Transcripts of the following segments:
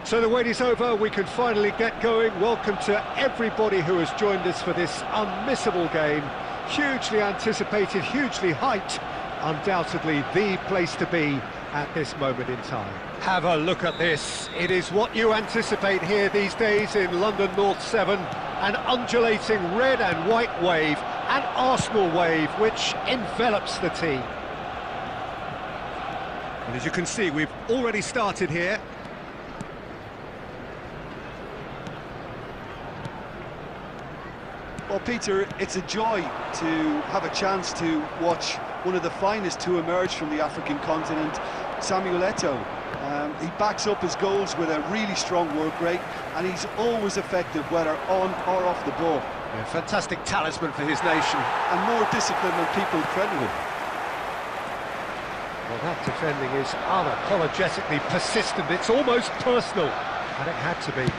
So the wait is over, we can finally get going. Welcome to everybody who has joined us for this unmissable game. Hugely anticipated, hugely hyped, undoubtedly the place to be at this moment in time. Have a look at this. It is what you anticipate here these days in London North 7. An undulating red and white wave, an Arsenal wave which envelops the team. And as you can see, we've already started here. Well, Peter, it's a joy to have a chance to watch one of the finest to emerge from the African continent, Samuel Eto'o. He backs up his goals with a really strong work rate, and he's always effective, whether on or off the ball. Yeah, fantastic talisman for his nation. And more discipline than people credit him. Well, that defending is unapologetically persistent. It's almost personal, and it had to be.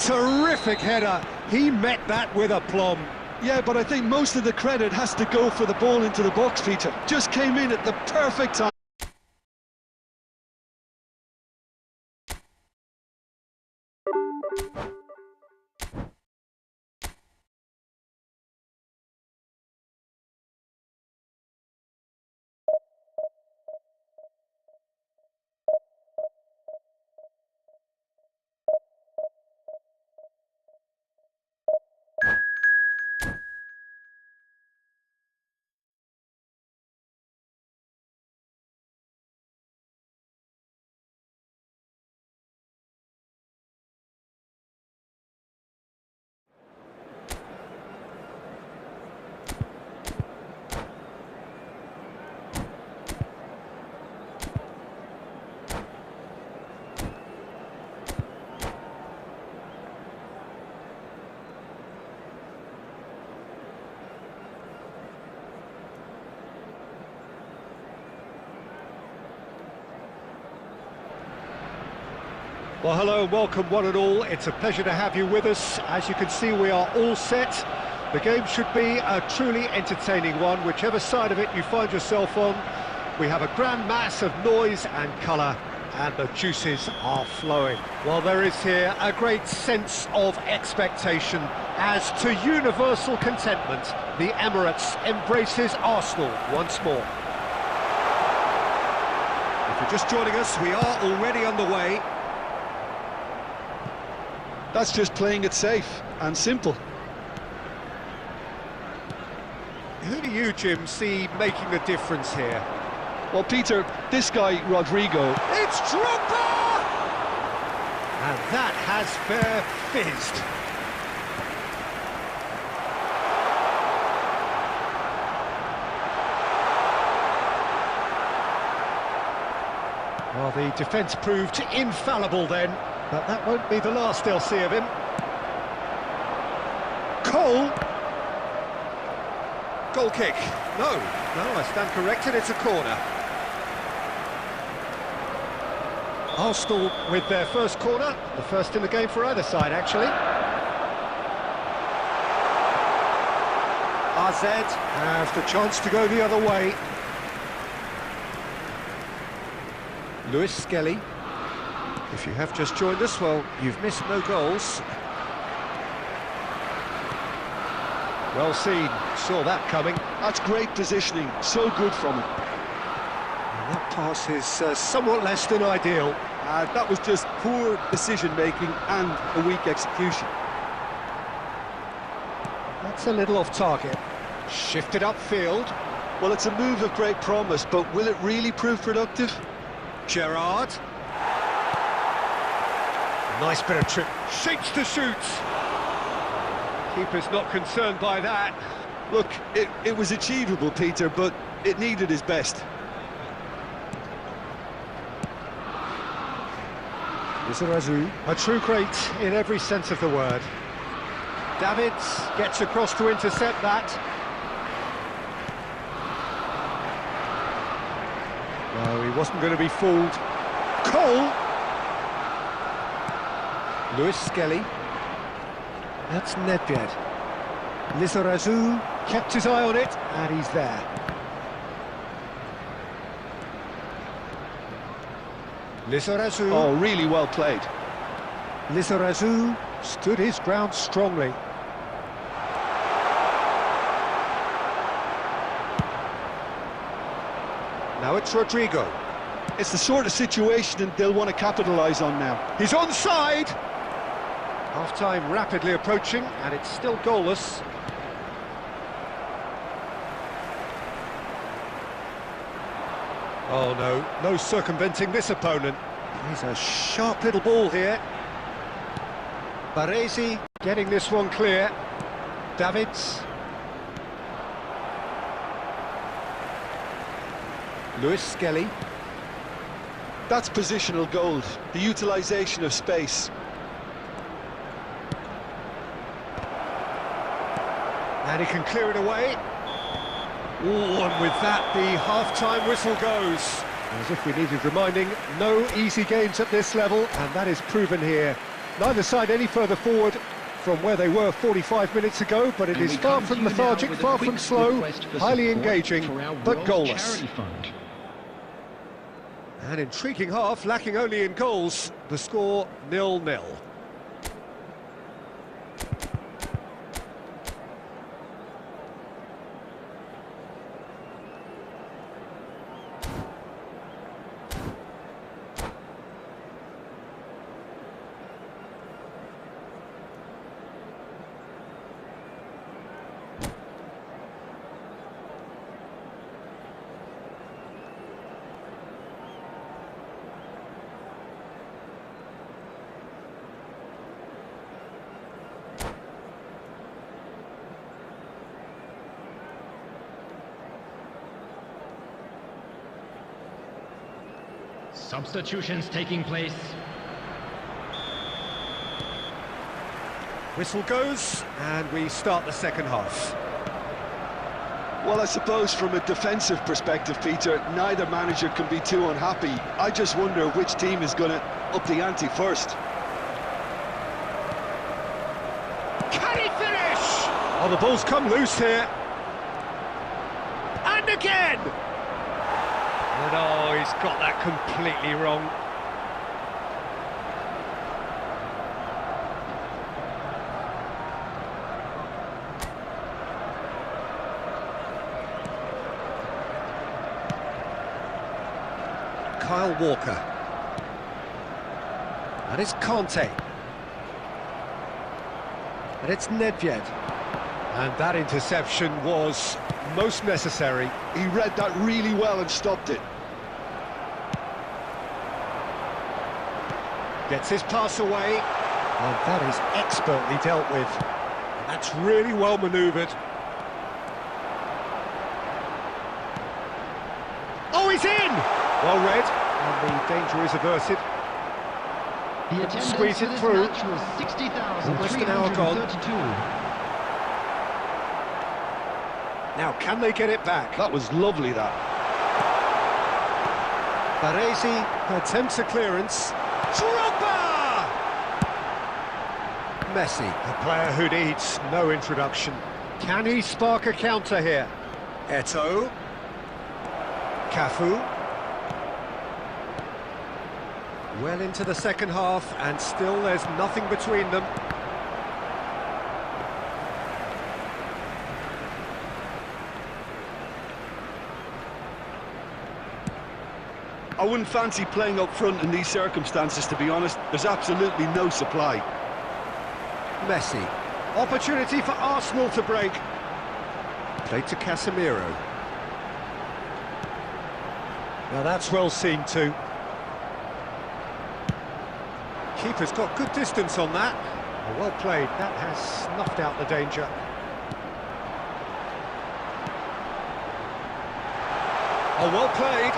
Terrific header. He met that with aplomb. Yeah, but I think most of the credit has to go for the ball into the box, Peter. Just came in at the perfect time. Well, hello and welcome one and all. It's a pleasure to have you with us. As you can see, we are all set. The game should be a truly entertaining one, whichever side of it you find yourself on. We have a grand mass of noise and colour, and the juices are flowing. Well, there is here a great sense of expectation as to universal contentment. The Emirates embraces Arsenal once more. If you're just joining us, we are already underway. That's just playing it safe and simple. Who do you, Jim, see making the difference here? Well, Peter, this guy, Rodrigo... It's Drogba! And that has fair fizzed. Well, the defence proved infallible then. But that won't be the last they'll see of him. Cole! Goal kick. No, I stand corrected, it's a corner. Arsenal with their first corner, the first in the game for either side, actually. AZ has the chance to go the other way. Lewis Skelly. If you have just joined us, well, you've missed no goals. Well seen, saw that coming. That's great positioning, so good from him. And that pass is somewhat less than ideal. That was just poor decision-making and a weak execution. That's a little off target. Shifted upfield. Well, it's a move of great promise, but will it really prove productive? Gerrard. Nice bit of trip, shapes to shoot. Keeper's not concerned by that. Look, it was achievable, Peter, but it needed his best. Decisive, a true great in every sense of the word. Davids gets across to intercept that. No, he wasn't going to be fooled. Cole! Lewis Skelly. That's Nedved. Lizarazu. Kept his eye on it, and he's there. Lizarazu. Oh, really well played. Lizarazu stood his ground strongly. Now it's Rodrigo. It's the sort of situation they'll want to capitalise on now. He's onside! Half-time rapidly approaching, and it's still goalless. Oh no, no circumventing this opponent. He's a sharp little ball here. Baresi getting this one clear. Davids. Lewis Skelly. That's positional gold, the utilisation of space. And he can clear it away. Oh, and with that, the half-time whistle goes. As if we needed reminding, no easy games at this level, and that is proven here. Neither side any further forward from where they were 45 minutes ago, but it is far from lethargic, far from slow, highly engaging, but goalless. An intriguing half, lacking only in goals. The score 0-0. Substitutions taking place. Whistle goes, and we start the second half. Well, I suppose from a defensive perspective, Peter, neither manager can be too unhappy. I just wonder which team is going to up the ante first. Can he finish? Oh, the ball's come loose here. And again! And oh, he's got that completely wrong. Kyle Walker. And it's Conte. And it's Nedved. And that interception was most necessary. He read that really well and stopped it. Gets his pass away, and that is expertly dealt with. And that's really well manoeuvred. Oh, he's in! Well read, and the danger is averted. The attendance Squeeze it for this through. match was 60,332. Less than an hour gone. Now, can they get it back? That was lovely, that. Baresi attempts a clearance. Drogba! Messi, a player who needs no introduction. Can he spark a counter here? Eto'o. Cafu. Well into the second half, and still there's nothing between them. I wouldn't fancy playing up front in these circumstances, to be honest. There's absolutely no supply. Messi. Opportunity for Arsenal to break. Played to Casemiro. Now that's well seen too. Keeper's got good distance on that. Oh, well played. That has snuffed out the danger. Oh, well played.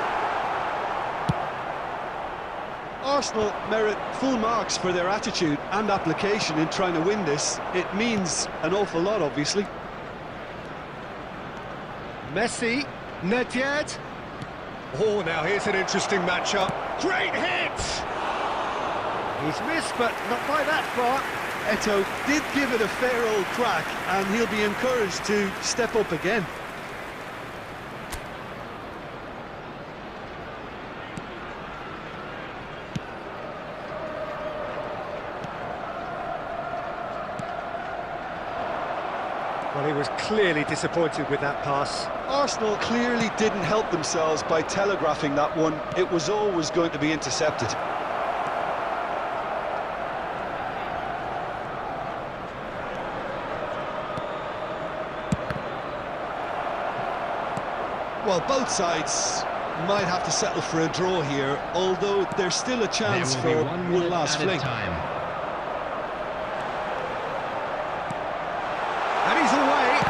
Arsenal merit full marks for their attitude and application in trying to win this. It means an awful lot, obviously. Messi, Nedved. Oh, now here's an interesting matchup. Great hit! He's missed, but not by that far. Eto did give it a fair old crack, and he'll be encouraged to step up again. Well, he was clearly disappointed with that pass. Arsenal clearly didn't help themselves by telegraphing that one. It was always going to be intercepted. Well, both sides might have to settle for a draw here, although there's still a chance for one last fling. And he's away.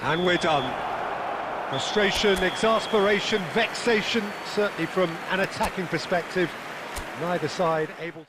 And we're done. Frustration, exasperation, vexation, certainly from an attacking perspective. Neither side able to...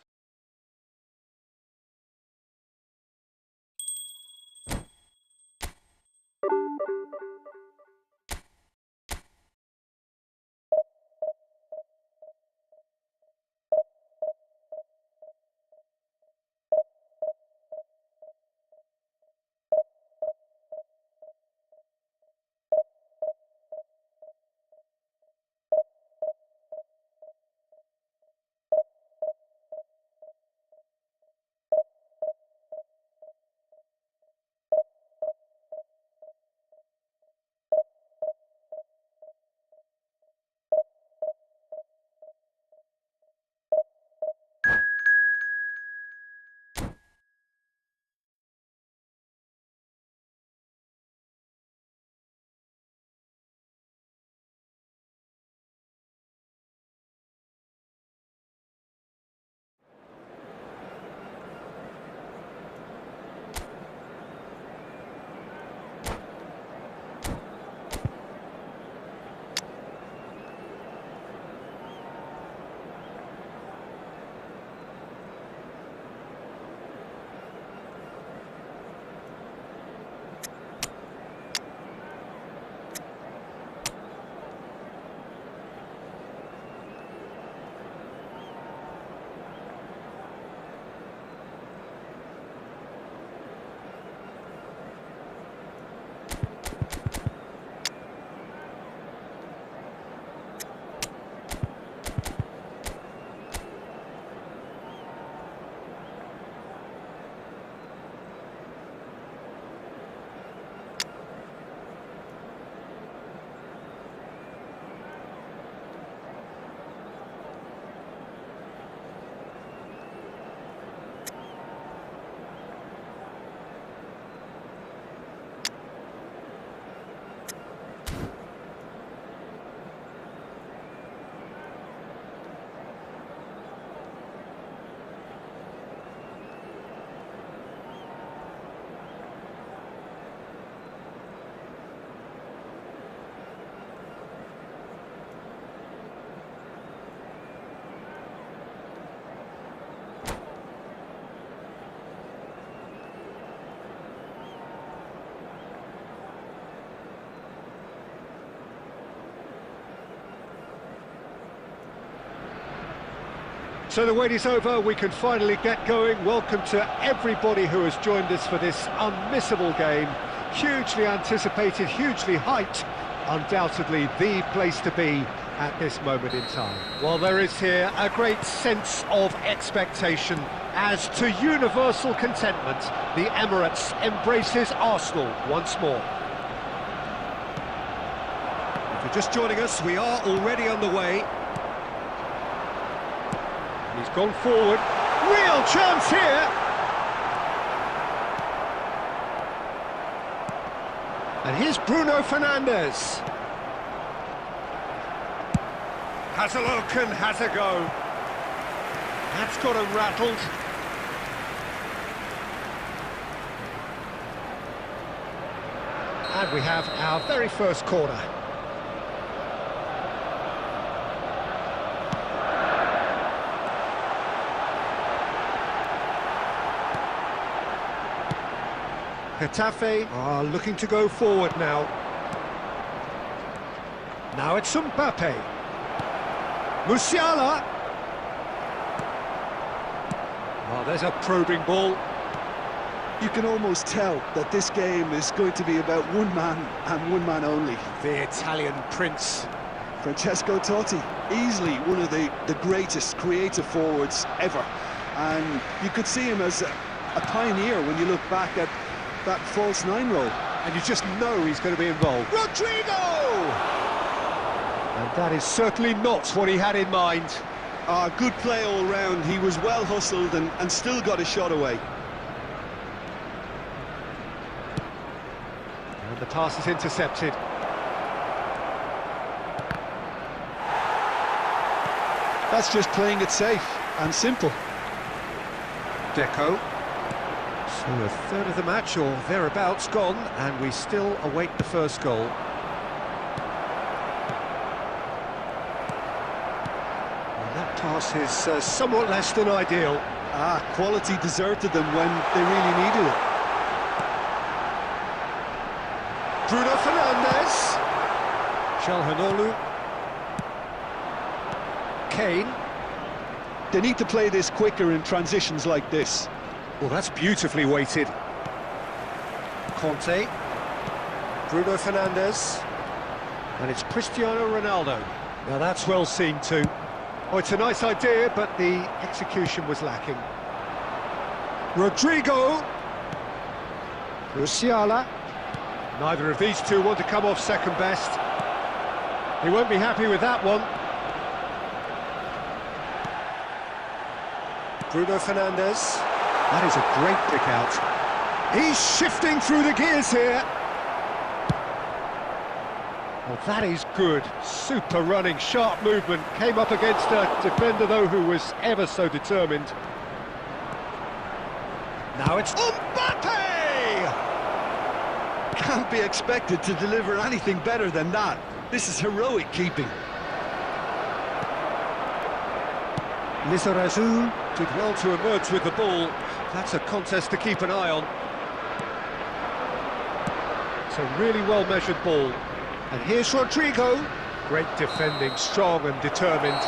So the wait is over, we can finally get going. Welcome to everybody who has joined us for this unmissable game. Hugely anticipated, hugely hyped, undoubtedly the place to be at this moment in time. Well, there is here a great sense of expectation as to universal contentment. The Emirates embraces Arsenal once more. If you're just joining us, we are already on the way. He's gone forward, real chance here! And here's Bruno Fernandes. Has a look and has a go. That's got him rattled. And we have our very first corner. Getafe are looking to go forward now. Now it's Mbappe. Musiala. Oh, there's a probing ball. You can almost tell that this game is going to be about one man and one man only. The Italian prince. Francesco Totti, easily one of the greatest creative forwards ever. And you could see him as a pioneer when you look back at that false nine role. And you just know he's going to be involved. Rodrigo! And that is certainly not what he had in mind. Good play all round. He was well hustled and still got a shot away. And the pass is intercepted. That's just playing it safe and simple. Deco. So a third of the match or thereabouts gone, and we still await the first goal. And that pass is somewhat less than ideal. Quality deserted them when they really needed it. Bruno Fernandes. Calhanoglu. Kane. They need to play this quicker in transitions like this. Well, that's beautifully weighted. Conte. Bruno Fernandes. And it's Cristiano Ronaldo. Now that's well seen too. Oh, it's a nice idea, but the execution was lacking. Rodrigo. Musiala. Neither of these two want to come off second best. He won't be happy with that one. Bruno Fernandes. That is a great pick out. He's shifting through the gears here. Well, that is good. Super running, sharp movement. Came up against a defender, though, who was ever so determined. Now it's Mbappe! Can't be expected to deliver anything better than that. This is heroic keeping. Lizarazu did well to emerge with the ball. That's a contest to keep an eye on. It's a really well-measured ball. And here's Rodrigo. Great defending, strong and determined.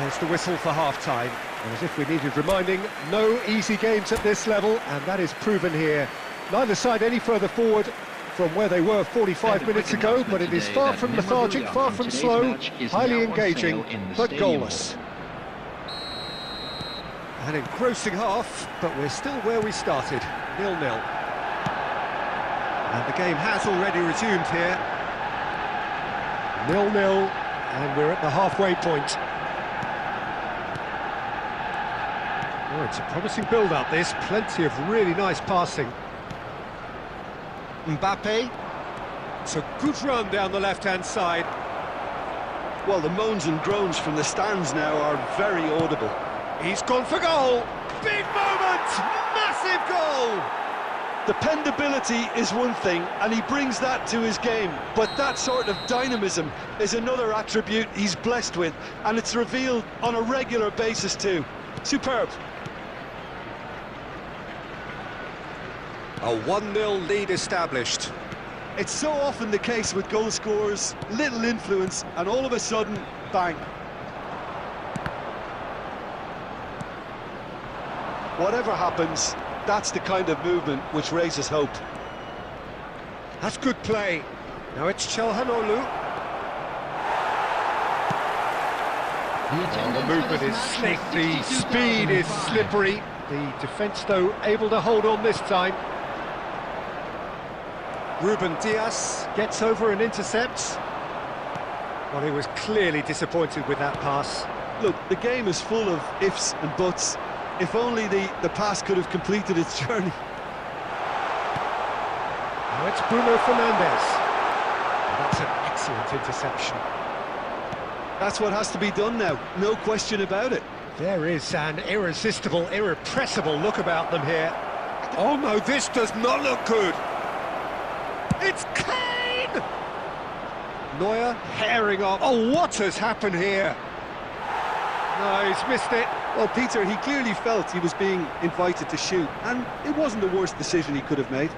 There's the whistle for half-time. And as if we needed reminding, no easy games at this level, and that is proven here. Neither side any further forward from where they were 45 minutes ago, but it is far from lethargic, far from slow, highly engaging, but goalless. An engrossing half, but we're still where we started, 0-0. And the game has already resumed here. 0-0, and we're at the halfway point. Oh, it's a promising build-up, this. Plenty of really nice passing. Mbappe. It's a good run down the left-hand side. Well, the moans and groans from the stands now are very audible. He's gone for goal! Big moment! Massive goal! Dependability is one thing, and he brings that to his game, but that sort of dynamism is another attribute he's blessed with, and it's revealed on a regular basis too. Superb. A 1-0 lead established. It's so often the case with goal scorers, little influence, and all of a sudden, bang. Whatever happens, that's the kind of movement which raises hope. That's good play. Now it's Calhanoglu. The movement is slick, the speed is slippery. The defence, though, able to hold on this time. Ruben Dias gets over and intercepts. Well, he was clearly disappointed with that pass. Look, the game is full of ifs and buts. If only the pass could have completed its journey. Now it's Bruno Fernandes. That's an excellent interception. That's what has to be done now, no question about it. There is an irresistible, irrepressible look about them here. Oh no, this does not look good. It's Kane! Neuer herring off. Oh, what has happened here? No, he's missed it. Well, Peter, he clearly felt he was being invited to shoot, and it wasn't the worst decision he could have made.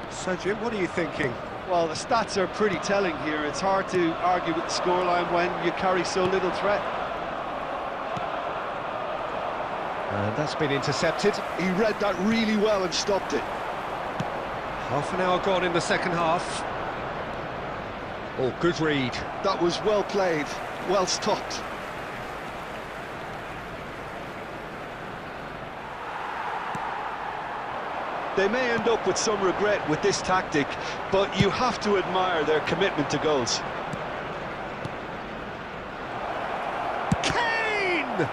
So, Jim, what are you thinking? Well, the stats are pretty telling here. It's hard to argue with the scoreline when you carry so little threat. And that's been intercepted. He read that really well and stopped it. Half an hour gone in the second half. Oh, good read. That was well played, well stopped. They may end up with some regret with this tactic, but you have to admire their commitment to goals. Kane! And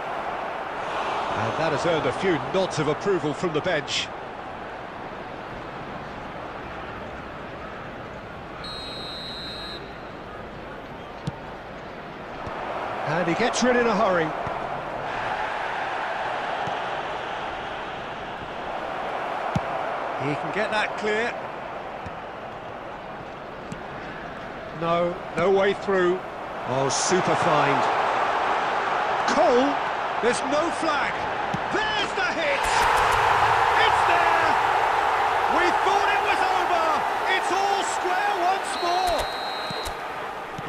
that has earned a few nods of approval from the bench. And he gets rid in a hurry. He can get that clear. No way through. Oh, super find. Cole, there's no flag. There's the hit. It's there. We thought it was over. It's all square once more.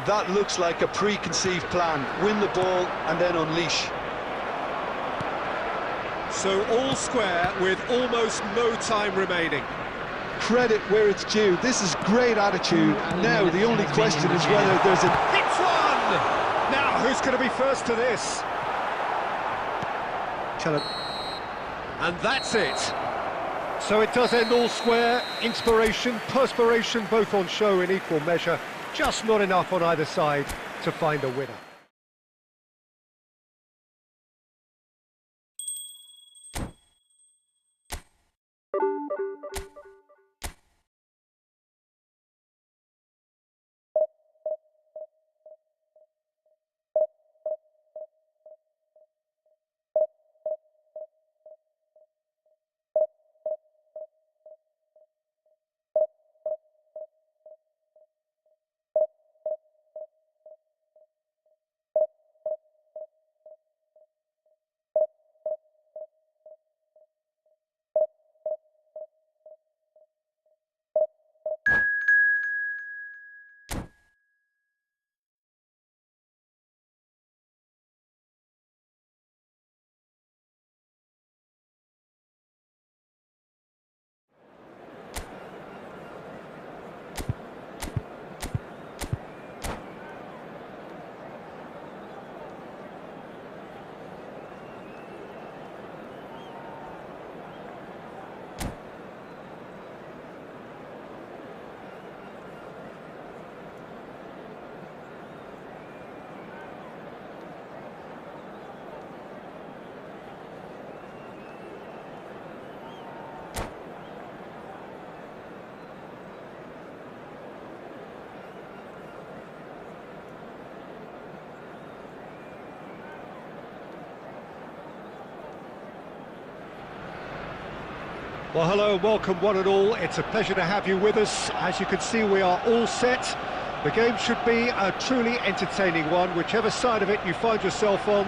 That looks like a preconceived plan. Win the ball and then unleash. So all square with almost no time remaining. Credit where it's due. This is great attitude. Now the only question is whether there's a... Hits one! Now who's going to be first to this? And that's it. So it does end all square. Inspiration, perspiration, both on show in equal measure. Just not enough on either side to find a winner. Well, hello and welcome one and all. It's a pleasure to have you with us. As you can see, we are all set. The game should be a truly entertaining one, whichever side of it you find yourself on.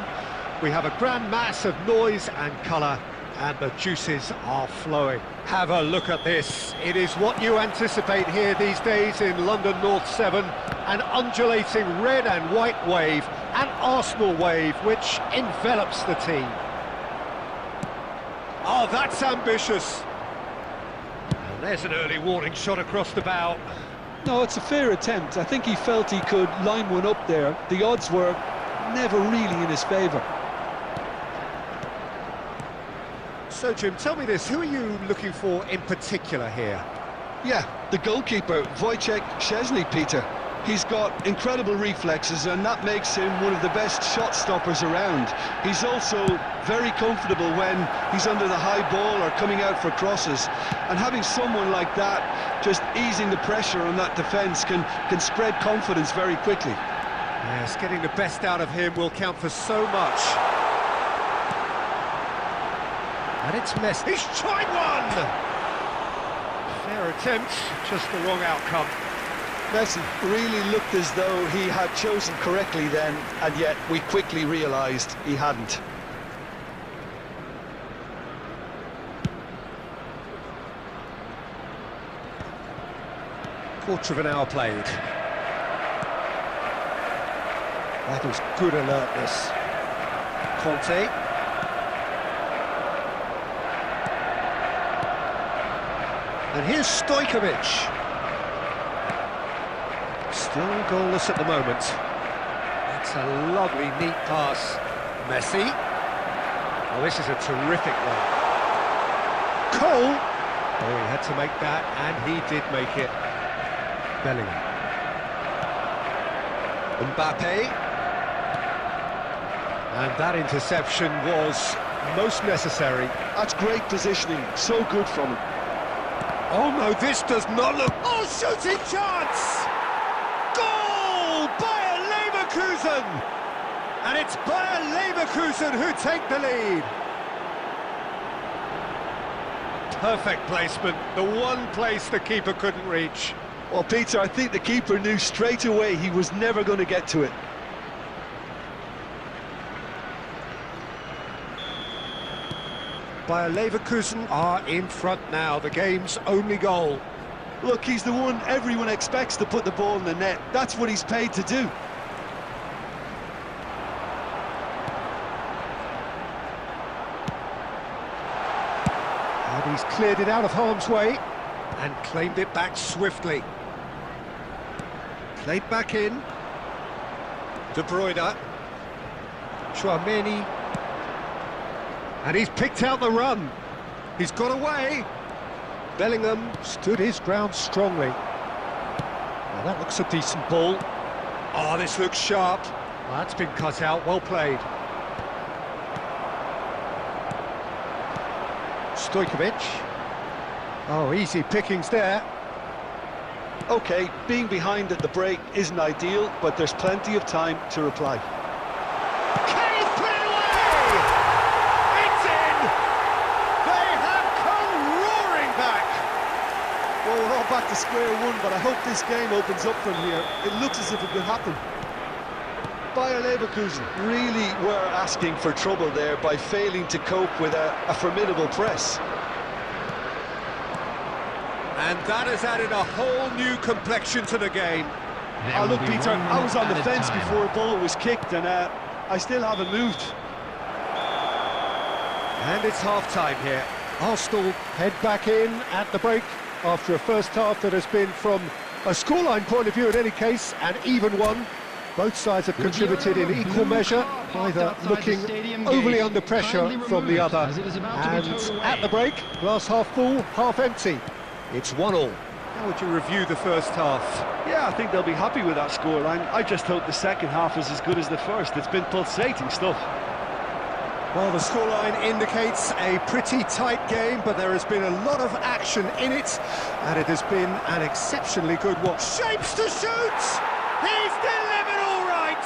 We have a grand mass of noise and colour, and the juices are flowing. Have a look at this. It is what you anticipate here these days in London North 7, an undulating red and white wave, an Arsenal wave which envelops the team. Oh, that's ambitious. And there's an early warning shot across the bow. No, it's a fair attempt. I think he felt he could line one up there. The odds were never really in his favour. So, Jim, tell me this, who are you looking for in particular here? Yeah, the goalkeeper, Wojciech Szczesny, Peter. He's got incredible reflexes, and that makes him one of the best shot stoppers around. He's also very comfortable when he's under the high ball or coming out for crosses. And having someone like that just easing the pressure on that defence can spread confidence very quickly. Yes, getting the best out of him will count for so much. And it's Messi. He's tried one! Fair attempt, just the wrong outcome. Messi really looked as though he had chosen correctly then, and yet we quickly realised he hadn't. Quarter of an hour played. That was good alertness. Conte. And here's Stojkovic. Still goalless at the moment. That's a lovely, neat pass. Messi. Oh, this is a terrific one. Cole. Oh, he had to make that, and he did make it. Bellingham. Mbappe. And that interception was most necessary. That's great positioning, so good from him. Oh no, this does not look... Oh, shooting chance! Goal! Bayer Leverkusen! And it's Bayer Leverkusen who take the lead. Perfect placement, the one place the keeper couldn't reach. Well, Peter, I think the keeper knew straight away he was never going to get to it. Bayer Leverkusen are in front now, the game's only goal. Look, he's the one everyone expects to put the ball in the net. That's what he's paid to do. And he's cleared it out of harm's way and claimed it back swiftly. Played back in. De Bruyne. Chouameni. And he's picked out the run. He's got away. Bellingham stood his ground strongly. Now that looks a decent ball. Oh, this looks sharp. Well, that's been cut out, well played. Stojkovic. Oh, easy pickings there. OK, being behind at the break isn't ideal, but there's plenty of time to reply. Can he put it away? It's in! They have come roaring back! Well, we're all back to square one, but I hope this game opens up from here. It looks as if it could happen. Bayer Leverkusen really were asking for trouble there by failing to cope with a formidable press. And that has added a whole new complexion to the game. Oh, look, Peter, I was on the fence before a ball was kicked, and I still haven't moved. And it's half-time here. Arsenal head back in at the break after a first half that has been, from a scoreline point of view in any case, an even one. Both sides have contributed in equal measure, neither looking overly under pressure from the other. And at the break, glass half full, half empty. It's 1-1. How would you review the first half? Yeah, I think they'll be happy with that scoreline. I just hope the second half is as good as the first. It's been pulsating stuff. Well, the scoreline indicates a pretty tight game, but there has been a lot of action in it, and it has been an exceptionally good watch. Shapes to shoot! He's delivered all right!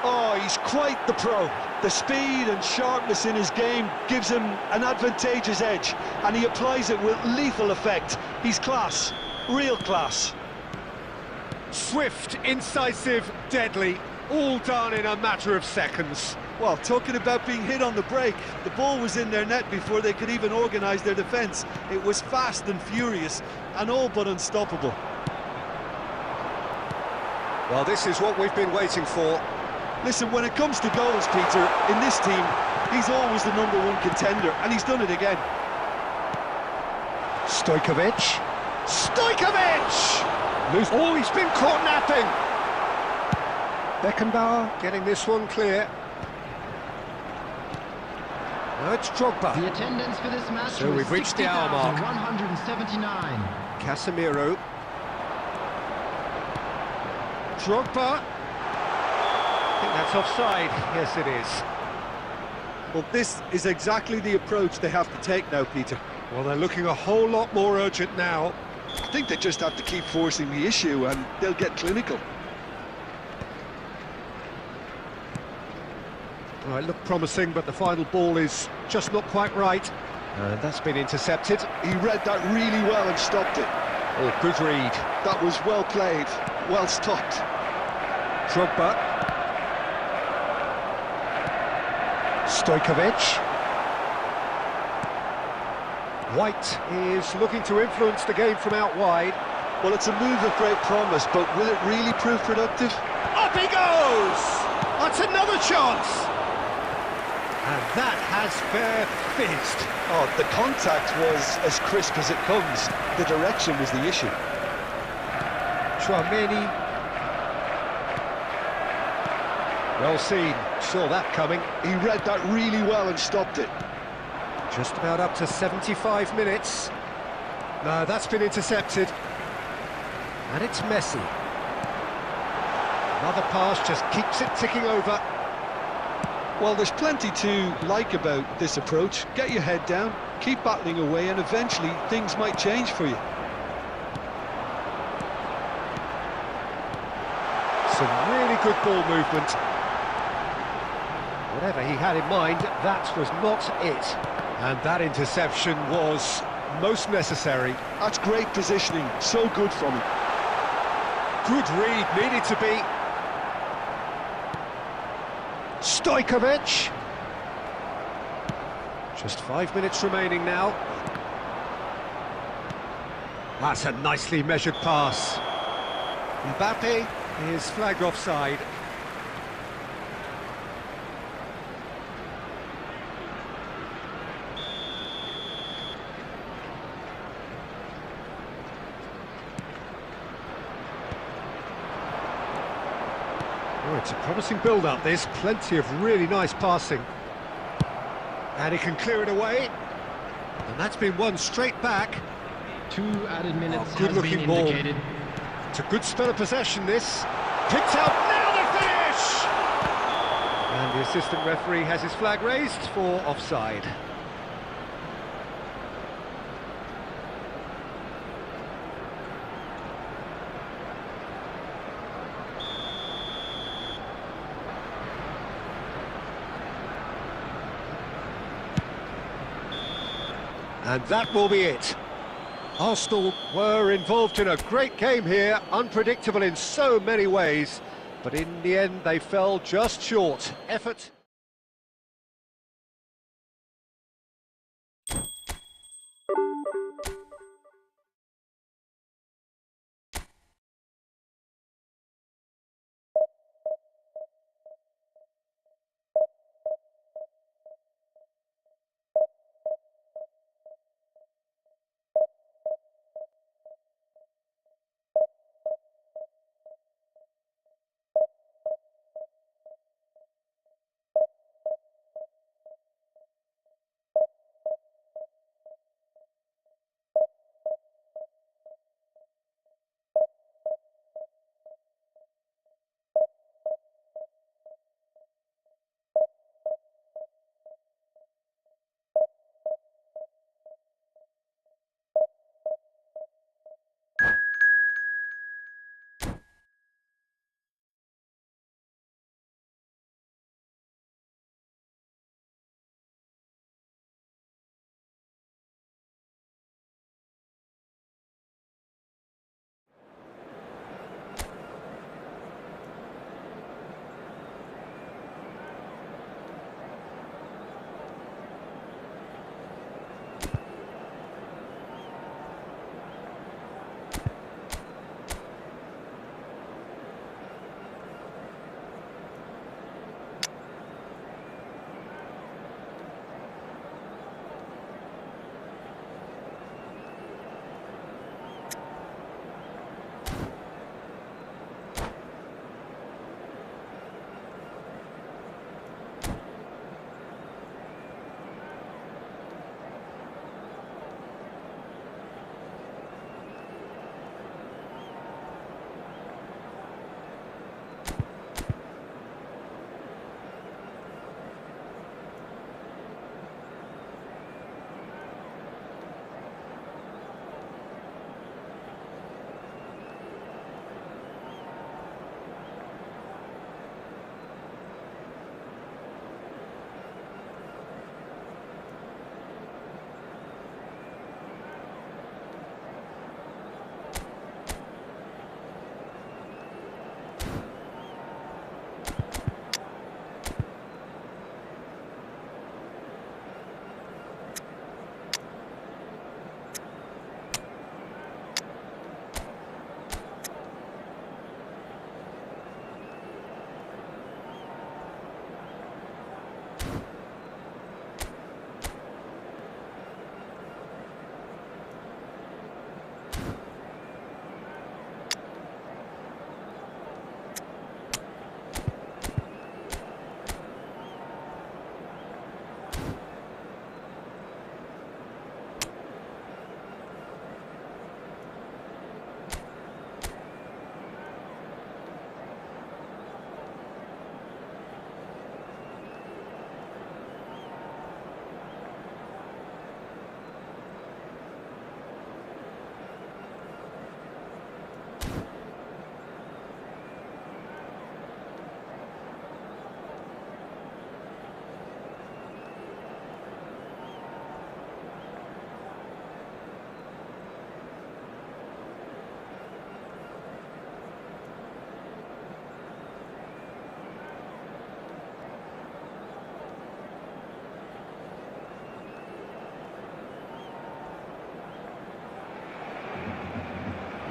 Oh, he's quite the pro. The speed and sharpness in his game gives him an advantageous edge, and he applies it with lethal effect. He's class, real class. Swift, incisive, deadly, all done in a matter of seconds. Well, talking about being hit on the break, the ball was in their net before they could even organise their defence. It was fast and furious, and all but unstoppable. Well, this is what we've been waiting for. Listen, when it comes to goals, Peter, in this team, he's always the #1 contender, and he's done it again. Stojkovic. Stojkovic! Oh, he's been caught napping. Beckenbauer getting this one clear. Now it's Drogba. The attendance for this match So was we've reached the hour mark. 60,179. Casemiro. Drogba. I think that's offside. Yes, it is. Well, this is exactly the approach they have to take now, Peter. Well, they're looking a whole lot more urgent now. I think they just have to keep forcing the issue, and they'll get clinical. Well, it looked promising, but the final ball is just not quite right. And that's been intercepted. He read that really well and stopped it. Oh, good read. That was well played, well stopped. Drogba. Stojkovic. White is looking to influence the game from out wide. Well, it's a move of great promise, but will it really prove productive? Up he goes! That's another chance! And that has fair fizzed. Oh, the contact was as crisp as it comes. The direction was the issue. Chouameni. Well seen, saw that coming. He read that really well and stopped it. Just about up to 75 minutes. No, that's been intercepted. And it's Messi. Another pass just keeps it ticking over. Well, there's plenty to like about this approach. Get your head down, keep battling away, and eventually things might change for you. Some really good ball movement. Whatever he had in mind, that was not it. And that interception was most necessary. That's great positioning, so good from him. Good read, needed to be. Stojkovic. Just 5 minutes remaining now. That's a nicely measured pass. Mbappe is flagged offside. Oh, it's a promising build-up, this. Plenty of really nice passing. And he can clear it away. And that's been won straight back. 2 added minutes Good has looking been ball. indicated. It's a good spell of possession, this. Picked out, now the finish! And the assistant referee has his flag raised for offside. And that will be it. Arsenal were involved in a great game here, unpredictable in so many ways, but in the end they fell just short. Effort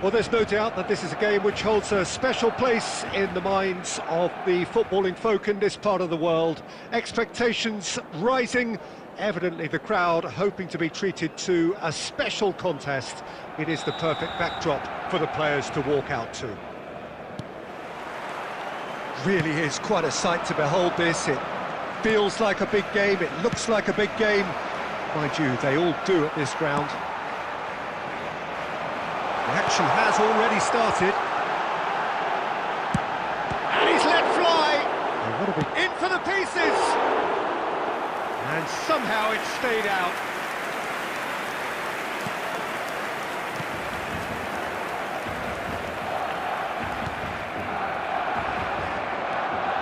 Well, there's no doubt that this is a game which holds a special place in the minds of the footballing folk in this part of the world. Expectations rising, evidently the crowd hoping to be treated to a special contest. It is the perfect backdrop for the players to walk out to. Really is quite a sight to behold this. It feels like a big game, it looks like a big game. Mind you, they all do at this ground. The action has already started. And he's let fly! In for the pieces! And somehow it stayed out.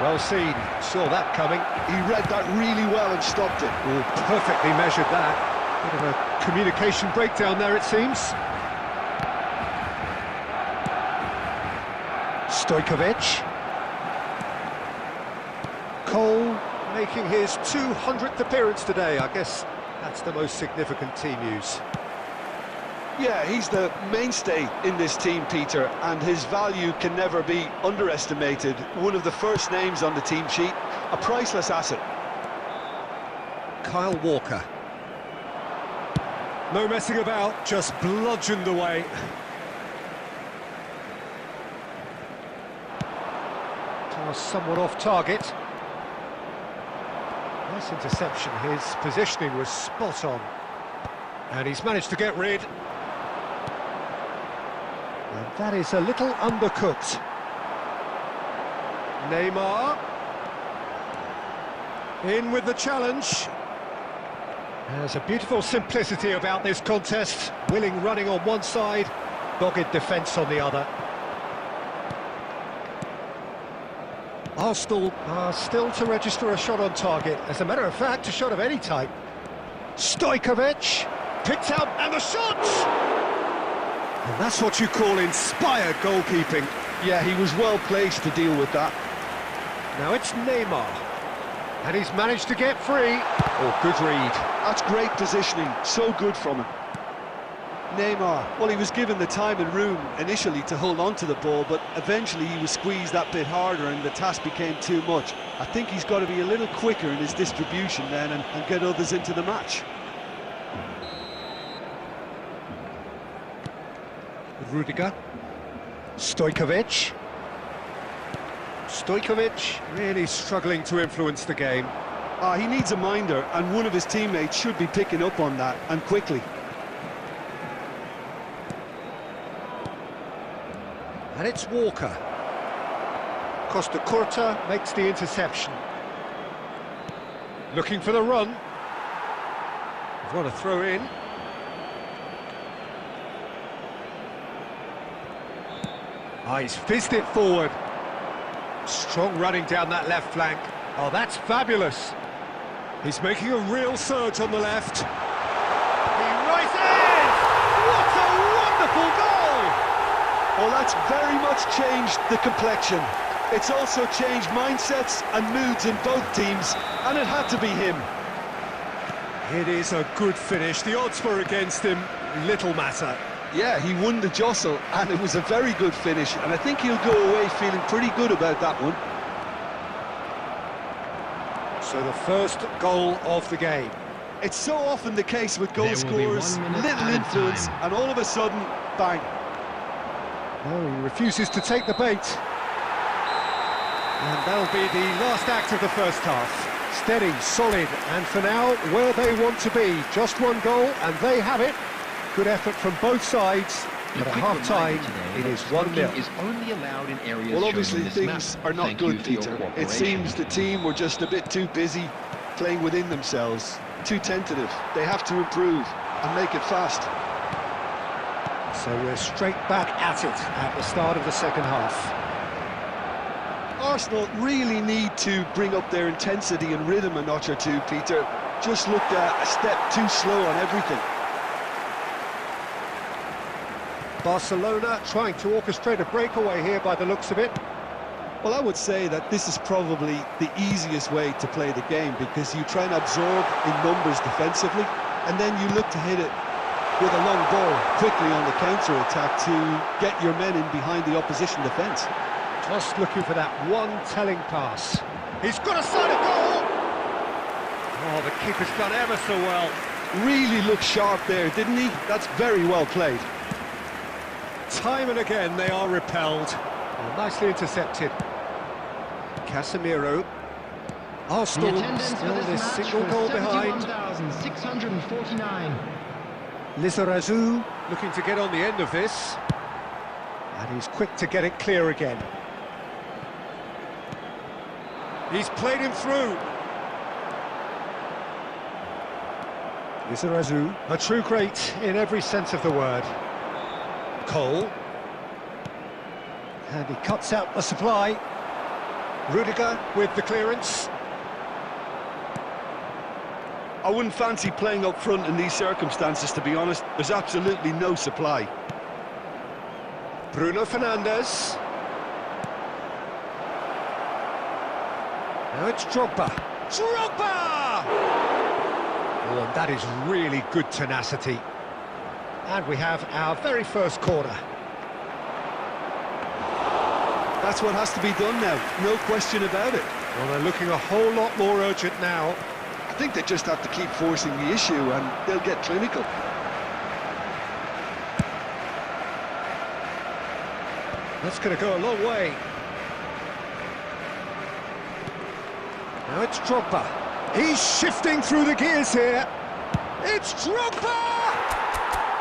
Well seen, saw that coming. He read that really well and stopped it. Oh, perfectly measured that. Bit of a communication breakdown there, it seems. Stojkovic. Cole making his 200th appearance today. I guess that's the most significant team news. Yeah, he's the mainstay in this team, Peter, and his value can never be underestimated. One of the first names on the team sheet, a priceless asset. Kyle Walker. No messing about, just bludgeoned away. Somewhat off target. Nice interception, his positioning was spot on. And he's managed to get rid. And that is a little undercooked. Neymar. In with the challenge. There's a beautiful simplicity about this contest. Willing running on one side, dogged defence on the other. Arsenal are still to register a shot on target. As a matter of fact, a shot of any type. Stojkovic picked out, and the shot! And that's what you call inspired goalkeeping. Yeah, he was well placed to deal with that. Now it's Neymar. And he's managed to get free. Oh, good read. That's great positioning, so good from him. Neymar, well, he was given the time and room initially to hold on to the ball, but eventually he was squeezed that bit harder and the task became too much. I think he's got to be a little quicker in his distribution then and get others into the match. Rudiger. Stojkovic. Stojkovic really struggling to influence the game. He needs a minder, and one of his teammates should be picking up on that, and quickly. And it's Walker. Costa Curta makes the interception. Looking for the run. They've got a throw in. He's fizzed it forward. Strong running down that left flank. Oh, that's fabulous. He's making a real surge on the left. He rises! What a wonderful goal! Well, that's very much changed the complexion. It's also changed mindsets and moods in both teams, and it had to be him. It is a good finish. The odds were against him, little matter. Yeah, he won the jostle, and it was a very good finish, and I think he'll go away feeling pretty good about that one. So the first goal of the game. It's so often the case with goal scorers, little influence, and all of a sudden, bang. Oh, he refuses to take the bait. And that'll be the last act of the first half. Steady, solid, and for now, where they want to be. Just one goal, and they have it. Good effort from both sides, but at half-time, it is 1-0. Is only allowed in areas well, obviously things are not good, Peter. Peter. It seems the team were just a bit too busy playing within themselves, too tentative. They have to improve and make it fast. So we're straight back at it at the start of the second half. Arsenal really need to bring up their intensity and rhythm a notch or two, Peter. Just looked a step too slow on everything. Barcelona trying to orchestrate a breakaway here by the looks of it. Well, I would say that this is probably the easiest way to play the game, because you try and absorb in numbers defensively, and then you look to hit it with a long ball quickly on the counter-attack to get your men in behind the opposition defence. Just looking for that one telling pass. He's got a sight of goal! Oh, the keeper's done ever so well. Really looked sharp there, didn't he? That's very well played. Time and again they are repelled. Oh, nicely intercepted. Casemiro. Arsenal still this single goal behind. 649. Lizarazu looking to get on the end of this. And he's quick to get it clear again. He's played him through. Lizarazu, a true great in every sense of the word. Cole. And he cuts out the supply. Rudiger with the clearance. I wouldn't fancy playing up front in these circumstances, to be honest. There's absolutely no supply. Bruno Fernandes. Now it's Drogba. Drogba! Oh, and that is really good tenacity. And we have our very first corner. That's what has to be done now, no question about it. Well, they're looking a whole lot more urgent now. I think they just have to keep forcing the issue and they'll get clinical. That's going to go a long way. Now it's Drogba. He's shifting through the gears here. It's Drogba!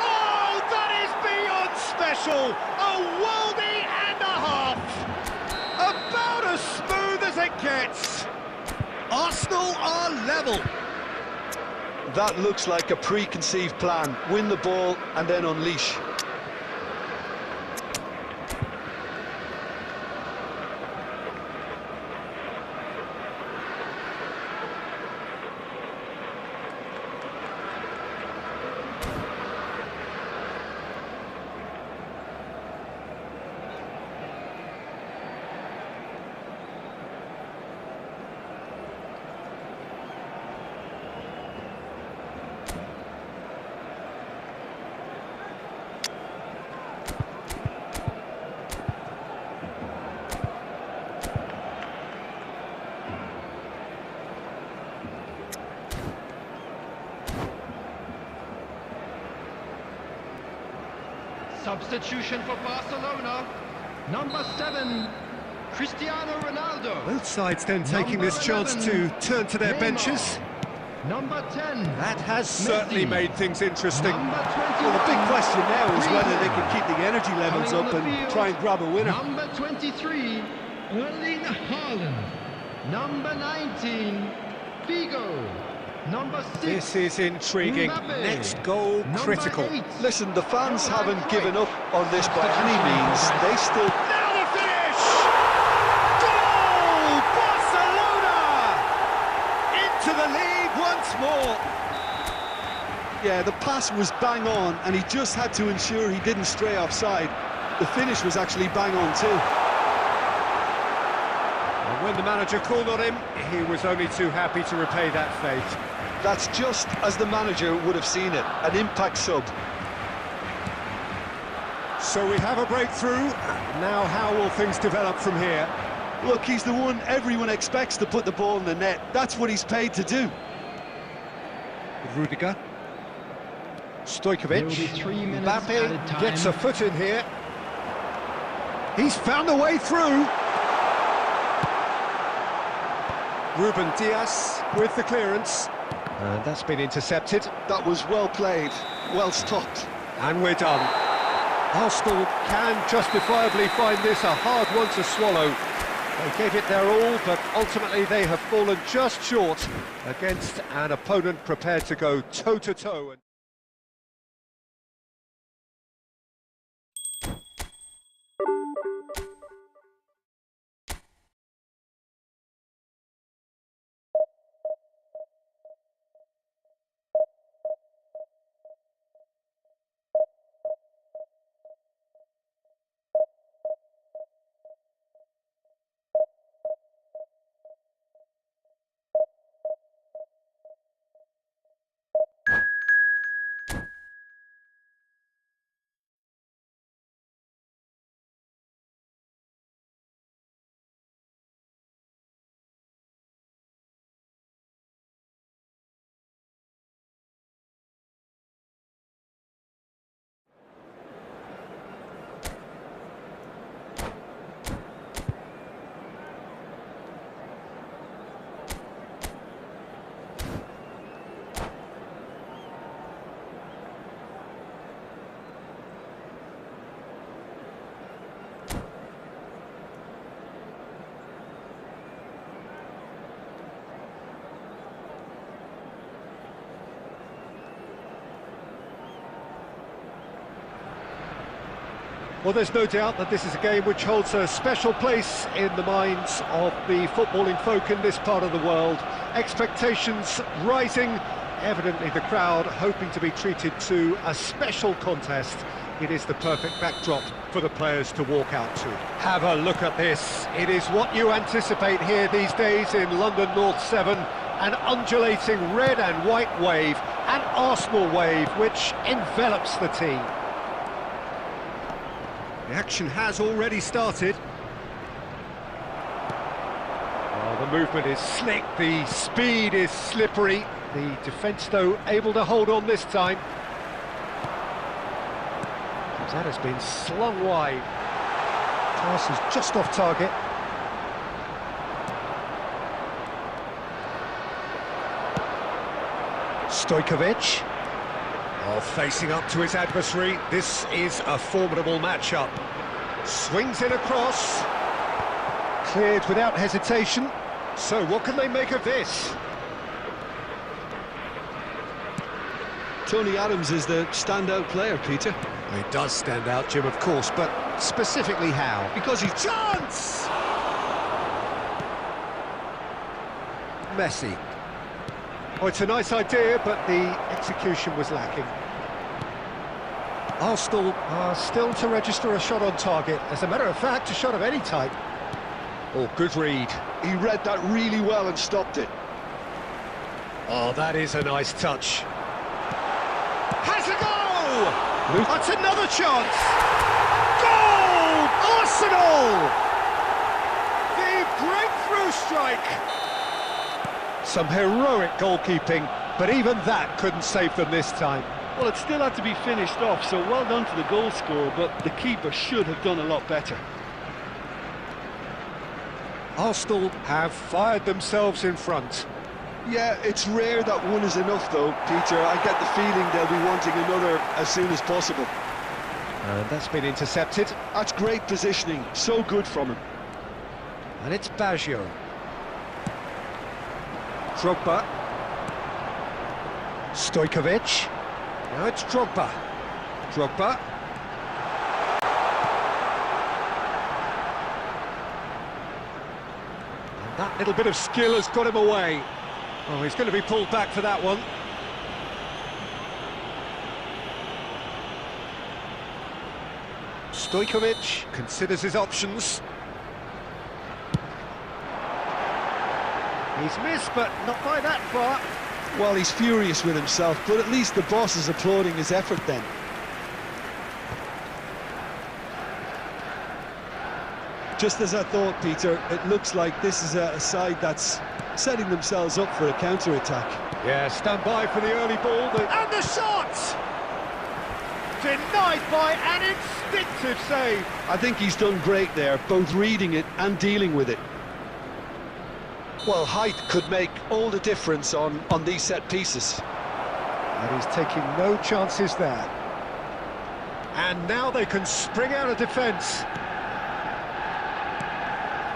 Oh, that is beyond special! A worldie and a half! About as smooth as it gets. Arsenal are level. That looks like a preconceived plan. Win the ball and then unleash. Substitution for Barcelona. Number 7, Cristiano Ronaldo. Both sides then taking this chance to turn to their benches. Number 10. That has certainly made things interesting. Well, the big question now is whether they can keep the energy levels up and try and grab a winner. Number 23, Erling Haaland. Number 19, Figo. Number 6. This is intriguing. Mbappe. Next goal, critical. 8. Listen, the fans haven't given up on this by any means. They still... Now the finish! Goal! Barcelona! Into the lead once more. Yeah, the pass was bang on, and he just had to ensure he didn't stray offside. The finish was actually bang on too. And when the manager called on him, he was only too happy to repay that faith. That's just as the manager would have seen it, an impact sub. So we have a breakthrough. Now how will things develop from here? Look, he's the one everyone expects to put the ball in the net. That's what he's paid to do. Rudiger. Stoichkovic. There will be 3 minutes added Mbappe time. gets a foot in here. He's found a way through. Ruben Dias with the clearance. And that's been intercepted. That was well played, well stopped. And we're done. Arsenal can justifiably find this a hard one to swallow. They gave it their all, but ultimately they have fallen just short against an opponent prepared to go toe-to-toe. Well, there's no doubt that this is a game which holds a special place in the minds of the footballing folk in this part of the world. Expectations rising, evidently the crowd hoping to be treated to a special contest. It is the perfect backdrop for the players to walk out to. Have a look at this. It is what you anticipate here these days in London North 7. An undulating red and white wave, an Arsenal wave which envelops the team. The action has already started. Oh, the movement is slick, the speed is slippery. The defence, though, able to hold on this time. That has been slung wide. Pass is just off target. Stojkovic. Oh, facing up to his adversary. This is a formidable matchup. Swings in across. Cleared without hesitation. So what can they make of this? Tony Adams is the standout player, Peter. He does stand out, Jim, of course, but specifically how? Because he's... Chance! Messi. Oh, it's a nice idea, but the execution was lacking. Arsenal are still to register a shot on target. As a matter of fact, a shot of any type. Oh, good read. He read that really well and stopped it. Oh, that is a nice touch. Has a goal! That's another chance! Goal! Arsenal! The breakthrough strike! Some heroic goalkeeping, but even that couldn't save them this time. Well, it still had to be finished off, so well done to the goal scorer, but the keeper should have done a lot better. Arsenal have fired themselves in front. Yeah, it's rare that one is enough, though, Peter. I get the feeling they'll be wanting another as soon as possible. And that's been intercepted. That's great positioning, so good from him. And it's Baggio. Drogba. Stojkovic. Now it's Drogba. Drogba. And that little bit of skill has got him away. Oh, he's going to be pulled back for that one. Stojkovic considers his options. He's missed, but not by that far. Well, he's furious with himself, but at least the boss is applauding his effort then. Just as I thought, Peter, it looks like this is a side that's setting themselves up for a counter-attack. Yeah, stand by for the early ball. And the shot! Denied by an instinctive save. I think he's done great there, both reading it and dealing with it. Well, height could make all the difference on these set pieces. And he's taking no chances there. And now they can spring out of defence.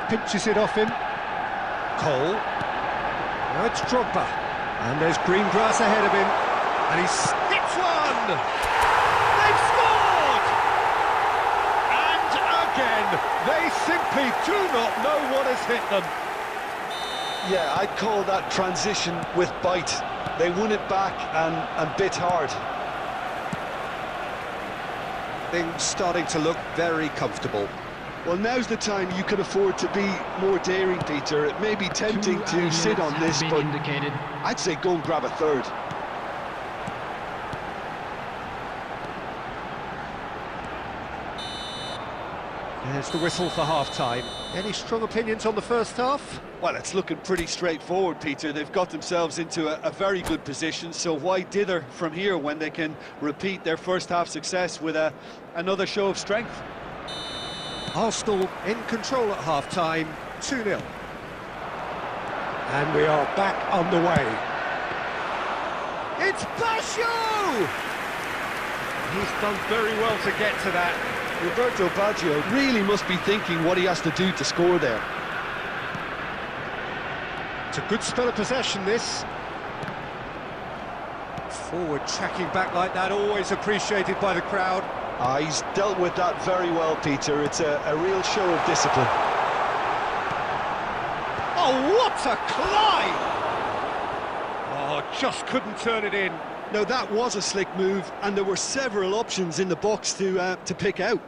Pinches it off him. Cole. Now it's Drogba. And there's green grass ahead of him. And he hits one! They've scored! And again, they simply do not know what has hit them. Yeah, I'd call that transition with bite. They won it back and bit hard. Things starting to look very comfortable. Well, now's the time you can afford to be more daring, Peter. It may be tempting to sit on this, but I'd say go and grab a third. There's the whistle for half-time. Any strong opinions on the first half? Well, it's looking pretty straightforward, Peter. They've got themselves into a very good position, so why dither from here when they can repeat their first half success with another show of strength? Arsenal in control at half-time, 2-0. And we are back underway. It's Baggio! He's done very well to get to that. Roberto Baggio really must be thinking what he has to do to score there. It's a good spell of possession, this. Forward tracking back like that, always appreciated by the crowd. He's dealt with that very well, Peter. It's a real show of discipline. Oh, what a climb! Oh, just couldn't turn it in. No, that was a slick move, and there were several options in the box to pick out.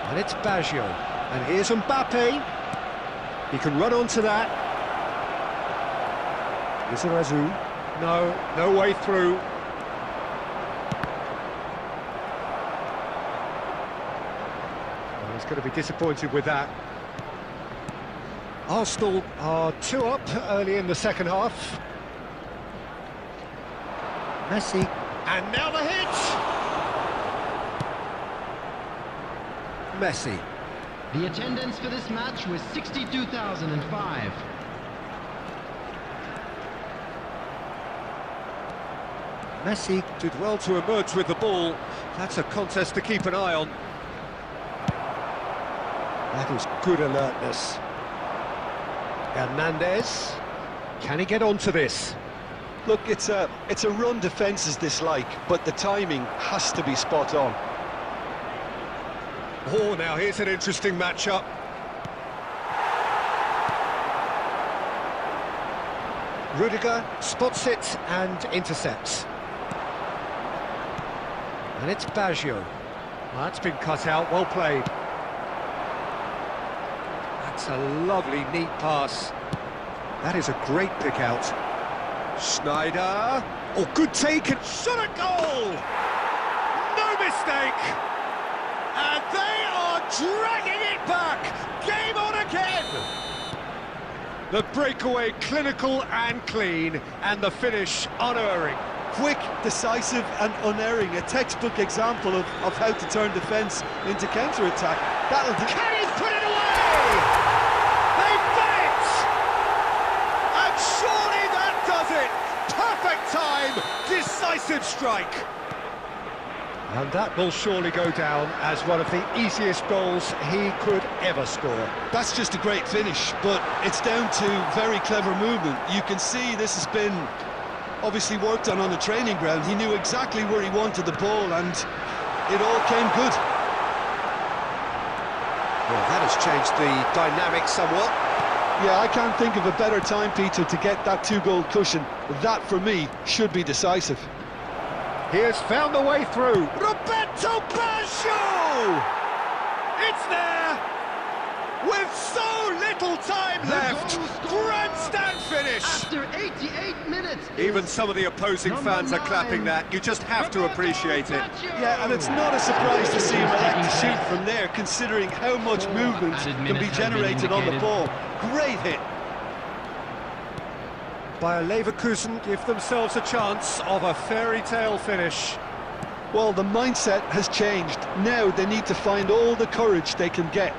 And it's Baggio. And here's Mbappe. He can run onto that. Is it Razou? No way through. Well, he's going to be disappointed with that. Arsenal are 2 up early in the second half. Messi. And now the hit! Messi. The attendance for this match was 62,005. Messi did well to emerge with the ball. That's a contest to keep an eye on. That is good alertness. Hernandez. Can he get onto this? Look, it's a run defence is dislike, but the timing has to be spot on. Oh, now here's an interesting matchup. Rudiger spots it and intercepts. And it's Baggio. Well, that's been cut out, well played. That's a lovely, neat pass. That is a great pick out. Schneider. Oh, good take and shot at goal! No mistake! And they are dragging it back! Game on again! The breakaway clinical and clean, and the finish unerring. Quick, decisive and unerring, a textbook example of how to turn defence into counter-attack. That'll do. Can he put it away? They've done it! And surely that does it! Perfect time, decisive strike. And that will surely go down as one of the easiest goals he could ever score. That's just a great finish, but it's down to very clever movement. You can see this has been obviously worked on the training ground. He knew exactly where he wanted the ball, and it all came good. Well, that has changed the dynamic somewhat. Yeah, I can't think of a better time, Peter, to get that 2-goal cushion. That, for me, should be decisive. He has found the way through. Roberto Baggio! It's there! With so little time left! Grandstand finish! After 88 minutes. Even some of the opposing fans are clapping that. You just have to appreciate it. Yeah, and it's not a surprise to see him elect to shoot from there, considering how much movement can be generated on the ball. Great hit. Bayer Leverkusen give themselves a chance of a fairy tale finish. Well, the mindset has changed. Now they need to find all the courage they can get.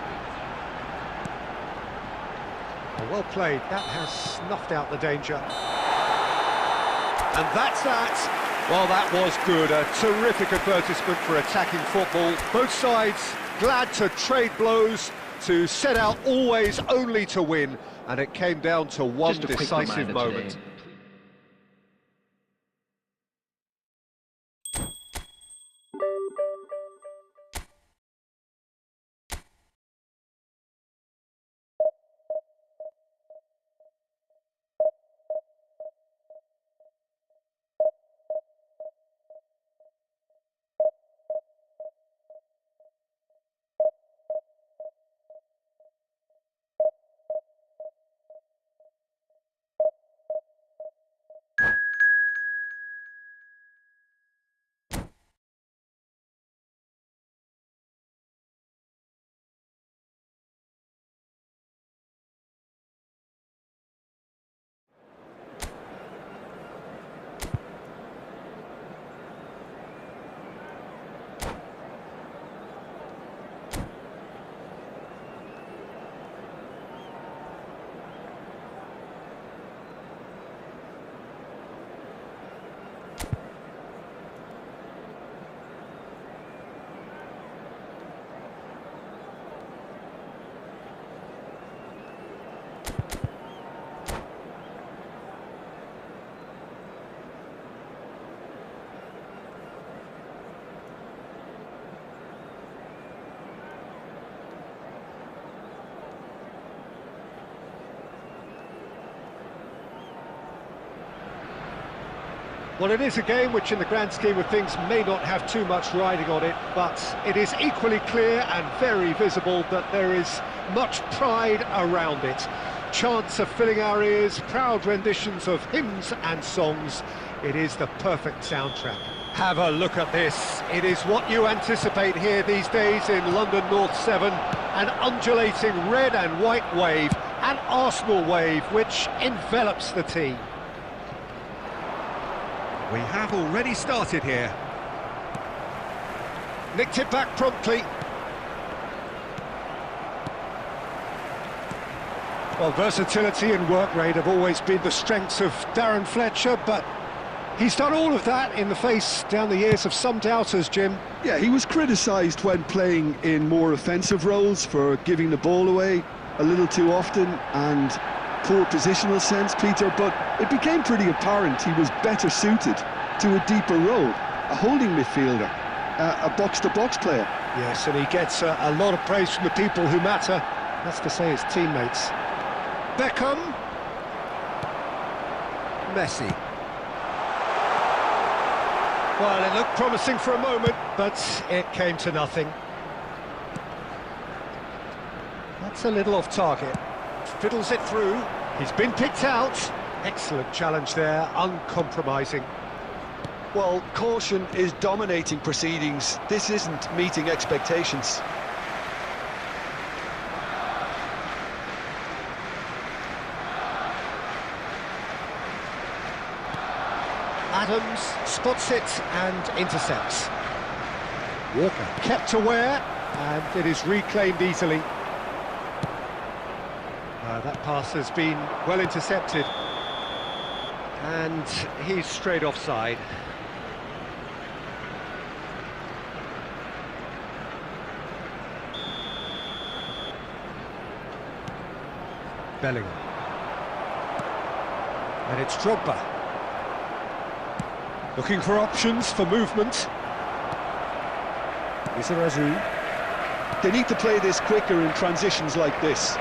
Well played. That has snuffed out the danger. And that's that. Well, that was good. A terrific advertisement for attacking football. Both sides glad to trade blows, to set out always only to win. And it came down to one decisive moment. Well, it is a game which in the grand scheme of things may not have too much riding on it, but it is equally clear and very visible that there is much pride around it. Chants are filling our ears, proud renditions of hymns and songs. It is the perfect soundtrack. Have a look at this. It is what you anticipate here these days in London North 7. An undulating red and white wave, an Arsenal wave which envelops the team. We have already started here. Nicked it back promptly. Well, versatility and work rate have always been the strengths of Darren Fletcher, but he's done all of that in the face down the years of some doubters, Jim. Yeah, he was criticised when playing in more offensive roles for giving the ball away a little too often and poor positional sense, Peter, but it became pretty apparent he was better suited to a deeper role, a holding midfielder, a box-to-box player. Yes, and he gets a lot of praise from the people who matter, that's to say his teammates. Beckham. Messi. Well, it looked promising for a moment, but it came to nothing. That's a little off target. Fiddles it through. He's been picked out. Excellent challenge there, uncompromising. Well, caution is dominating proceedings. This isn't meeting expectations. Adams spots it and intercepts. Walker kept aware, and it is reclaimed easily. That pass has been well intercepted, and he's straight offside. Bellingham. And it's Drogba. Looking for options for movement. Izarazu. They need to play this quicker in transitions like this.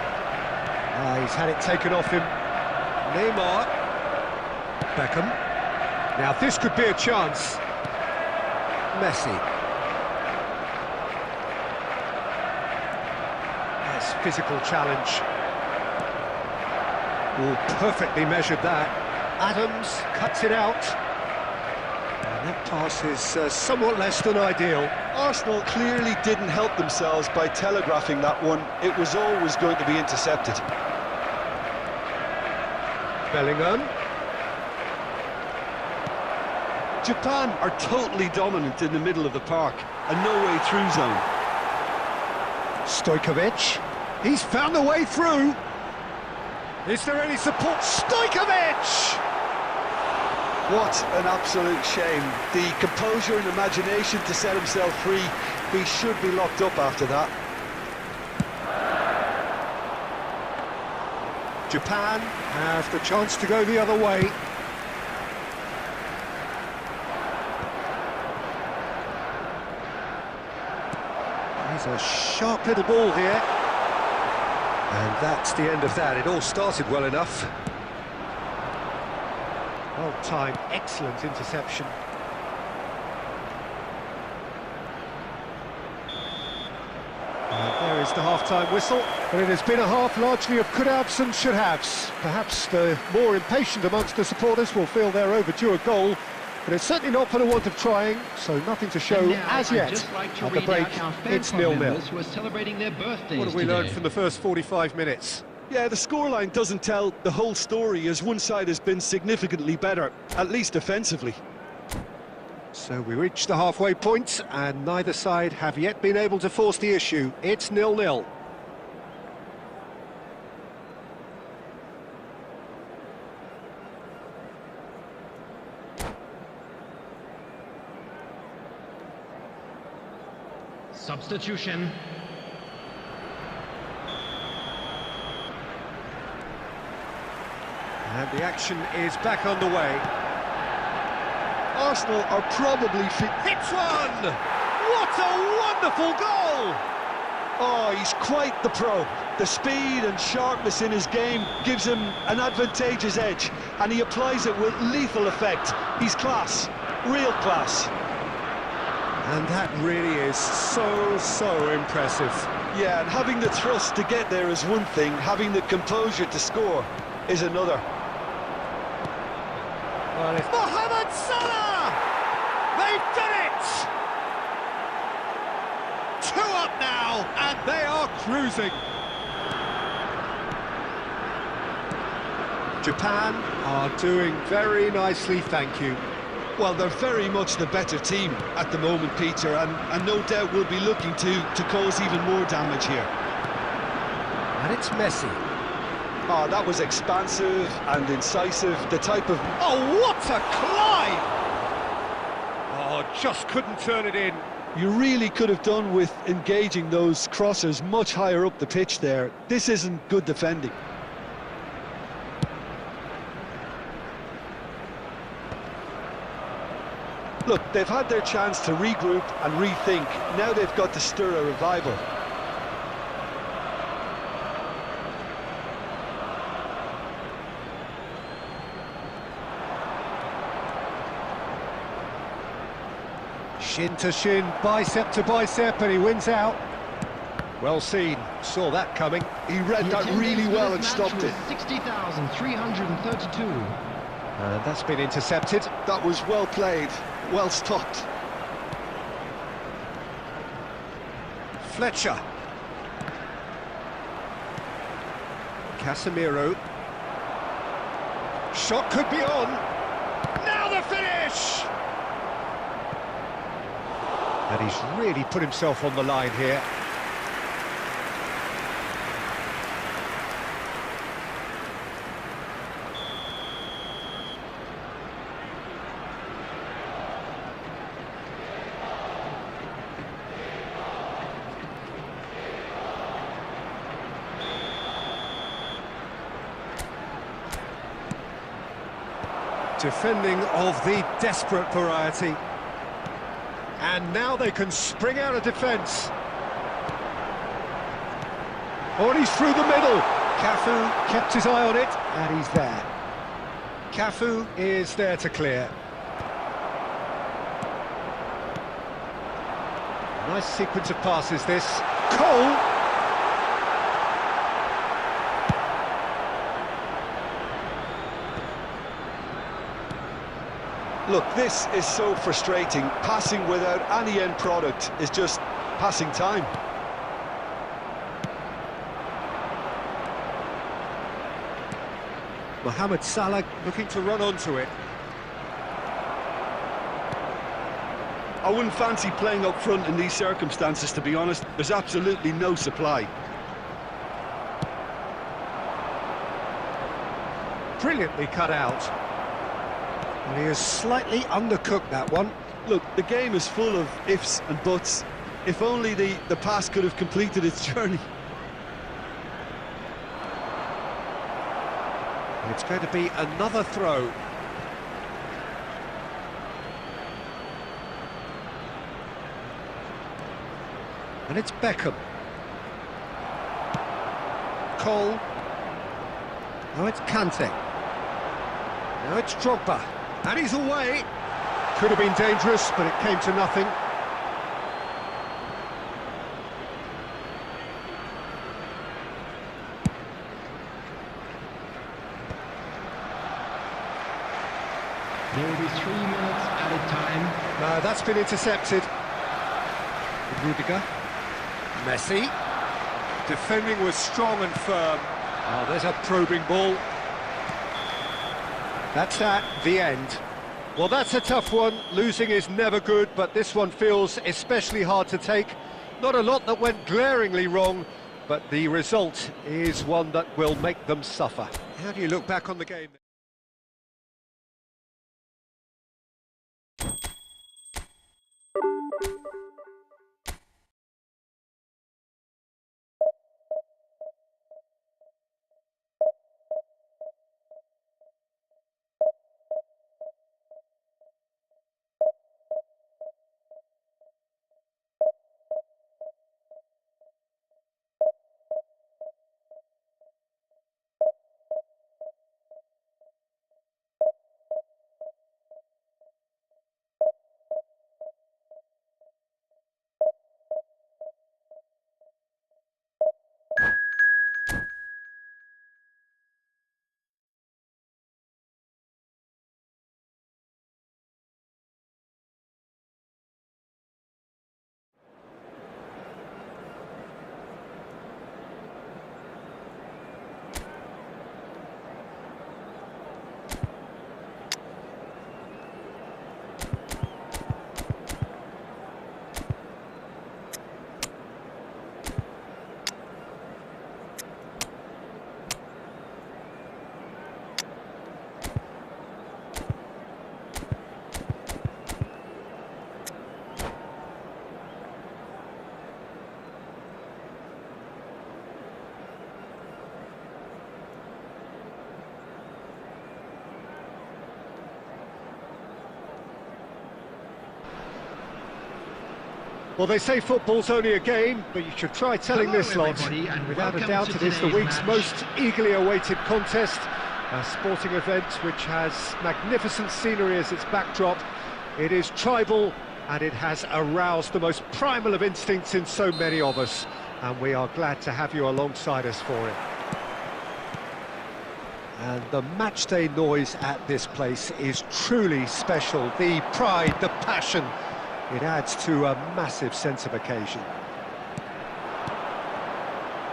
He's had it taken off him. Neymar. Beckham. Now this could be a chance. Messi. Nice physical challenge. Oh, perfectly measured that. Adams cuts it out. And that pass is somewhat less than ideal. Arsenal clearly didn't help themselves by telegraphing that one. It was always going to be intercepted. Bellingham. Japan are totally dominant in the middle of the park, a no-way through zone. Stojkovic. He's found a way through. Is there any support? Stojkovic! What an absolute shame. The composure and imagination to set himself free. He should be locked up after that. Japan have the chance to go the other way. There's a sharp little ball here. And that's the end of that. It all started well enough. Well timed, excellent interception. And there is the half-time whistle. But it has been a half largely of could-haves and should-haves. Perhaps the more impatient amongst the supporters will feel they're overdue a goal, but it's certainly not for the want of trying, so nothing to show as yet. At the break, it's 0-0. What have we learned from the first 45 minutes? Yeah, the scoreline doesn't tell the whole story, as one side has been significantly better, at least offensively. So we reach the halfway point, and neither side have yet been able to force the issue. It's 0-0. Substitution. And the action is back underway. Arsenal are probably Hits one! What a wonderful goal! Oh, he's quite the pro. The speed and sharpness in his game gives him an advantageous edge, and he applies it with lethal effect. He's class, real class. And that really is so impressive. Yeah, and having the thrust to get there is one thing, having the composure to score is another. Well, it's Mohamed Salah! They've done it! 2 up now, and they are cruising. Japan are doing very nicely, thank you. Well, they're very much the better team at the moment, Peter, and no doubt will be looking to cause even more damage here. And it's Messi. Oh, that was expansive and incisive, the type of... Oh, what a climb! Oh, just couldn't turn it in. You really could have done with engaging those crossers much higher up the pitch there. This isn't good defending. Look, they've had their chance to regroup and rethink. Now they've got to stir a revival. Shin to shin, bicep to bicep, and he wins out. Well seen, saw that coming. He read that really well and stopped it. 60,332. That's been intercepted. That was well played, well stopped. Fletcher. Casemiro. Shot could be on. Now the finish! And he's really put himself on the line here. Defending of the desperate variety. And now they can spring out of defence. Oh, and he's through the middle. Cafu kept his eye on it, and he's there. Cafu is there to clear. Nice sequence of passes, this. Cole! Look, this is so frustrating. Passing without any end product is just passing time. Mohamed Salah looking to run onto it. I wouldn't fancy playing up front in these circumstances, to be honest. There's absolutely no supply. Brilliantly cut out. And he has slightly undercooked that one. Look, the game is full of ifs and buts. If only the pass could have completed its journey. It's going to be another throw. And it's Beckham. Cole. Now it's Kante. Now it's Drogba. And he's away. Could have been dangerous, but it came to nothing. There will be 3 minutes added time. No, that's been intercepted. Rudiger. Messi. Defending was strong and firm. Oh, there's a probing ball. That's that, the end. Well, that's a tough one. Losing is never good, but this one feels especially hard to take. Not a lot that went glaringly wrong, but the result is one that will make them suffer. How do you look back on the game? Well, they say football's only a game, but you should try telling Hello, this lot. everybody, and Without a welcome doubt, to it is the today's week's match. most eagerly awaited contest. A sporting event which has magnificent scenery as its backdrop. It is tribal, and it has aroused the most primal of instincts in so many of us. And we are glad to have you alongside us for it. And the matchday noise at this place is truly special. The pride, the passion, it adds to a massive sense of occasion.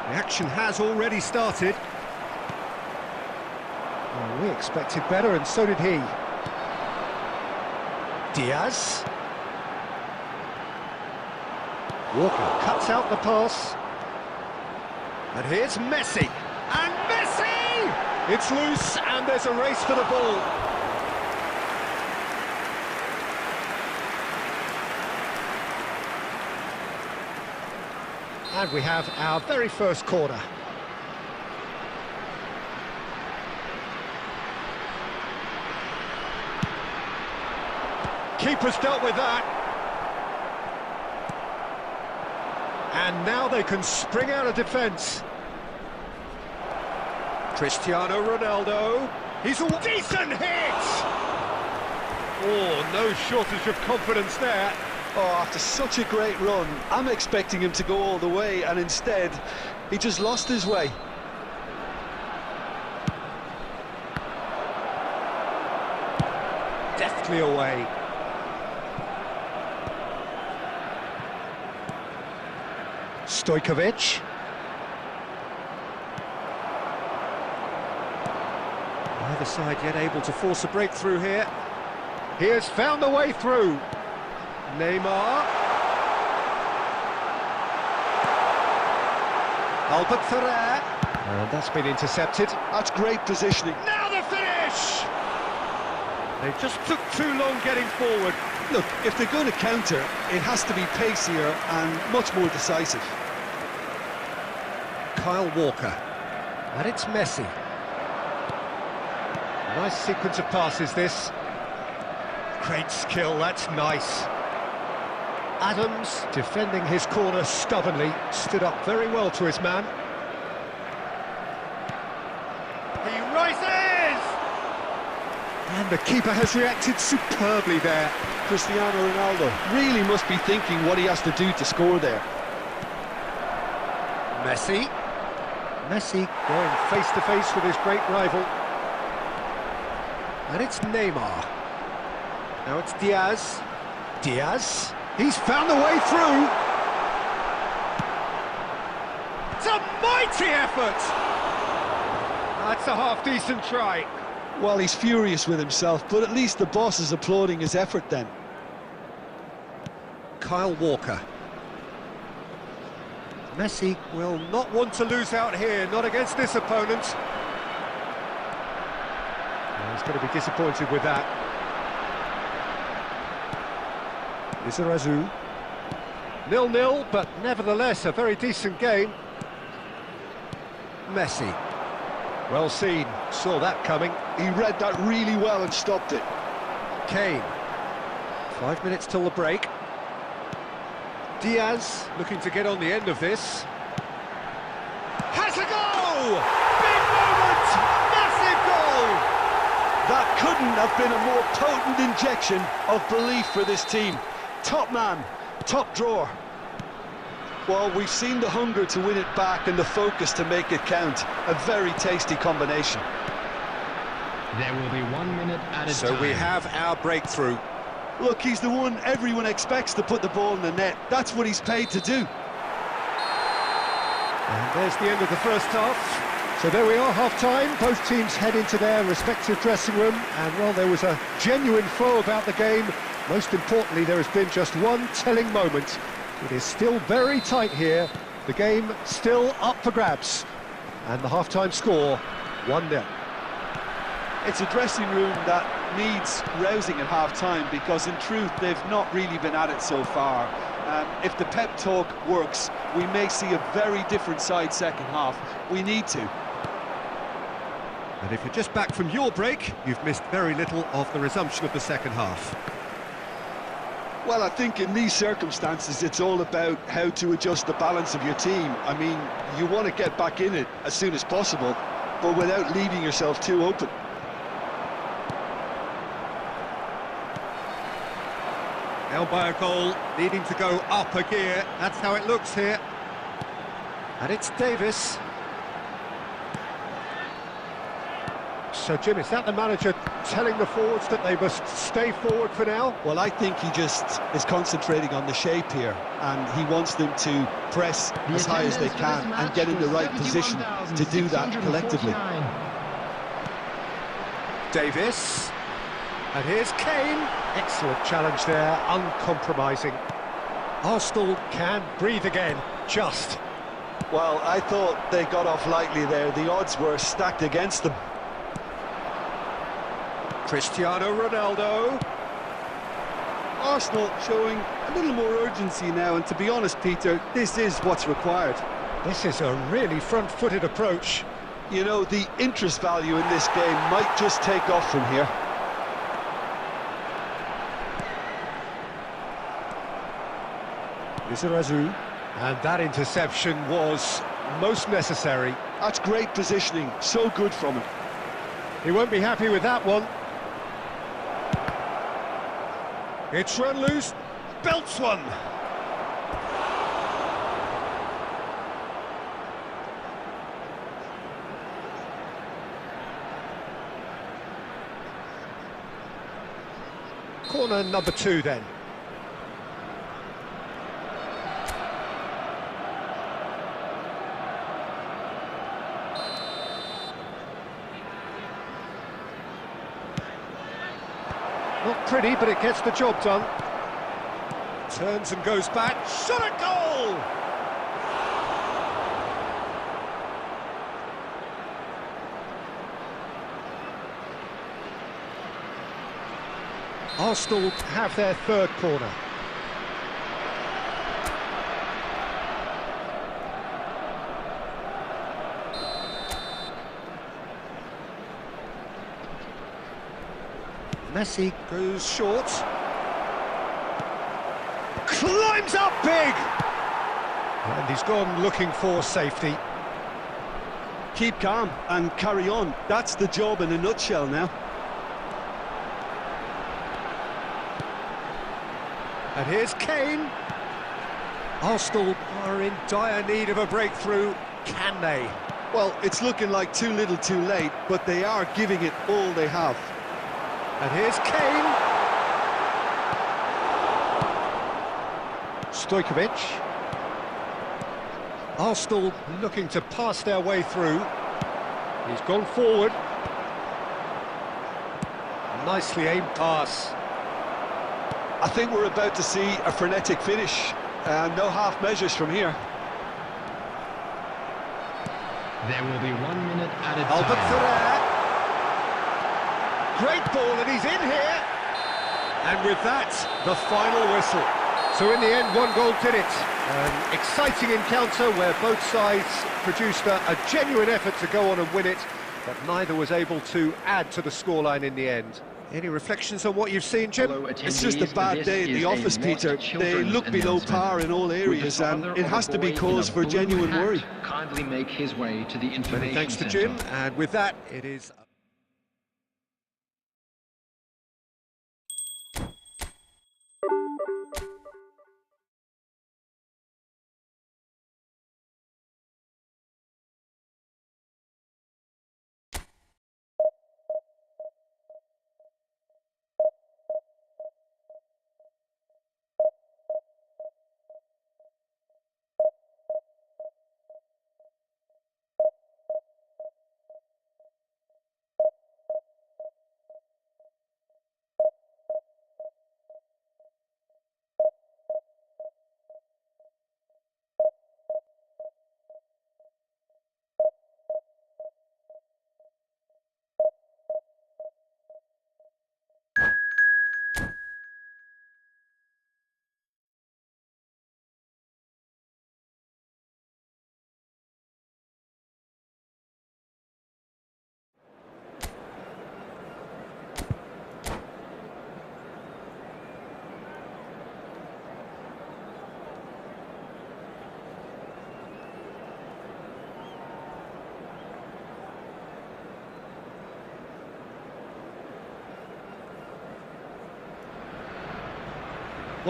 The action has already started. Well, we expected better, and so did he. Diaz. Walker cuts out the pass. And here's Messi. And Messi! It's loose, and there's a race for the ball. And we have our very first corner. Keeper's dealt with that. And now they can spring out of defence. Cristiano Ronaldo. He's a decent hit! Oh, no shortage of confidence there. Oh, after such a great run, I'm expecting him to go all the way, and instead, he just lost his way. Deftly away. Stojkovic. Neither side yet able to force a breakthrough here. He has found the way through. Neymar. Albert Ferrer. And that's been intercepted. That's great positioning. Now the finish! They just took too long getting forward. Look, if they're going to counter, it has to be pacier and much more decisive. Kyle Walker. And it's Messi. Nice sequence of passes, this. Great skill, that's nice. Adams, defending his corner stubbornly, stood up very well to his man. He rises! And the keeper has reacted superbly there. Cristiano Ronaldo really must be thinking what he has to do to score there. Messi. Messi going face-to-face with his great rival. And it's Neymar. Now it's Diaz. Diaz. He's found the way through. It's a mighty effort. That's a half-decent try. Well, he's furious with himself, but at least the boss is applauding his effort then. Kyle Walker. Messi will not want to lose out here, not against this opponent. Well, he's going to be disappointed with that. Lizarazu. 0-0, but nevertheless a very decent game. Messi. Well seen, saw that coming. He read that really well and stopped it. Kane. 5 minutes till the break. Diaz looking to get on the end of this. Has a goal! Big moment! Massive goal! That couldn't have been a more potent injection of belief for this team. Top man, top drawer. Well, we've seen the hunger to win it back and the focus to make it count. A very tasty combination. There will be 1 minute at a time. So we have our breakthrough. Look, he's the one everyone expects to put the ball in the net. That's what he's paid to do. And there's the end of the first half. So there we are, half-time. Both teams head into their respective dressing room. And, well, there was a genuine flow about the game. Most importantly, there has been just one telling moment. It is still very tight here. The game still up for grabs. And the half-time score, 1-0. It's a dressing room that needs rousing at half-time because, in truth, they've not really been at it so far. If the pep talk works, we may see a very different side second half. We need to. And if you're just back from your break, you've missed very little of the resumption of the second half. Well, I think in these circumstances, it's all about how to adjust the balance of your team. I mean, you want to get back in it as soon as possible, but without leaving yourself too open. Held by a goal, needing to go up a gear. That's how it looks here. And it's Davis. So, Jim, is that the manager telling the forwards that they must stay forward for now? Well, I think he just is concentrating on the shape here, and he wants them to press as high as they can and get in the right position to do that collectively. Davis. And here's Kane. Excellent challenge there, uncompromising. Arsenal can breathe again, just. Well, I thought they got off lightly there. The odds were stacked against them. Cristiano Ronaldo. Arsenal showing a little more urgency now, and to be honest, Peter, this is what's required. This is a really front-footed approach. You know, the interest value in this game might just take off from here. Decisive. And that interception was most necessary. That's great positioning, so good from him. He won't be happy with that one. It's run loose, belts one. Corner number 2 then. Not pretty, but it gets the job done. Turns and goes back. Shot a goal! Arsenal have their third corner. Messi goes short. Climbs up big! And he's gone looking for safety. Keep calm and carry on. That's the job in a nutshell now. And here's Kane. Arsenal are in dire need of a breakthrough. Can they? Well, it's looking like too little too late, but they are giving it all they have. And here's Kane. Stojkovic. Arsenal looking to pass their way through. He's gone forward. Nicely aimed pass. I think we're about to see a frenetic finish. No half measures from here. There will be 1 minute added Albert time. Ferrer. Great ball, and he's in here. And with that, the final whistle. So in the end, 1 goal did it. An exciting encounter where both sides produced a genuine effort to go on and win it, but neither was able to add to the scoreline in the end. Any reflections on what you've seen, Jim? It's just a bad day in the office, Peter. They look below par in all areas, and it has to be cause for genuine worry. Kindly make his way to the information Many thanks to centre. Jim, and with that, it is...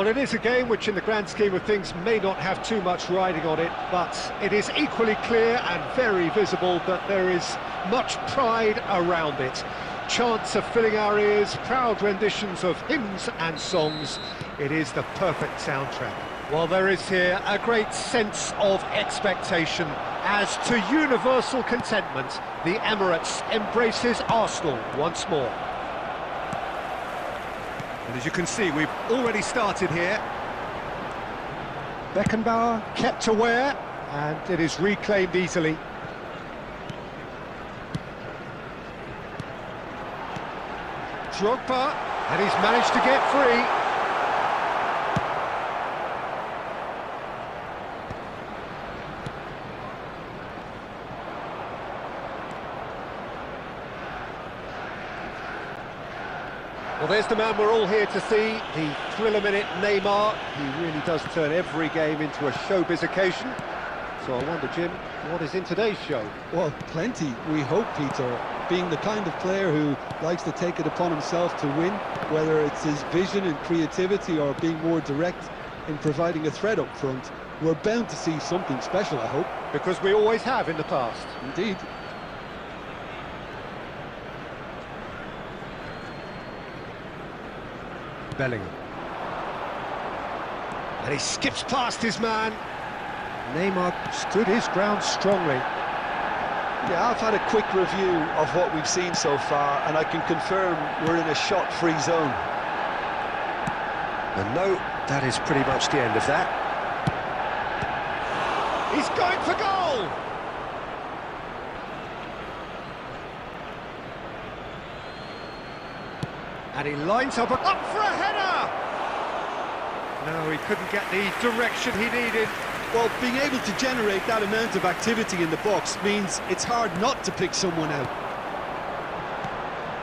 Well, it is a game which in the grand scheme of things may not have too much riding on it, but it is equally clear and very visible that there is much pride around it. Chants are filling our ears, proud renditions of hymns and songs. It is the perfect soundtrack. Well, there is here a great sense of expectation as to universal contentment. The Emirates embraces Arsenal once more. And as you can see, we've already started here. Beckenbauer kept aware, and it is reclaimed easily. Drogba, and he's managed to get free. Well, there's the man we're all here to see, the thriller-minute Neymar. He really does turn every game into a showbiz occasion. So I wonder, Jim, what is in today's show? Well, plenty, we hope, Peter. Being the kind of player who likes to take it upon himself to win, whether it's his vision and creativity or being more direct in providing a threat up front, we're bound to see something special, I hope. Because we always have in the past. Indeed. Bellingham. And he skips past his man. Neymar stood his ground strongly. Yeah, I've had a quick review of what we've seen so far, and I can confirm we're in a shot-free zone. And no, that is pretty much the end of that. He's going for goal! And he lines up for a header! No, he couldn't get the direction he needed. Well, being able to generate that amount of activity in the box means it's hard not to pick someone out.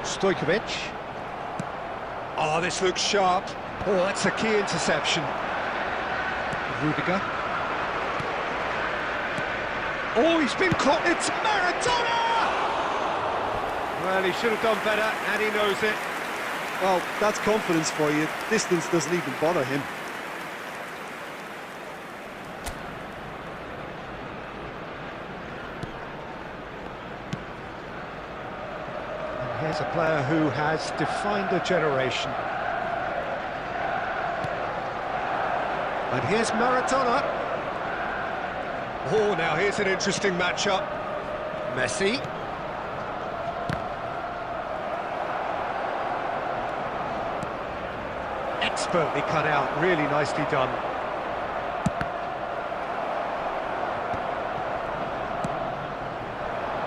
Stojkovic. Oh, this looks sharp. Oh, that's a key interception. Rudiger. Oh, he's been caught. It's Maradona! Well, he should have done better, and he knows it. Well, that's confidence for you. Distance doesn't even bother him. And here's a player who has defined a generation. And here's Maradona. Oh, now here's an interesting matchup. Messi. Expertly cut out, really nicely done.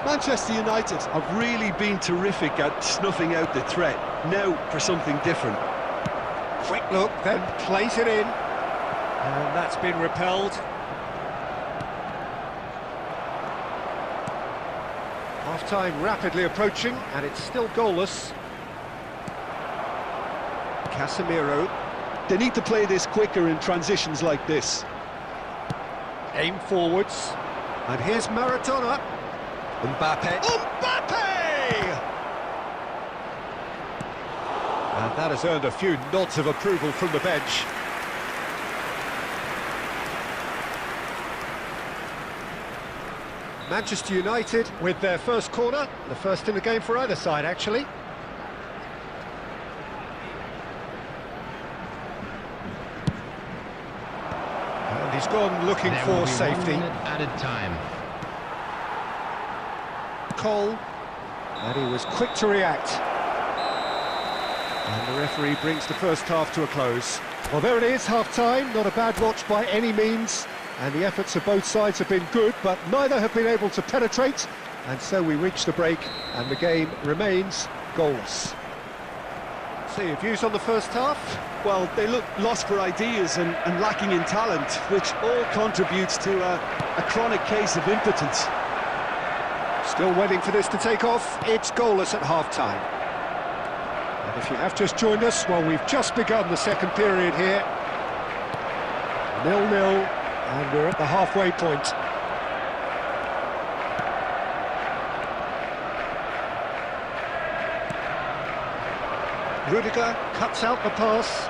Manchester United have really been terrific at snuffing out the threat. Now for something different. Quick look, then plays it in. And that's been repelled. Half-time rapidly approaching, and it's still goalless. Casemiro. They need to play this quicker in transitions like this. Aim forwards. And here's Maradona. Mbappe. And that has earned a few nods of approval from the bench. Manchester United with their first corner, the first in the game for either side, actually. And he's gone looking for safety. Added time. Cole, and he was quick to react. And the referee brings the first half to a close. Well, there it is, half-time. Not a bad watch by any means. And the efforts of both sides have been good, but neither have been able to penetrate. And so we reach the break, and the game remains goalless. So your views on the first half? Well, they look lost for ideas and lacking in talent, which all contributes to a chronic case of impotence. Still waiting for this to take off. It's goalless at half-time. And if you have just joined us, well, we've just begun the second period here. 0-0. And we're at the halfway point. Rudiger cuts out the pass.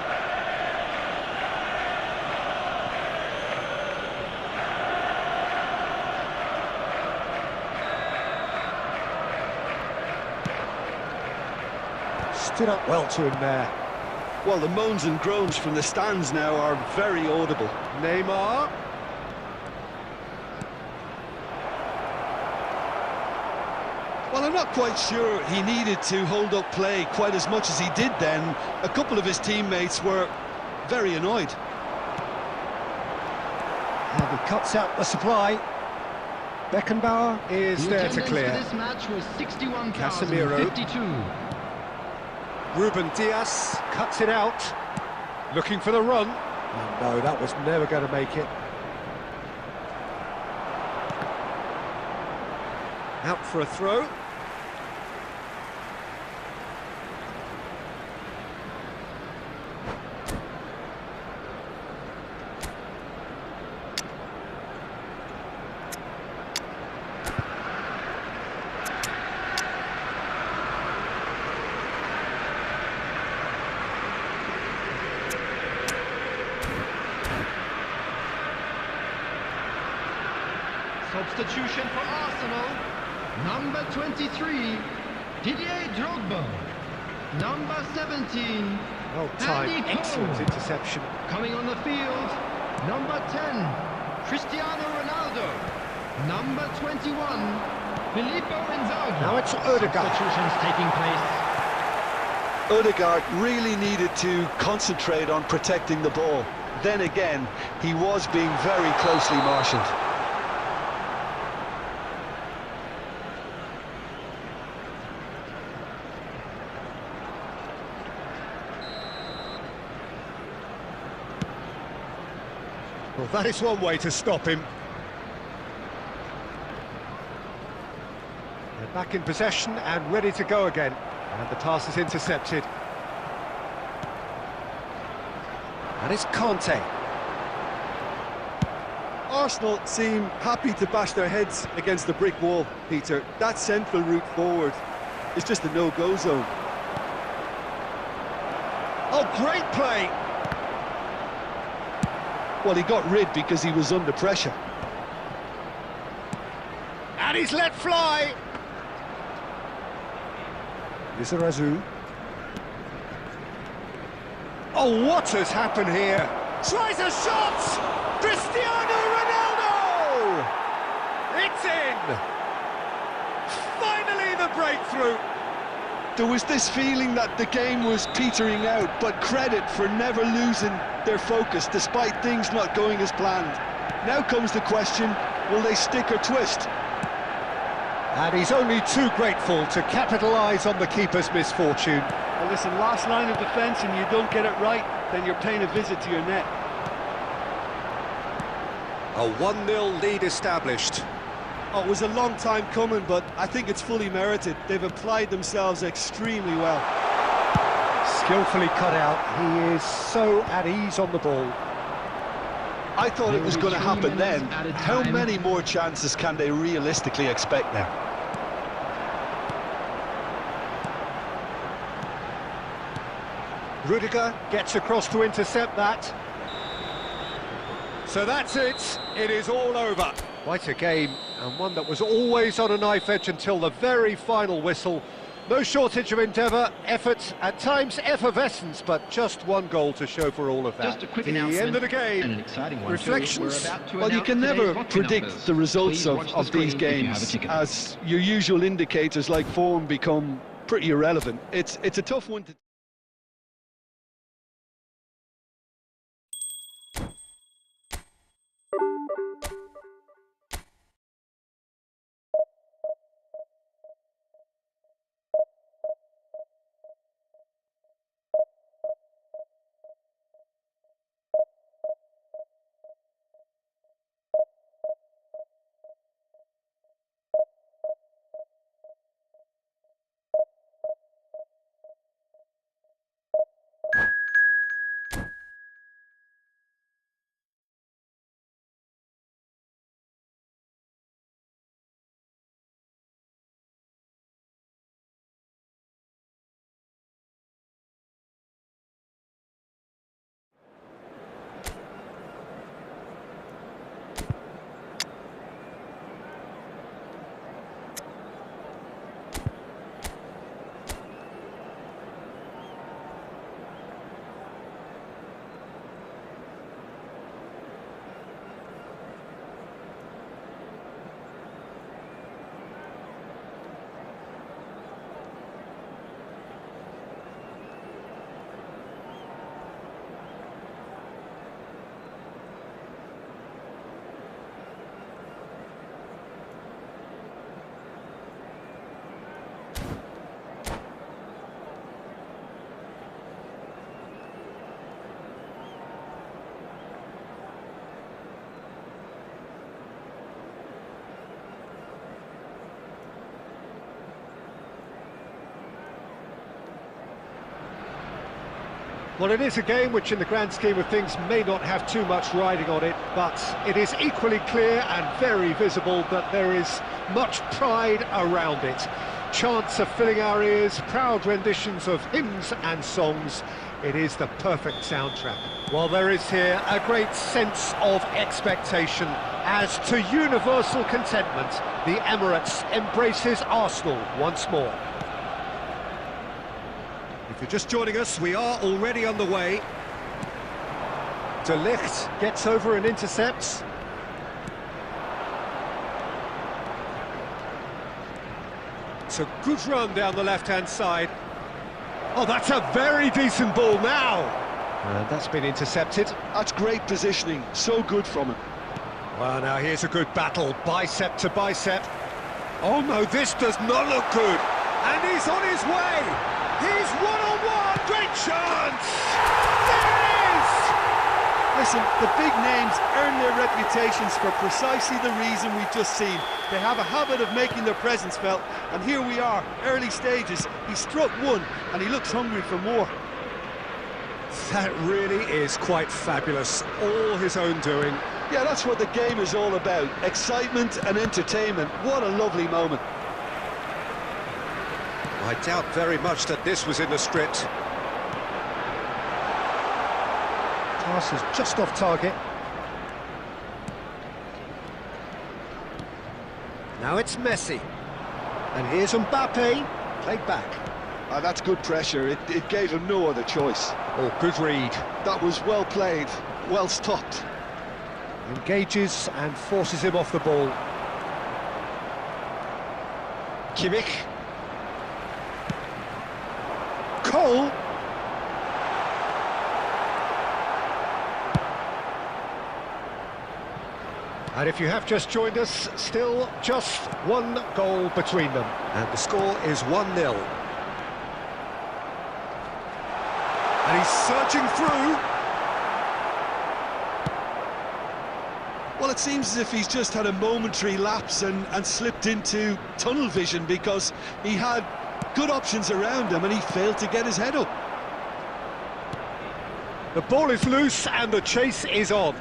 stood up well to him there. Well, the moans and groans from the stands now are very audible. Neymar. Well, I'm not quite sure he needed to hold up play quite as much as he did then. A couple of his teammates were very annoyed. And he cuts out the supply. Beckenbauer is there to clear. This match was Casemiro. 61,052. Ruben Diaz cuts it out. Looking for the run. Oh, no, that was never going to make it. Out for a throw. Substitution for Arsenal. Number 23, Didier Drogba. Number 17, Well timed, Andy Cole. excellent interception. Coming on the field, number 10, Cristiano Ronaldo. Number 21, Filippo Inzaghi. Now it's Odegaard. Substitutions taking place. Odegaard really needed to concentrate on protecting the ball. Then again, he was being very closely marshalled. Well, that is one way to stop him. They're back in possession and ready to go again. And the pass is intercepted. And it's Conte. Arsenal seem happy to bash their heads against the brick wall, Peter. That central route forward is just a no-go zone. Oh, great play! Well, he got rid because he was under pressure. And he's let fly! Lizarazu. Oh, what has happened here? Tries a shot! Cristiano Ronaldo! It's in! Finally the breakthrough! There was this feeling that the game was petering out, but credit for never losing their focus despite things not going as planned. Now comes the question, will they stick or twist? And he's only too grateful to capitalise on the keeper's misfortune. Well, listen, last line of defence and you don't get it right, then you're paying a visit to your net. A 1-0 lead established. Oh, it was a long time coming, but I think it's fully merited. They've applied themselves extremely well. Skillfully cut out. He is so at ease on the ball. I thought it was going to happen then. At a How time. many more chances can they realistically expect now? Rudiger gets across to intercept that. So that's it. It is all over. Quite a game, and one that was always on a knife edge until the very final whistle. No shortage of endeavour, effort, at times effervescence, but just one goal to show for all of that. Just a quick the announcement, end of the game. and an exciting one too. Reflections. We're about to Well, you announce can today's never vodka predict numbers. the results Please watch the of these screen if you have a games, ticket. as your usual indicators like form become pretty irrelevant. It's a tough one to... Well, it is a game which in the grand scheme of things may not have too much riding on it, but it is equally clear and very visible that there is much pride around it. Chants are filling our ears, proud renditions of hymns and songs. It is the perfect soundtrack. Well, there is here a great sense of expectation as to universal contentment. The Emirates embraces Arsenal once more. If you're just joining us, we are already on the way. De Ligt gets over and intercepts. It's a good run down the left-hand side. Oh, that's a very decent ball now. And that's been intercepted. That's great positioning, so good from him. Well, now here's a good battle, bicep to bicep. Oh no, this does not look good. And he's on his way. He's one-on-one, great chance! There it is! Listen, the big names earn their reputations for precisely the reason we've just seen. They have a habit of making their presence felt, and here we are, early stages. He struck one, and he looks hungry for more. That really is quite fabulous, all his own doing. Yeah, that's what the game is all about, excitement and entertainment. What a lovely moment. I doubt very much that this was in the script. Pass is just off target. Now it's Messi. And here's Mbappe, played back. That's good pressure, it gave him no other choice. Oh, good read. That was well played, well stopped. Engages and forces him off the ball. Kimmich. Cole. And if you have just joined us, still just one goal between them. And the score is 1-0. And he's surging through. Well, it seems as if he's just had a momentary lapse and slipped into tunnel vision because he had good options around him and he failed to get his head up. The ball is loose and the chase is on.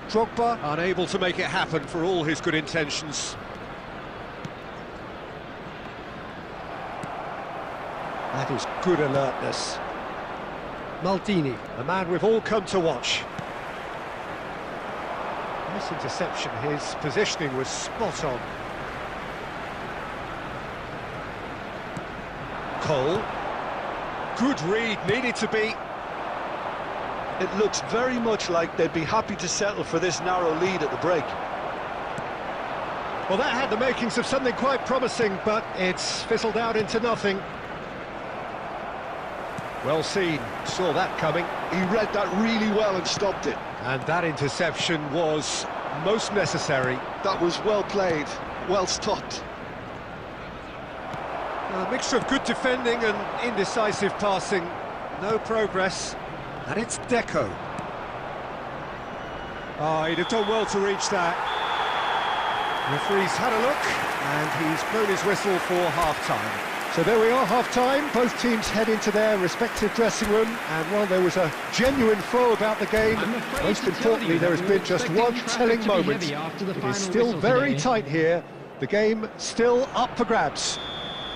Drogba unable to make it happen for all his good intentions. That is good alertness. Maldini, the man we've all come to watch. Nice interception, his positioning was spot on. Cole. Good read, needed to be. It looks very much like they'd be happy to settle for this narrow lead at the break. Well, that had the makings of something quite promising, but it's fizzled out into nothing. Well seen, saw that coming. He read that really well and stopped it. And that interception was most necessary. That was well played, well stopped. A mixture of good defending and indecisive passing. No progress. And it's Deco. Oh, he'd have done well to reach that. Referee's had a look, and he's blown his whistle for half-time. So there we are, half-time. Both teams head into their respective dressing room, and while there was a genuine flow about the game, most importantly, there has been just one telling moment. It is still very tight here. The game still up for grabs.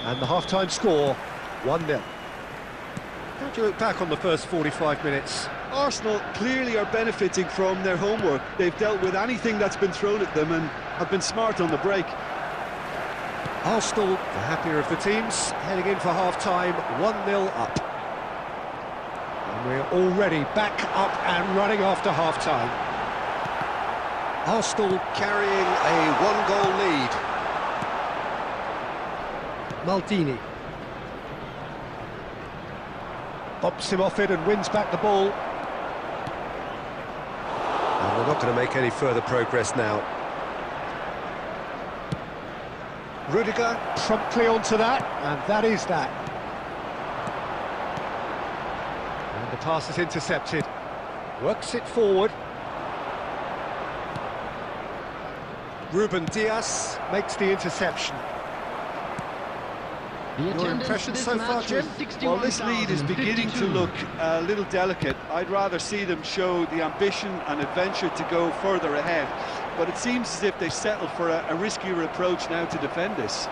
And the half-time score, 1-0. How do you look back on the first 45 minutes? Arsenal clearly are benefiting from their homework. They've dealt with anything that's been thrown at them and have been smart on the break. Arsenal, the happier of the teams, heading in for half-time, 1-0 up. And we're already back up and running after half-time. Arsenal carrying a one-goal lead. Maldini. Bumps him off it and wins back the ball. And they're not going to make any further progress now. Rudiger promptly onto that, and that is that. And the pass is intercepted. Works it forward. Ruben Dias makes the interception. Your impression so far, Jim? Well, this lead is beginning to look a little delicate. I'd rather see them show the ambition and adventure to go further ahead. But it seems as if they've settled for a riskier approach now to defend this.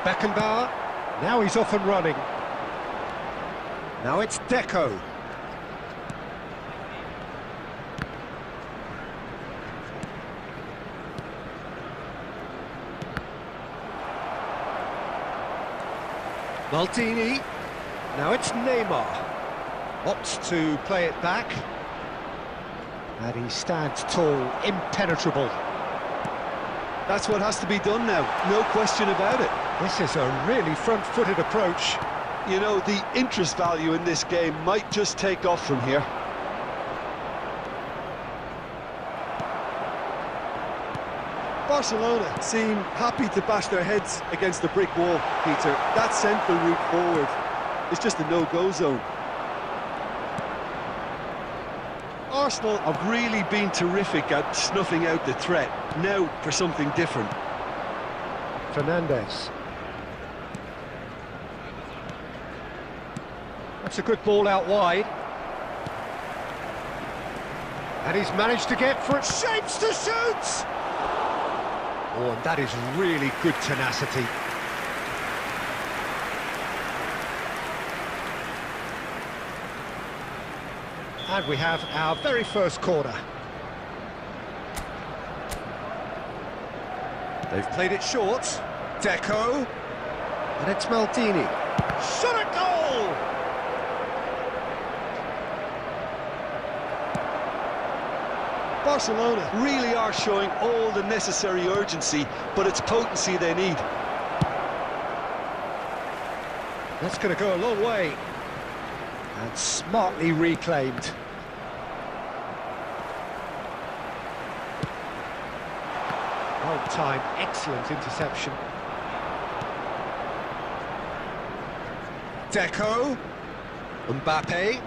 Beckenbauer, now he's off and running. Now it's Deco. Maldini, now it's Neymar, opts to play it back, and he stands tall, impenetrable. That's what has to be done now, no question about it. This is a really front-footed approach. You know, the interest value in this game might just take off from here. Barcelona seem happy to bash their heads against the brick wall, Peter. That central route forward is just a no-go zone. Arsenal have really been terrific at snuffing out the threat. Now for something different. Fernandez. That's a good ball out wide. And he's managed to get for it. Shapes to shoot! Oh, and that is really good tenacity. And we have our very first corner. They've played it short. Deco. And it's Maldini. Shot at goal! Barcelona really are showing all the necessary urgency, but it's potency they need. That's going to go a long way. And smartly reclaimed. Well timed, excellent interception. Deco. Mbappe.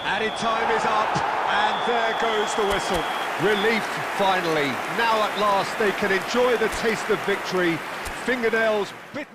Added time is up, and there goes the whistle. Relief, finally. Now at last they can enjoy the taste of victory. Fingernails bitten.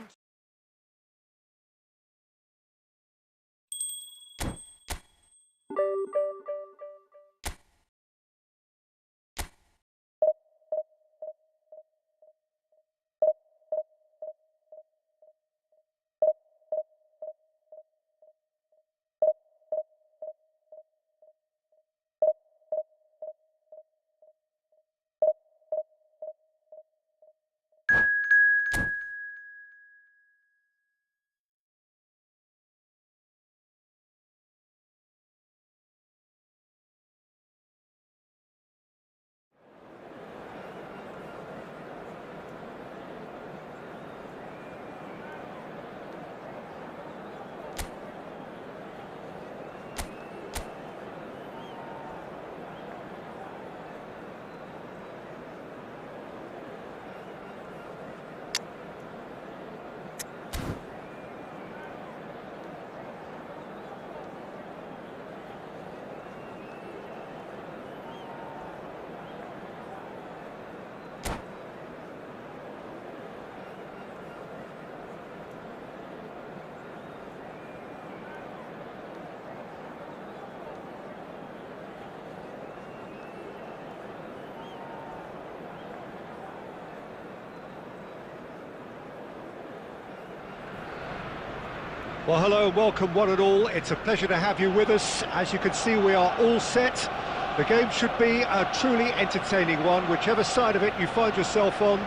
Well, hello and welcome one and all. It's a pleasure to have you with us. As you can see, we are all set. The game should be a truly entertaining one, whichever side of it you find yourself on.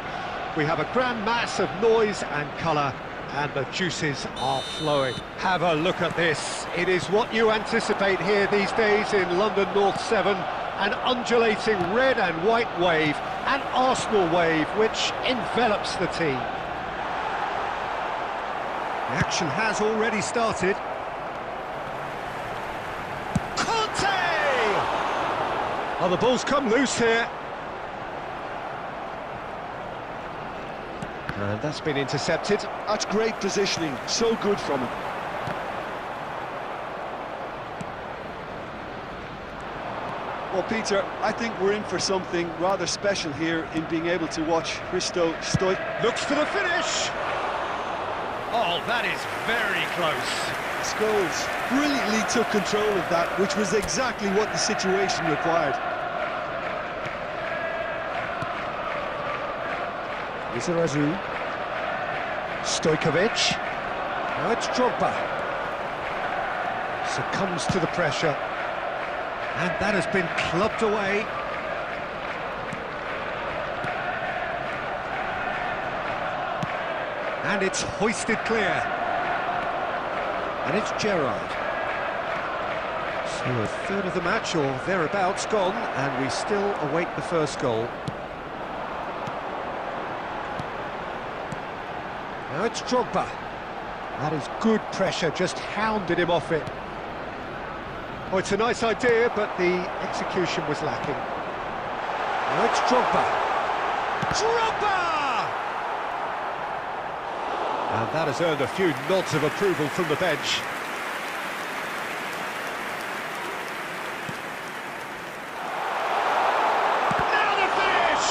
We have a grand mass of noise and colour, and the juices are flowing. Have a look at this. It is what you anticipate here these days in London North 7. An undulating red and white wave, an Arsenal wave, which envelops the team. The action has already started. Conte! Oh, the ball's come loose here. And that's been intercepted. That's great positioning, so good from him. Well, Peter, I think we're in for something rather special here in being able to watch Hristo Stoic. Looks for the finish. Oh, that is very close. Scholes brilliantly took control of that, which was exactly what the situation required. Lizarazu. Stojkovic. Now it's Drogba. Succumbs to the pressure. And that has been clubbed away. And it's hoisted clear. And it's Gerrard. So a third of the match, or thereabouts, gone, and we still await the first goal. Now it's Drogba. That is good pressure, just hounded him off it. Oh, it's a nice idea, but the execution was lacking. Now it's Drogba. Drogba! And that has earned a few nods of approval from the bench. Now the finish!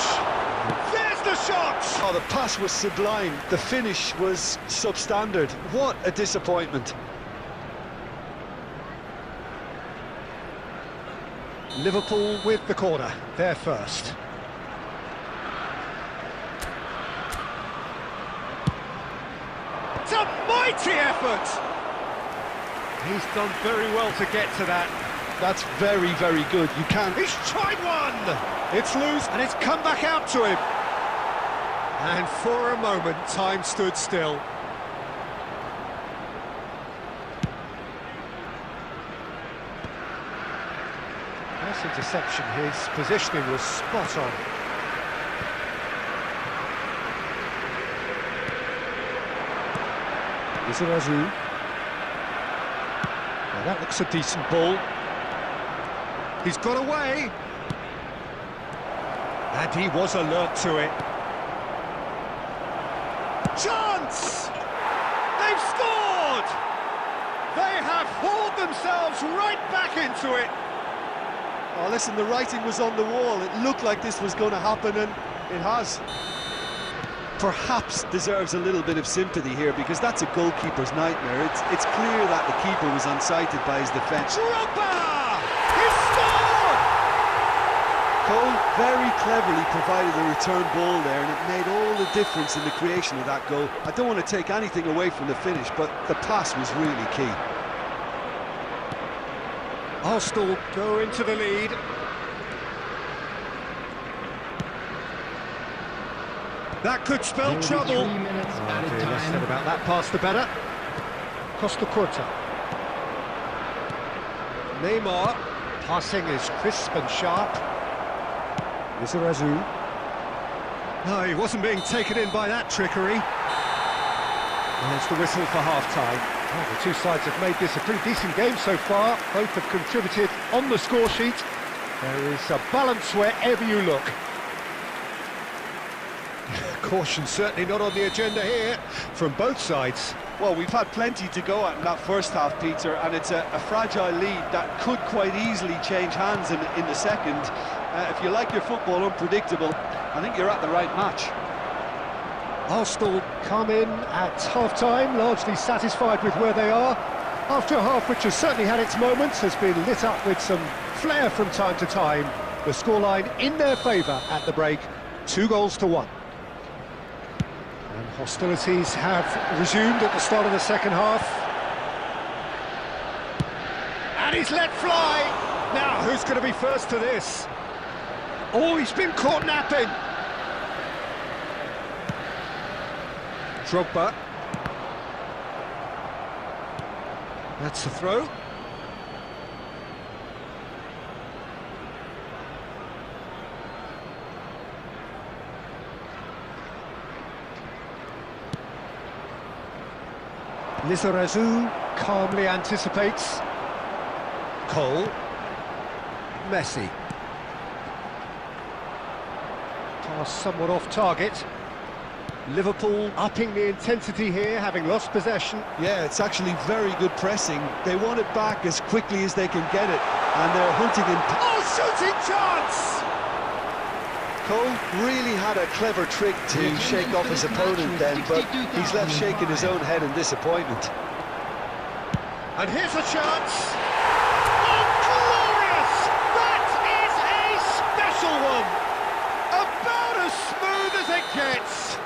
There's the shot! Oh, the pass was sublime. The finish was substandard. What a disappointment. Liverpool with the corner, they're first. It's a mighty effort! He's done very well to get to that. That's very, very good. You can't... He's tried one! It's loose, and it's come back out to him. And for a moment, time stood still. Nice interception, his positioning was spot on. Lizarazu. Now that looks a decent ball. He's got away. And he was alert to it. Chance! They've scored! They have hauled themselves right back into it. Oh, listen, the writing was on the wall. It looked like this was going to happen, and it has. Perhaps deserves a little bit of sympathy here, because that's a goalkeeper's nightmare. It's clear that the keeper was unsighted by his defence. Drogba! He scored! Cole very cleverly provided the return ball there, and it made all the difference in the creation of that goal. I don't want to take anything away from the finish, but the pass was really key. Arsenal go into the lead. That could spell trouble. 3 minutes added Less said time. about that pass, the better. Costa Curta. Neymar. Passing is crisp and sharp. Lizarazu. No, he wasn't being taken in by that trickery. And there's the whistle for half-time. Well, the two sides have made this a pretty decent game so far. Both have contributed on the score sheet. There is a balance wherever you look. Caution certainly not on the agenda here from both sides. Well, we've had plenty to go at in that first half, Peter, and it's a fragile lead that could quite easily change hands in the second. If you like your football unpredictable, I think you're at the right match. Arsenal come in at half-time, largely satisfied with where they are. After a half which has certainly had its moments, has been lit up with some flair from time to time. The scoreline in their favour at the break, 2-1. And hostilities have resumed at the start of the second half. And he's let fly! Now, who's going to be first to this? Oh, he's been caught napping! Drogba. That's the throw. Lizarazu calmly anticipates. Cole. Messi. Pass somewhat off target. Liverpool upping the intensity here, having lost possession. Yeah, it's actually very good pressing. They want it back as quickly as they can get it. and they're hunting him. Oh, shooting chance! Cole really had a clever trick to shake off his opponent then, but he's left shaking his own head in disappointment. And here's a chance. Oh, glorious! That is a special one! About as smooth as it gets.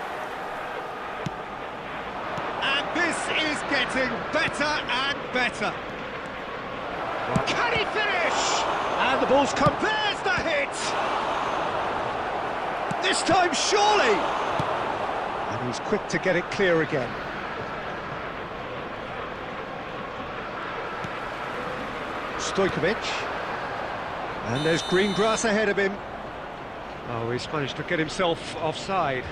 And this is getting better and better. Can he finish? And the ball's come. There's the hit! This time, surely! And he's quick to get it clear again. Stojkovic. And there's green grass ahead of him. Oh, he's managed to get himself offside.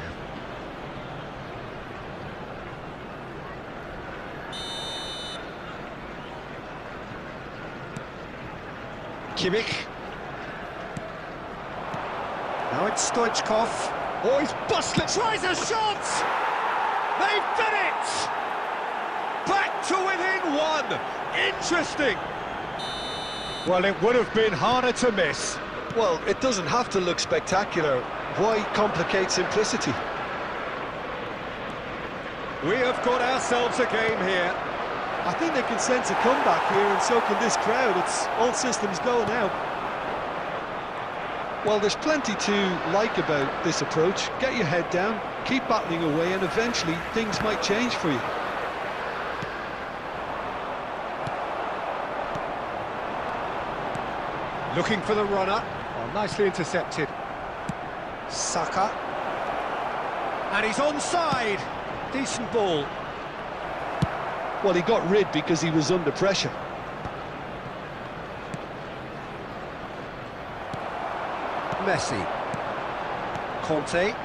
Kimmich. Now it's Stoichkov. Oh, he's bustling. Tries a shot! They've done it! Back to within one. Interesting. Well, it would have been harder to miss. Well, it doesn't have to look spectacular. Why complicate simplicity? We have got ourselves a game here. I think they can sense a comeback here, and so can this crowd. It's all systems go now. Well, there's plenty to like about this approach. Get your head down, keep battling away, and eventually things might change for you. Looking for the runner. Oh, nicely intercepted. Saka. And he's onside. Decent ball. Well, he got rid because he was under pressure. Messi. Conte.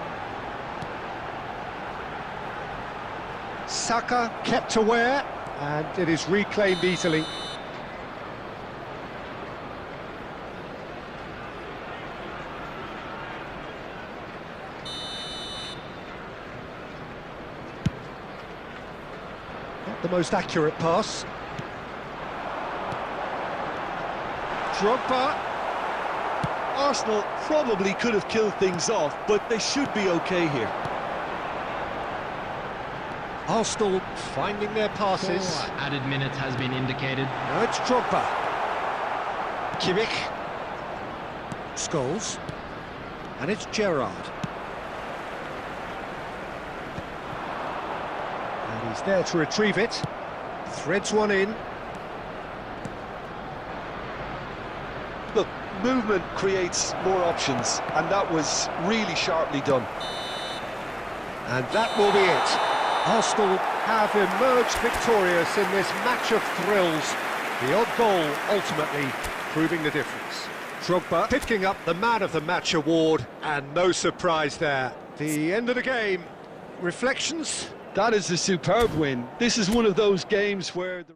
Saka kept aware, and it is reclaimed easily. Not the most accurate pass. Drogba. Arsenal probably could have killed things off, but they should be okay here. Arsenal finding their passes. 4 added minutes has been indicated. Now it's Drogba. Kimmich. Scholes. And it's Gerrard. And he's there to retrieve it. Threads one in. Look, movement creates more options, and that was really sharply done. And that will be it. Arsenal have emerged victorious in this match of thrills. The odd goal ultimately proving the difference. Drogba picking up the Man of the Match award, and no surprise there. The end of the game. Reflections? That is a superb win. This is one of those games where the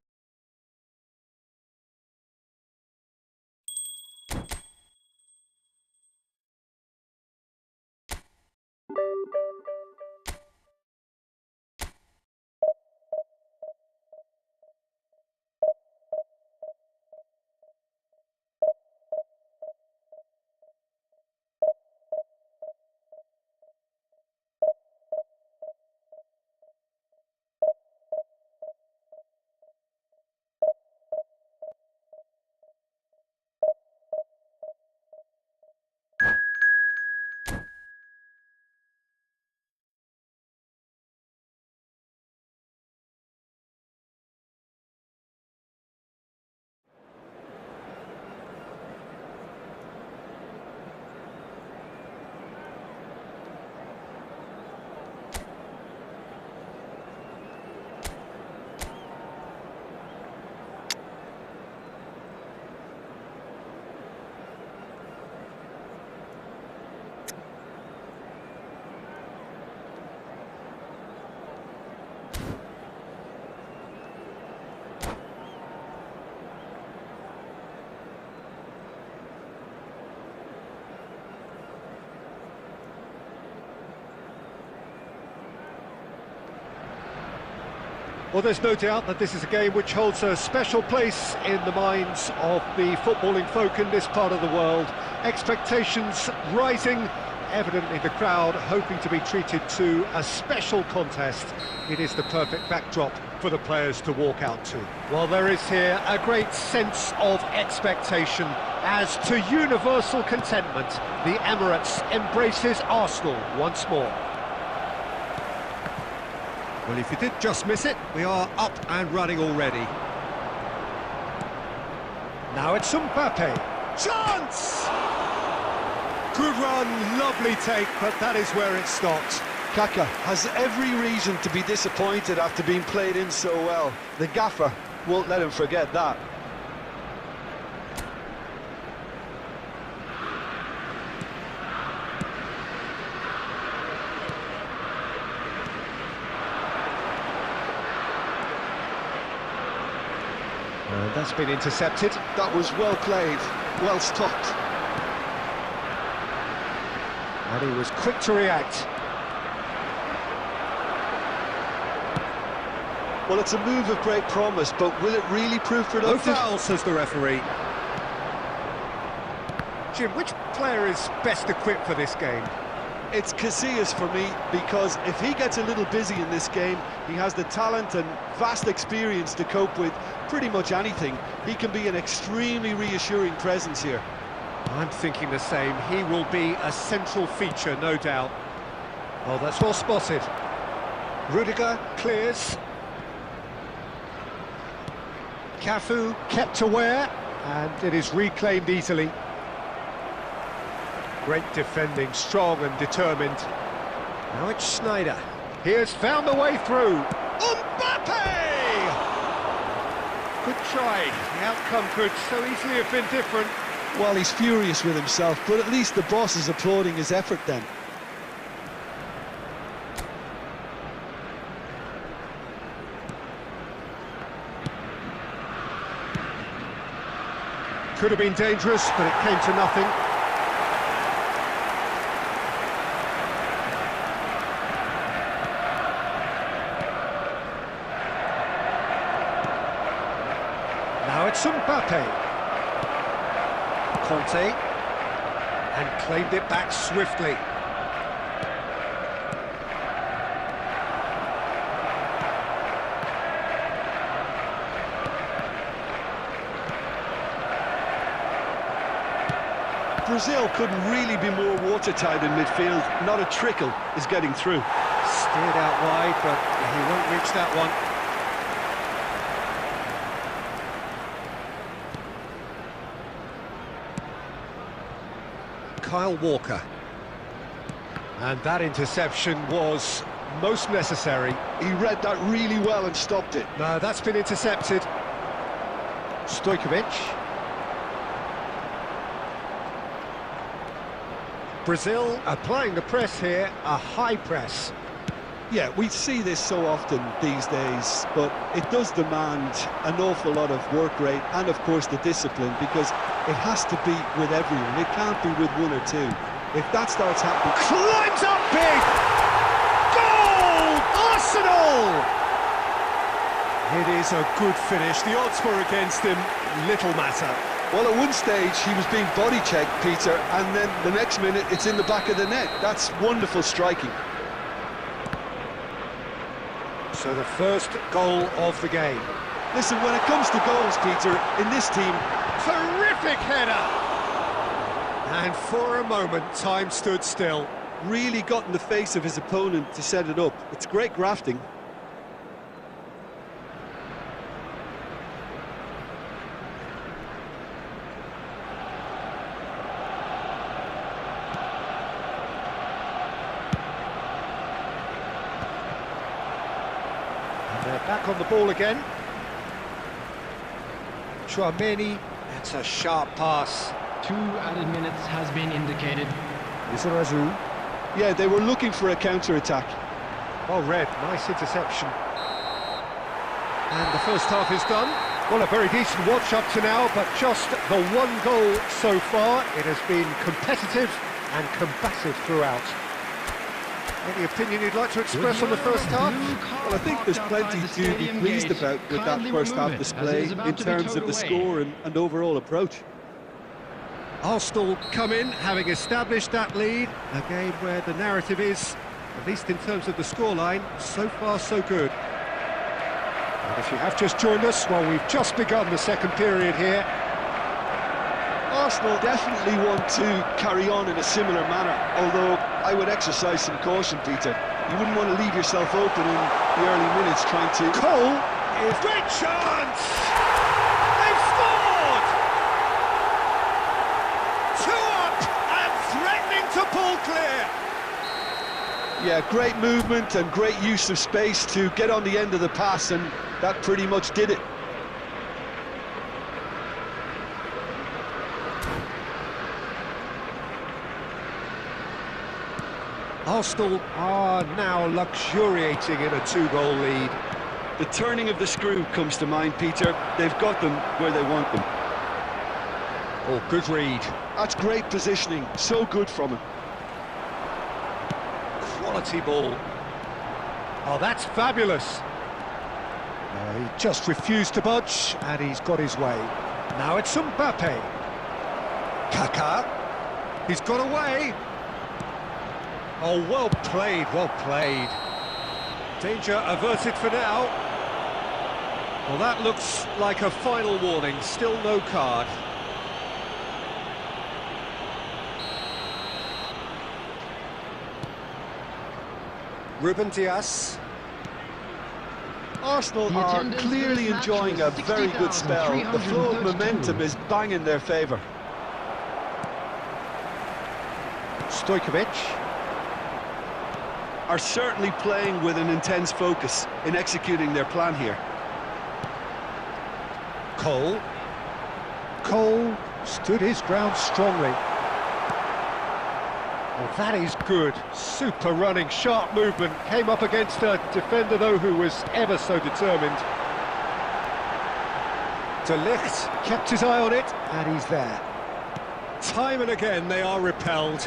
Well, there's no doubt that this is a game which holds a special place in the minds of the footballing folk in this part of the world. Expectations rising, evidently the crowd hoping to be treated to a special contest. It is the perfect backdrop for the players to walk out to. Well, there is here a great sense of expectation as, to universal contentment, the Emirates embraces Arsenal once more. Well, if you did just miss it, we are up and running already. Now it's Mbappe. Chance! Good run, lovely take, but that is where it stopped. Kaka has every reason to be disappointed after being played in so well. The gaffer won't let him forget that. And that's been intercepted. That was well played, well stopped. And he was quick to react. Well, it's a move of great promise, but will it really prove productive? No foul, says the referee. Jim, which player is best equipped for this game? It's Casillas for me, because if he gets a little busy in this game, he has the talent and vast experience to cope with pretty much anything. He can be an extremely reassuring presence here. I'm thinking the same. He will be a central feature, no doubt. Oh, that's well spotted. Rudiger clears. Cafu kept aware, and it is reclaimed easily. Great defending, strong and determined. Now it's Schneider. He has found the way through. Mbappe! Good try. The outcome could so easily have been different. Well, he's furious with himself, but at least the boss is applauding his effort then. Could have been dangerous, but it came to nothing. Now it's Mbappe. Conte, and claimed it back swiftly. Brazil couldn't really be more watertight in midfield. Not a trickle is getting through. Steered out wide, but he won't reach that one. Kyle Walker. And that interception was most necessary. He read that really well and stopped it. No, that's been intercepted. Stojkovic. Brazil applying the press here, a high press. Yeah, we see this so often these days, but it does demand an awful lot of work rate and, of course, the discipline, because it has to be with everyone. It can't be with one or two. If that starts happening... Climbs up big! Goal! Arsenal! It is a good finish. The odds were against him. Little matter. Well, at one stage, he was being body-checked, Peter, and then the next minute, it's in the back of the net. That's wonderful striking. So the first goal of the game. Listen, when it comes to goals, Peter, in this team... Terrific header! And for a moment, time stood still. Really got in the face of his opponent to set it up. It's great grafting. They're back on the ball again. Chouameni, that's a sharp pass. 2 added minutes has been indicated. Lizarazu. Yeah, they were looking for a counter-attack. Well read, nice interception. And the first half is done. Well, a very decent watch up to now, but just the one goal so far. It has been competitive and combative throughout. Any opinion you'd like to express on the first half? Well, I think there's plenty to be pleased about with that first half display in terms of the score and overall approach. Arsenal come in, having established that lead. A game where the narrative is, at least in terms of the scoreline, so far so good. And if you have just joined us, well, we've just begun the second period here. Arsenal definitely want to carry on in a similar manner, although I would exercise some caution, Peter. You wouldn't want to leave yourself open in the early minutes trying to... Cole is... Great chance! They've scored! 2 up and threatening to pull clear! Yeah, great movement and great use of space to get on the end of the pass, and that pretty much did it. Arsenal are now luxuriating in a 2-goal lead. The turning of the screw comes to mind, Peter. They've got them where they want them. Oh, good read. That's great positioning, so good from him. Quality ball. Oh, that's fabulous. He just refused to budge, and he's got his way. Now it's Mbappe. Kaka. He's got away. Oh, well played, well played. Danger averted for now. Well, that looks like a final warning. Still no card. Ruben Dias. Arsenal are clearly enjoying a very good spell. The flow of momentum is bang in their favour. Stojkovic. Are certainly playing with an intense focus in executing their plan here. Cole. Cole stood his ground strongly. Well, that is good. Super running, sharp movement. Came up against a defender, though, who was ever so determined. De Ligt kept his eye on it, and he's there. Time and again, they are repelled.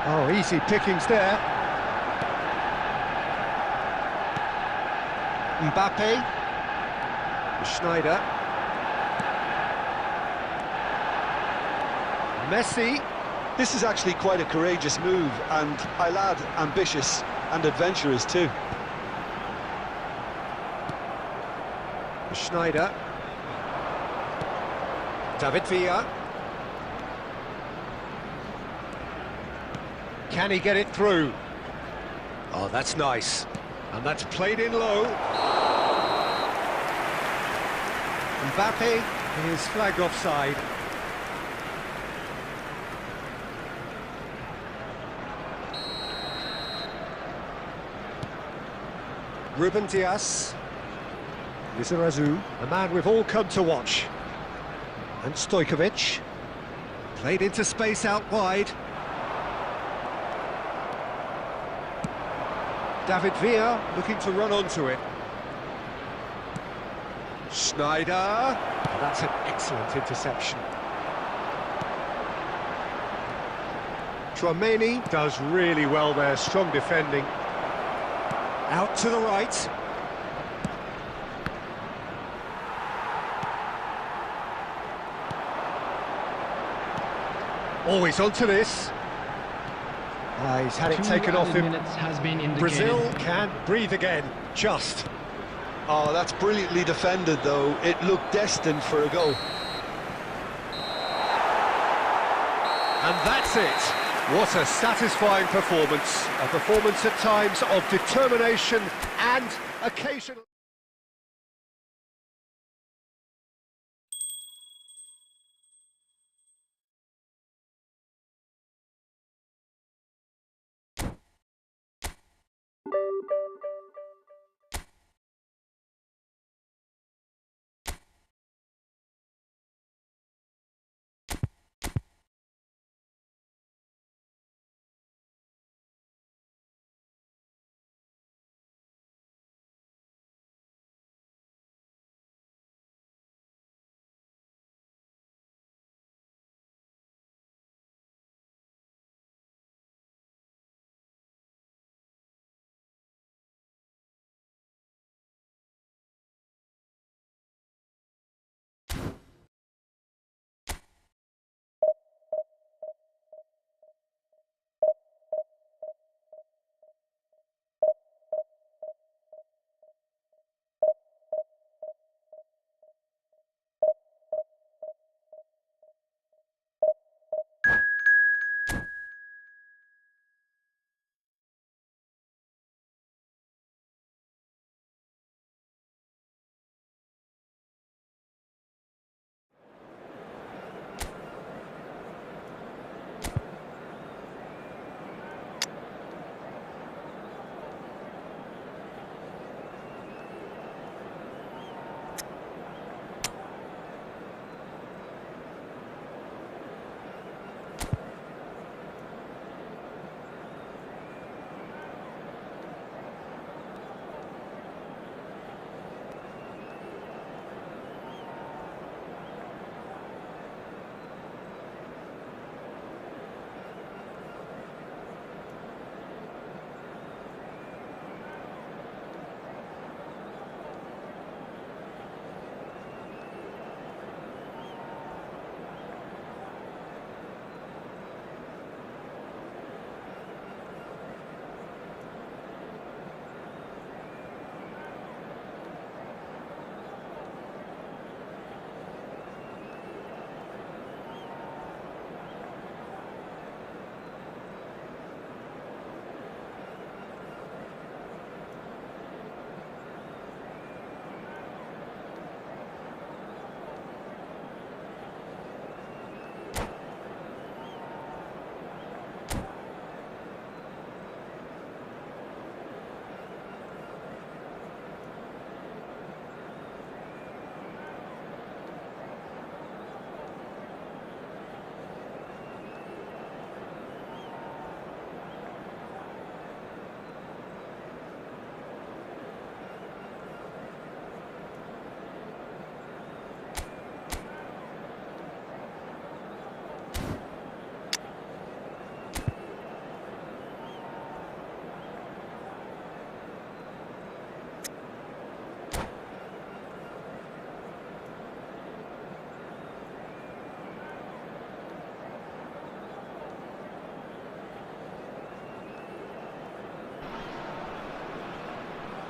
Oh, easy pickings there. Mbappe. Schneider. Messi. This is actually quite a courageous move, and I'll add ambitious and adventurous too. Schneider. David Villa. Can he get it through? Oh, that's nice. And that's played in low. Mbappe is flagged offside. Ruben Dias. Lizarazu, a man we've all come to watch. And Stojkovic. Played into space out wide. David Villa looking to run onto it. Schneider. Oh, that's an excellent interception. Tchouaméni does really well there, strong defending. Out to the right. Always onto this. He's had it taken off him. Brazil can breathe again, just. Oh, that's brilliantly defended, though. It looked destined for a goal. And that's it. What a satisfying performance. A performance at times of determination and occasionally...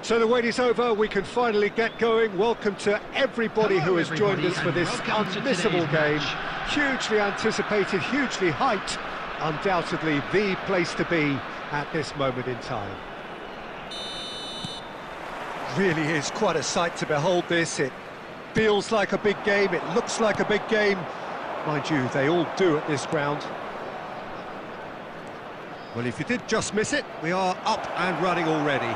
So the wait is over, we can finally get going. Welcome to everybody who has joined us for this unmissable game. Hugely anticipated, hugely hyped, undoubtedly the place to be at this moment in time. Really is quite a sight to behold this. It feels like a big game, it looks like a big game. Mind you, they all do at this ground. Well, if you did just miss it, we are up and running already.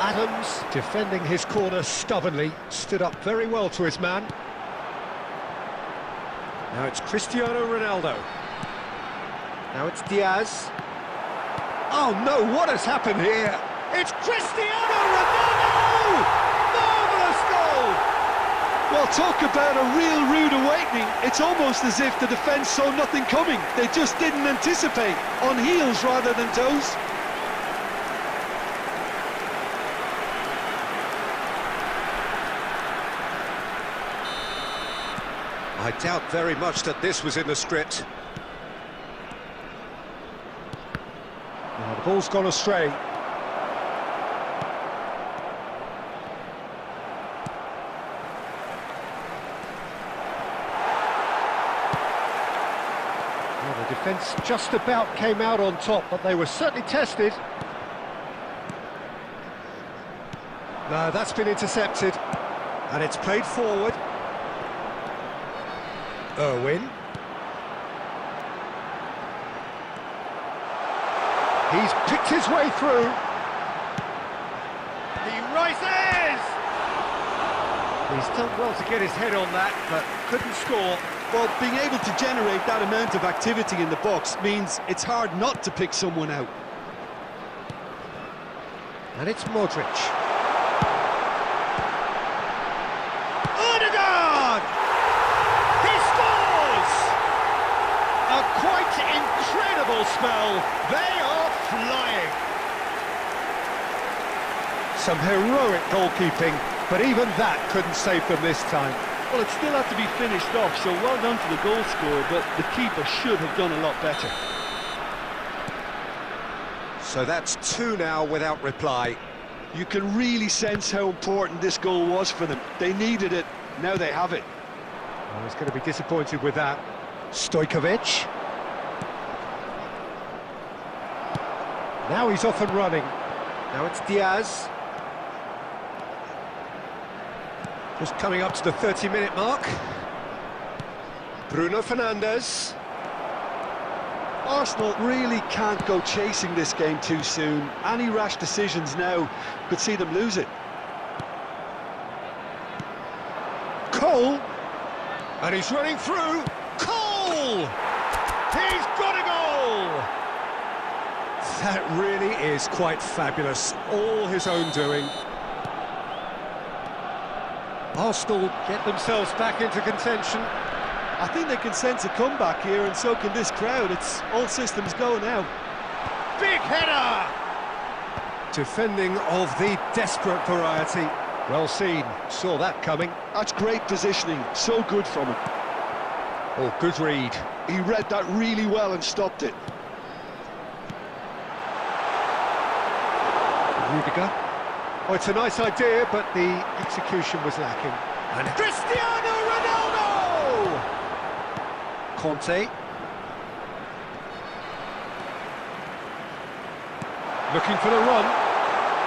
Adams, defending his corner stubbornly, stood up very well to his man. Now it's Cristiano Ronaldo. Now it's Diaz. Oh no, what has happened here? It's Cristiano Ronaldo! Marvellous goal! Well, talk about a real rude awakening. It's almost as if the defence saw nothing coming. They just didn't anticipate, on heels rather than toes. I doubt very much that this was in the script. Now the ball's gone astray. Well, the defence just about came out on top, but they were certainly tested. No, that's been intercepted, and it's played forward. Irwin. He's picked his way through. He rises! He's done well to get his head on that, but couldn't score. Well, being able to generate that amount of activity in the box means it's hard not to pick someone out. And it's Modric. Quite incredible spell. They are flying. Some heroic goalkeeping, but even that couldn't save them this time. Well, it still had to be finished off, so well done to the goal scorer, but the keeper should have done a lot better. So that's two now without reply. You can really sense how important this goal was for them. They needed it, now they have it. Oh, he's going to be disappointed with that. Stojkovic. Now he's off and running. Now it's Diaz. Just coming up to the 30-minute mark. Bruno Fernandes. Arsenal really can't go chasing this game too soon. Any rash decisions now could see them lose it. Cole. And he's running through. Cole! He's got a goal! That really is quite fabulous, all his own doing. Arsenal get themselves back into contention. I think they can sense a comeback here, and so can this crowd. It's all systems go now. Big header! Defending of the desperate variety. Well seen, saw that coming. That's great positioning, so good from him. Oh, good read. He read that really well and stopped it. Rudiger. Oh, it's a nice idea, but the execution was lacking. And Cristiano Ronaldo! Conte. Looking for the run.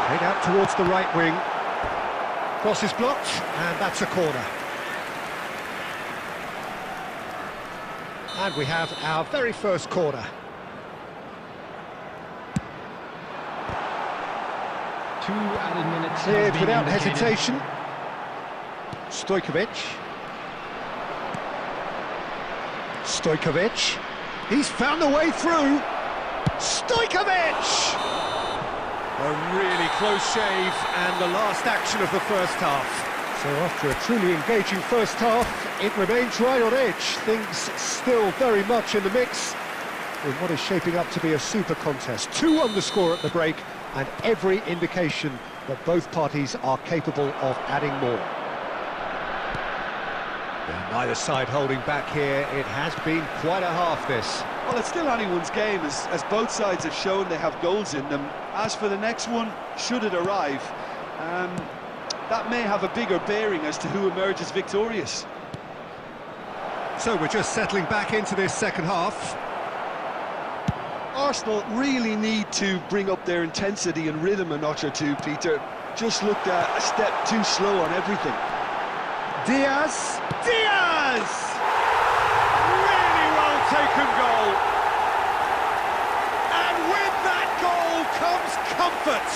Head out towards the right wing. Cross is blocked, and that's a corner. And we have our very first corner. 2 added minutes. Cleared without hesitation. Stojkovic. Stojkovic. He's found a way through. Stojkovic! A really close shave and the last action of the first half. So after a truly engaging first half, it remains right on edge. Things still very much in the mix in what is shaping up to be a super contest. 2 on the score at the break, and every indication that both parties are capable of adding more. And neither side holding back here. It has been quite a half, this. Well, it's still anyone's game, as both sides have shown they have goals in them. As for the next one, should it arrive, that may have a bigger bearing as to who emerges victorious. So we're just settling back into this second half. Arsenal really need to bring up their intensity and rhythm a notch or two, Peter. Just looked a step too slow on everything. Diaz! Really well taken goal. And with that goal comes comfort.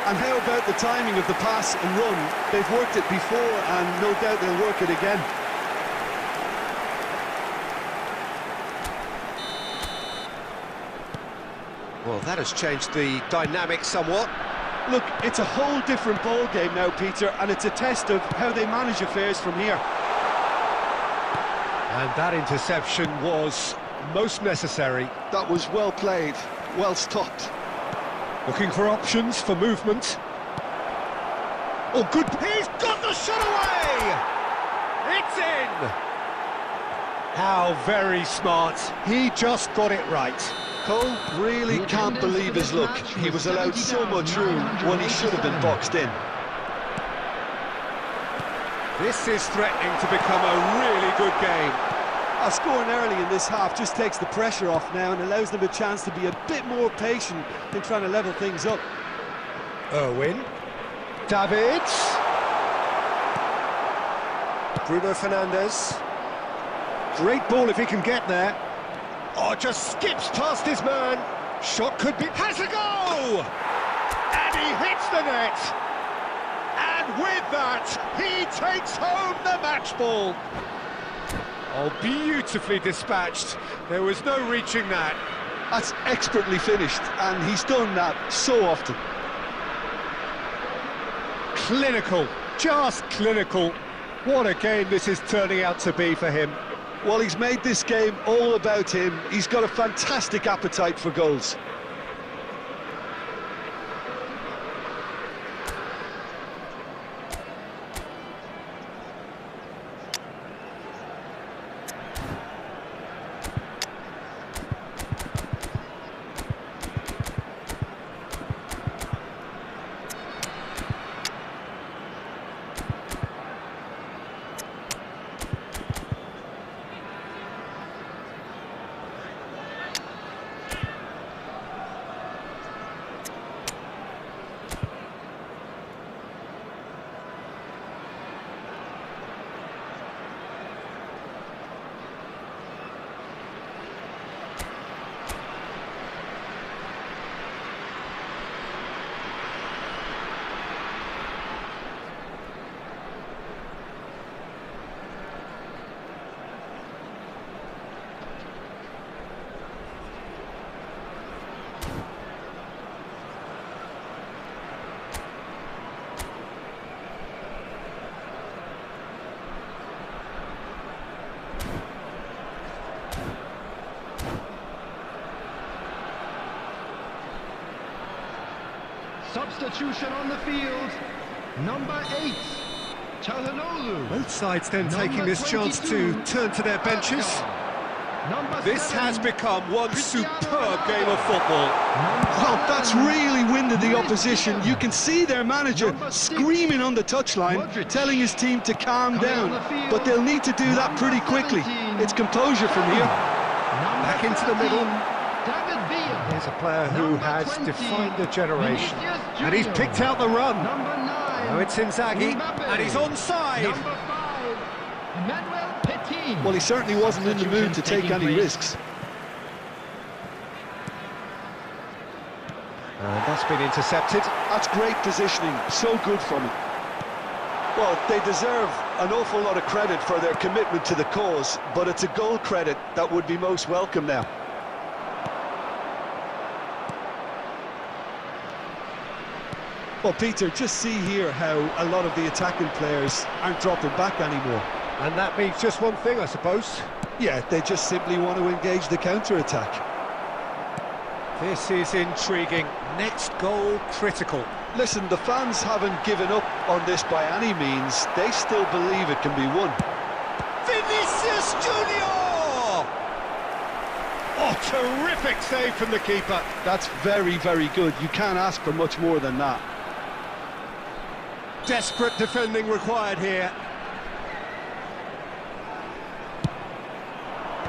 And how about the timing of the pass and run? They've worked it before and no doubt they'll work it again. Well, that has changed the dynamic somewhat. Look, it's a whole different ball game now, Peter, and it's a test of how they manage affairs from here. And that interception was most necessary. That was well played, well stopped. Looking for options for movement. Oh, good. He's got the shot away! It's in! How very smart. He just got it right. Cole really can't believe his luck. He was allowed so much room when he should have been boxed in. This is threatening to become a really good game. Scoring early in this half just takes the pressure off now and allows them a chance to be a bit more patient in trying to level things up. Irwin. Davids. Bruno Fernandes. Great ball if he can get there. Oh, just skips past his man. Shot could be... Has a go! And he hits the net. And with that, he takes home the match ball. Oh, beautifully dispatched. There was no reaching that. That's expertly finished, and he's done that so often. Clinical, just clinical. What a game this is turning out to be for him. Well, he's made this game all about him. He's got a fantastic appetite for goals. Substitution on the field, number 8, Çalhanoğlu. Both sides then taking this chance to turn to their benches. This has become one superb game of football. Well, that's really winded the opposition. You can see their manager screaming on the touchline, telling his team to calm down. But they'll need to do that pretty quickly. It's composure from here. Back into the middle. Here's a player who has defined a generation. And he's picked out the run. Now it's Inzaghi, and he's onside. Well, he certainly wasn't in the mood to take any risks. And that's been intercepted. That's great positioning, so good from him. Well, they deserve an awful lot of credit for their commitment to the cause, but it's a goal credit that would be most welcome now. Well, Peter, just see here how a lot of the attacking players aren't dropping back anymore. And that means just one thing, I suppose. Yeah, they just simply want to engage the counter-attack. This is intriguing. Next goal critical. Listen, the fans haven't given up on this by any means. They still believe it can be won. Vinicius Junior! Oh, terrific save from the keeper. That's very, very good. You can't ask for much more than that. Desperate defending required here.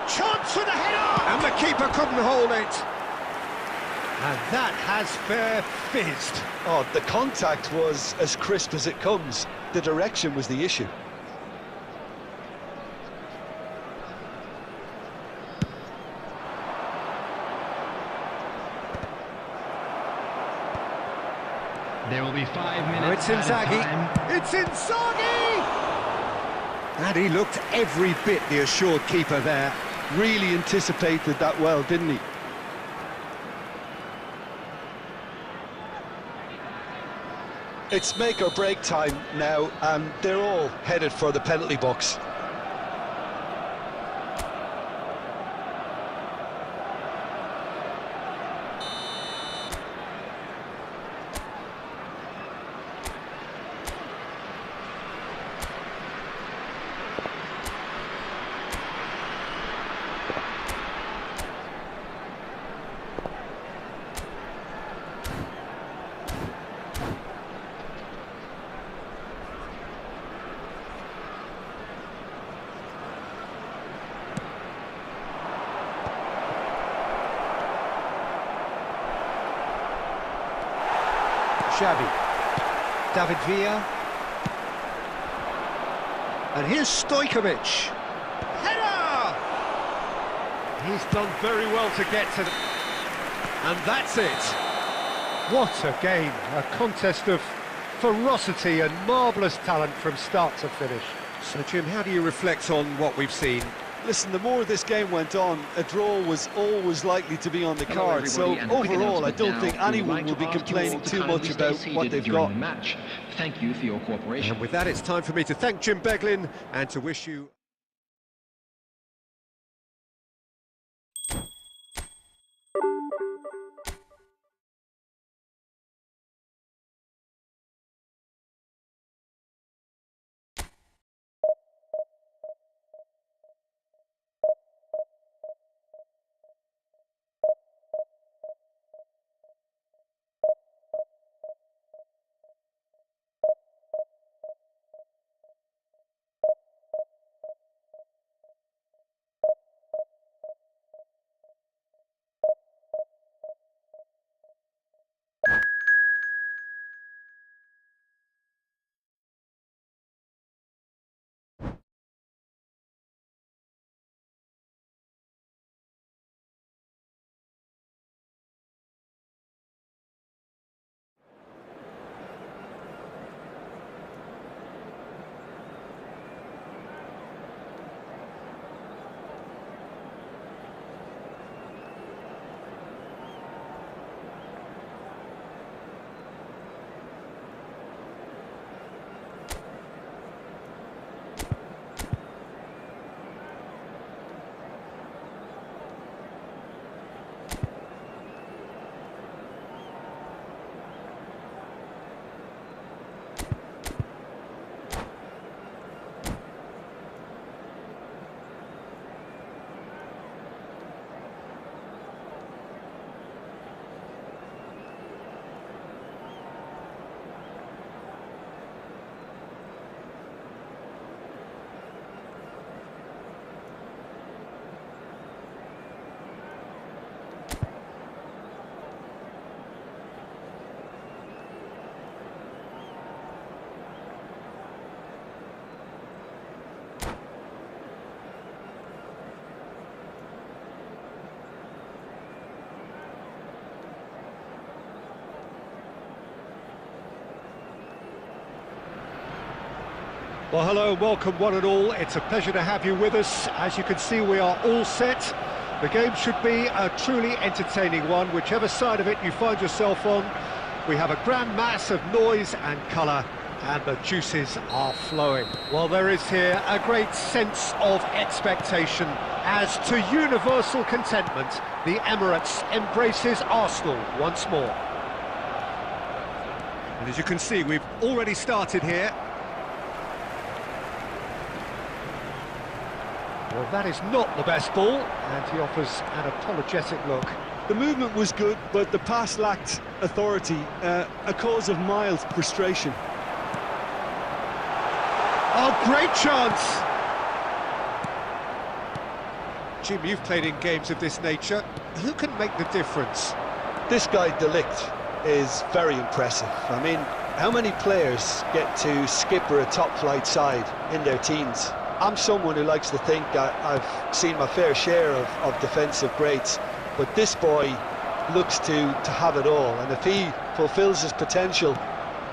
Chance for the header! And the keeper couldn't hold it. And that has fair fizzed. Oh, the contact was as crisp as it comes. The direction was the issue. There will be 5 Oh, minutes. it's Inzaghi. It's Inzaghi! And he looked every bit the assured keeper there. Really anticipated that well, didn't he? It's make or break time now, and they're all headed for the penalty box. Xavi, David Villa, and here's Stojkovic. Header! He's done very well to get to and that's it. What a game, a contest of ferocity and marvellous talent from start to finish. So Jim, how do you reflect on what we've seen? Listen, the more this game went on, a draw was always likely to be on the card. So overall, I don't think anyone will be complaining too much about what they've got. Thank you for your cooperation. And with that, it's time for me to thank Jim Beglin and to wish you... Well, hello, welcome one and all. It's a pleasure to have you with us. As you can see, we are all set. The game should be a truly entertaining one, whichever side of it you find yourself on. We have a grand mass of noise and colour, and the juices are flowing. Well, there is here a great sense of expectation, as to universal contentment, the Emirates embraces Arsenal once more. And as you can see, we've already started here. Well, that is not the best ball, and he offers an apologetic look. The movement was good, but the pass lacked authority, a cause of mild frustration. Oh, great chance! Jim, you've played in games of this nature. Who can make the difference? This guy, Delict, is very impressive. I mean, how many players get to skipper a top-flight side in their teens? I'm someone who likes to think that I've seen my fair share of defensive greats, but this boy looks to have it all, and if he fulfills his potential,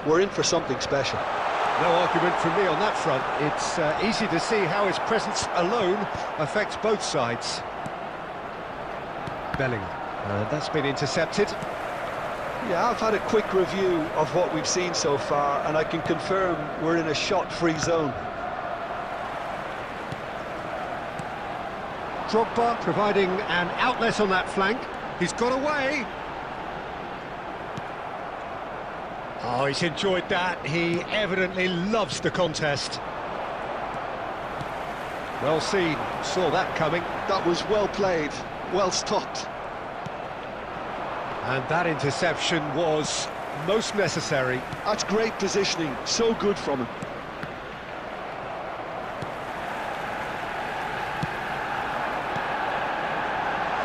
we're in for something special. No argument from me on that front. It's easy to see how his presence alone affects both sides. Bellingham. That's been intercepted. Yeah, I've had a quick review of what we've seen so far, and I can confirm we're in a shot-free zone. Drogba providing an outlet on that flank. He's got away. Oh, he's enjoyed that. He evidently loves the contest. Well seen. Saw that coming. That was well played, well stopped. And that interception was most necessary. That's great positioning, so good from him.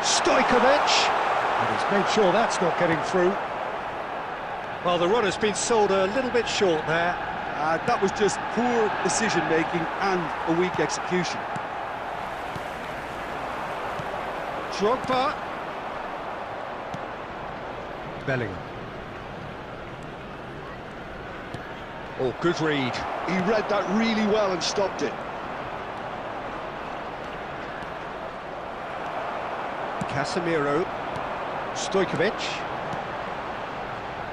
Stojkovic, and he's made sure that's not getting through. Well, the run has been sold a little bit short there. That was just poor decision-making and a weak execution. Drogba. Bellingham. Oh, good read. He read that really well and stopped it. Casemiro. Stojkovic.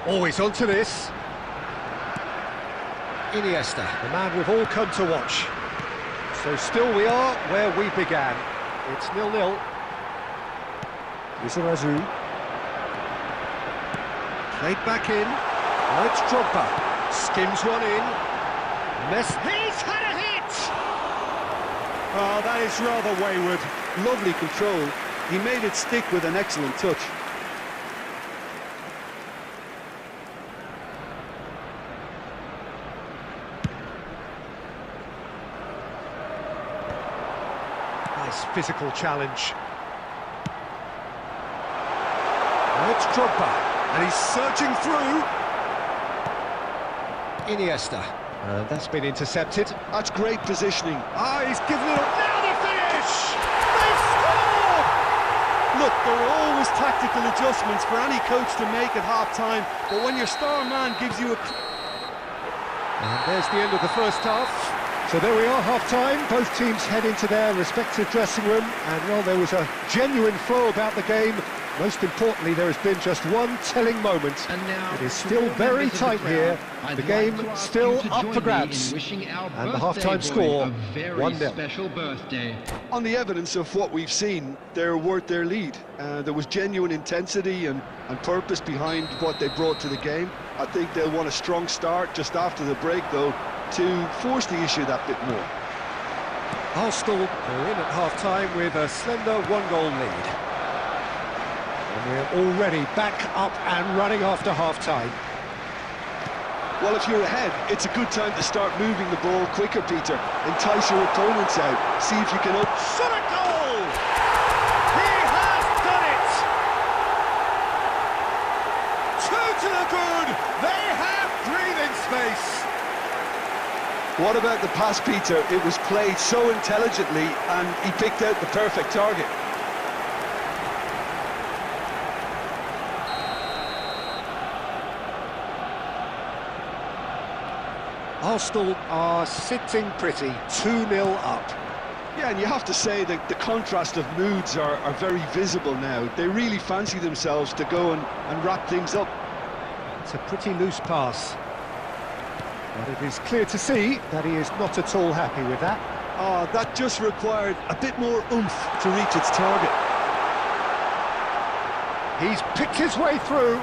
Always onto this. Iniesta, the man we've all come to watch. So still we are where we began. It's 0-0. Izarazu. Played back in. Now it's Drogba. Skims one in. He's had a hit! Oh, that is rather wayward. Lovely control. He made it stick with an excellent touch. Nice physical challenge. Now it's Drogba, and he's surging through. Iniesta, that's been intercepted. That's great positioning. He's given it up. Now the finish! They've scored! Look, there are always tactical adjustments for any coach to make at half-time, but when your star man gives you a... And there's the end of the first half. So there we are, half-time. Both teams head into their respective dressing room, and well, there was a genuine flow about the game. Most importantly, there has been just one telling moment. And now, it is still very tight here. The game still up for grabs. And the half-time score, 1-0. Special birthday. On the evidence of what we've seen, they're worth their lead. There was genuine intensity and purpose behind what they brought to the game. I think they'll want a strong start just after the break, though, to force the issue that bit more. Arsenal are in at half-time with a slender one-goal lead. And we're already back up and running after half-time. Well, if you're ahead, it's a good time to start moving the ball quicker, Peter. Entice your opponents out. See if you can... Shot a goal! He has done it! Two to the good! They have breathing space! What about the pass, Peter? It was played so intelligently and he picked out the perfect target. Arsenal are sitting pretty, 2-0 up. Yeah, and you have to say that the contrast of moods are very visible now. They really fancy themselves to go and wrap things up. It's a pretty loose pass. But it is clear to see that he is not at all happy with that. That just required a bit more oomph to reach its target. He's picked his way through.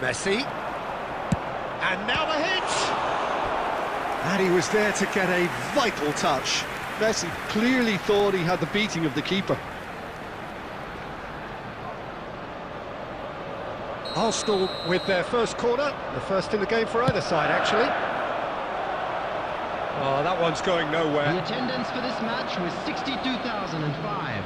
Messi. And now the hit! And he was there to get a vital touch. Messi clearly thought he had the beating of the keeper. Arsenal with their first corner, the first in the game for either side, actually. Oh, that one's going nowhere. The attendance for this match was 62,005.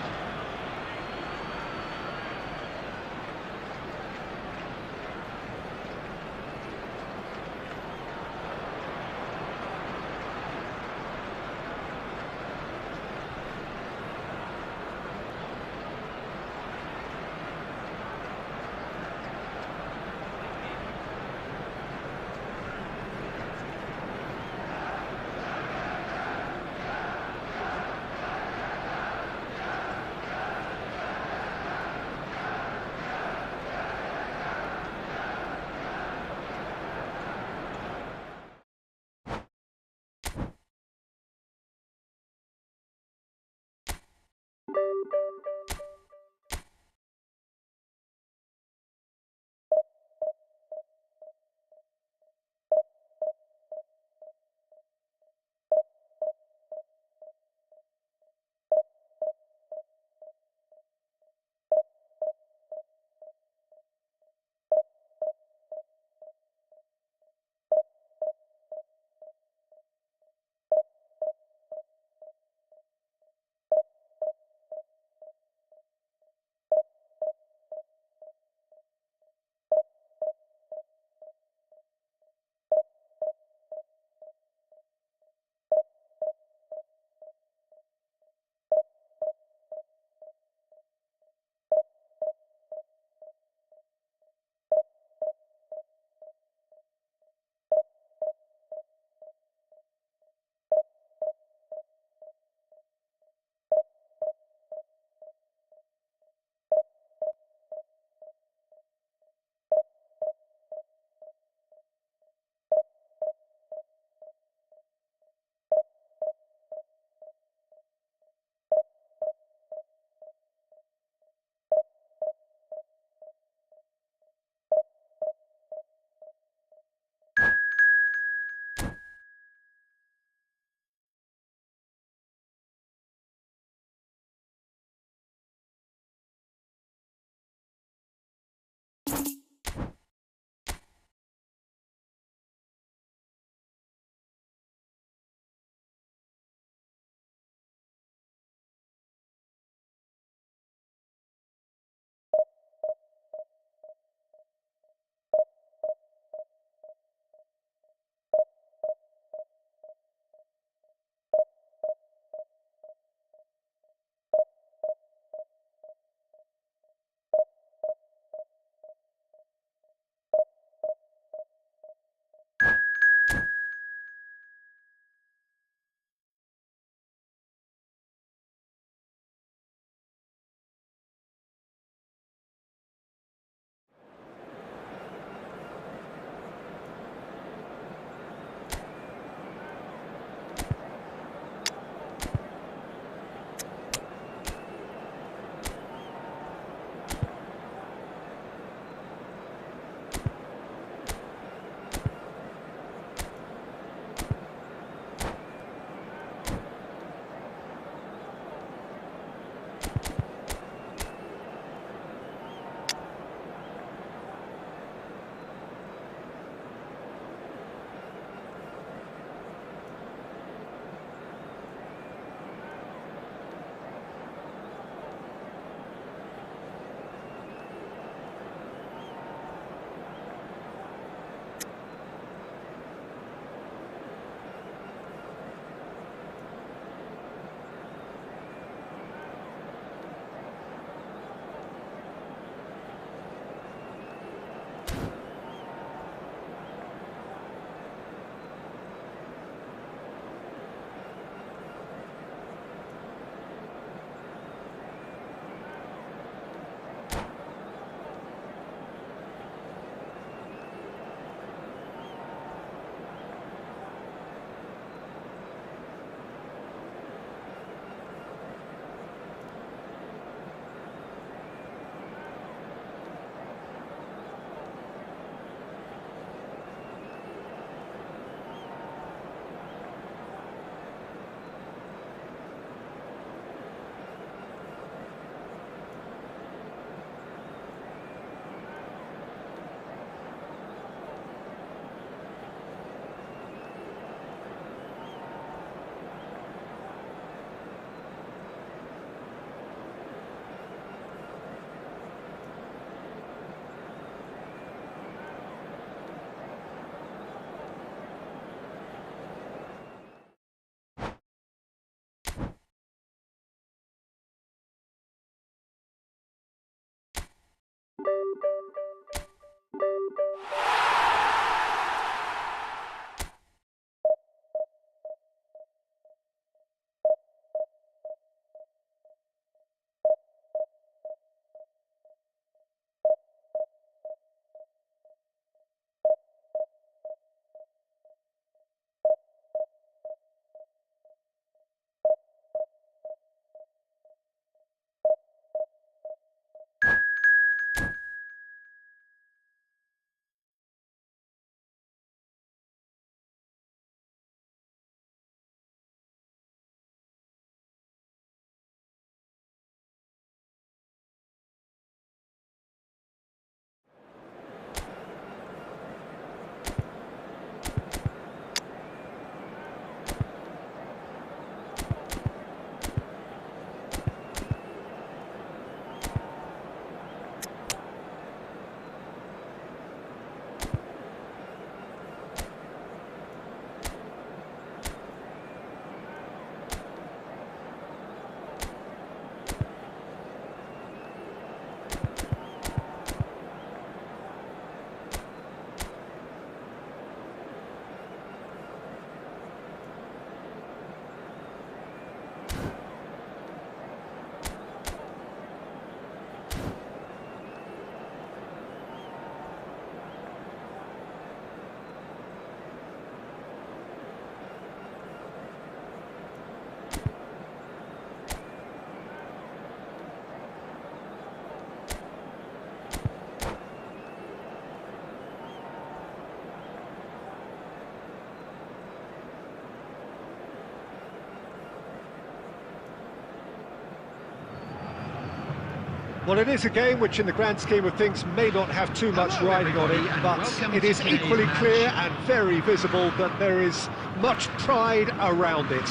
Well, it is a game which in the grand scheme of things may not have too much Hello, riding on everybody, it, and but welcome it to is today's equally match. clear and very visible that there is much pride around it.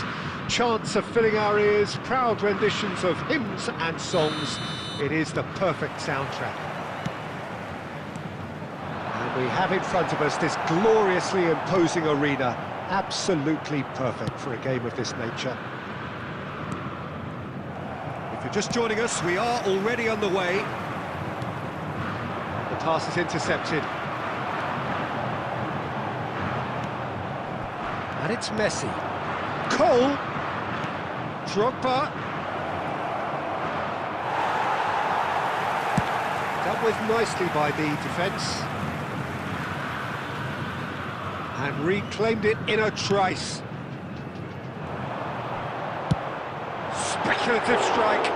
Chants are filling our ears, proud renditions of hymns and songs. It is the perfect soundtrack. And we have in front of us this gloriously imposing arena, absolutely perfect for a game of this nature. If you're just joining us, we are already underway. The pass is intercepted. And it's Messi. Cole. Drogba. Dealt with nicely by the defence. And reclaimed it in a trice. Speculative strike.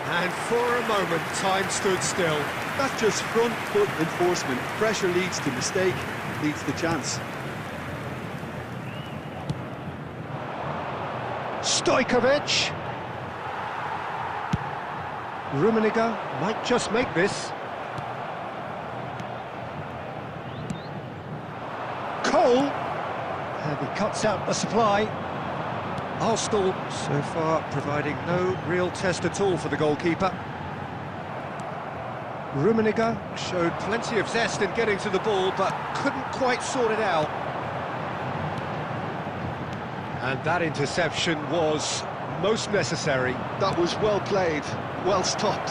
And for a moment, time stood still. That's just front foot enforcement. Pressure leads to mistake, leads to chance. Stojkovic. Rummenigge might just make this. Cole. And he cuts out the supply. Arsenal so far providing no real test at all for the goalkeeper. Rummenigge showed plenty of zest in getting to the ball, but couldn't quite sort it out. And that interception was most necessary. That was well played, well stopped.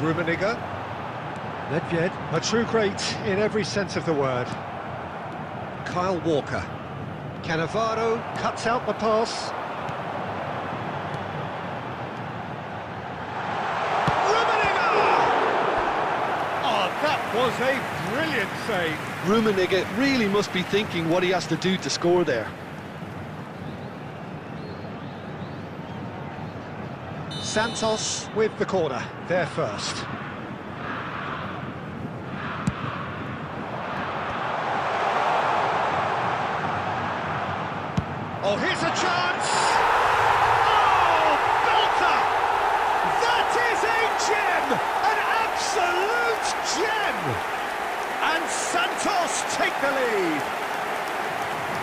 Rummenigge. Nedved, a true great in every sense of the word. Kyle Walker. Cannavaro cuts out the pass. Rummenigge! Oh, that was a brilliant save. Rummenigge really must be thinking what he has to do to score there. Santos with the corner, there first. Oh, here's a chance! Oh, belter! That is a gem! An absolute gem! And Santos take the lead!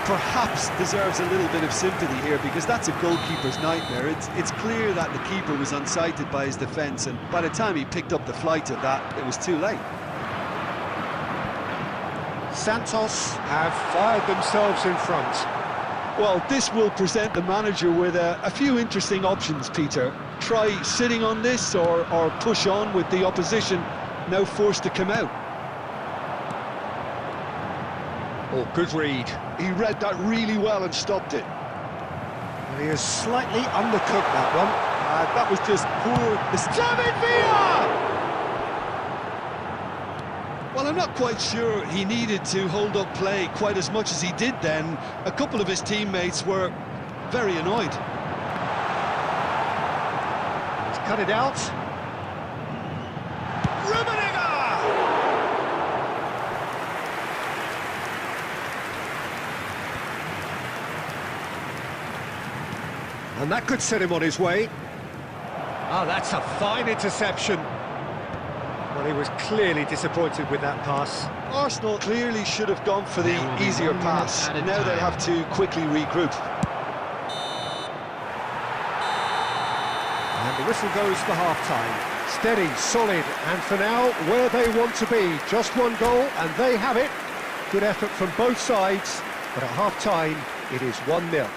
Perhaps deserves a little bit of sympathy here, because that's a goalkeeper's nightmare. It's clear that the keeper was unsighted by his defence, and by the time he picked up the flight of that, it was too late. Santos have fired themselves in front. Well, this will present the manager with a few interesting options, Peter. Try sitting on this or push on with the opposition now forced to come out. Oh, good read. He read that really well and stopped it. And he has slightly undercooked that one. That was just poor... David Villa! Well, I'm not quite sure he needed to hold up play quite as much as he did then. A couple of his teammates were very annoyed. He's cut it out. Rummenigge! And that could set him on his way. Ah, that's a fine interception. Well, he was clearly disappointed with that pass. Arsenal clearly should have gone for the easier pass. Now they have to quickly regroup. And the whistle goes for half-time. Steady, solid, and for now, where they want to be. Just one goal, and they have it. Good effort from both sides, but at half-time, it is 1-0.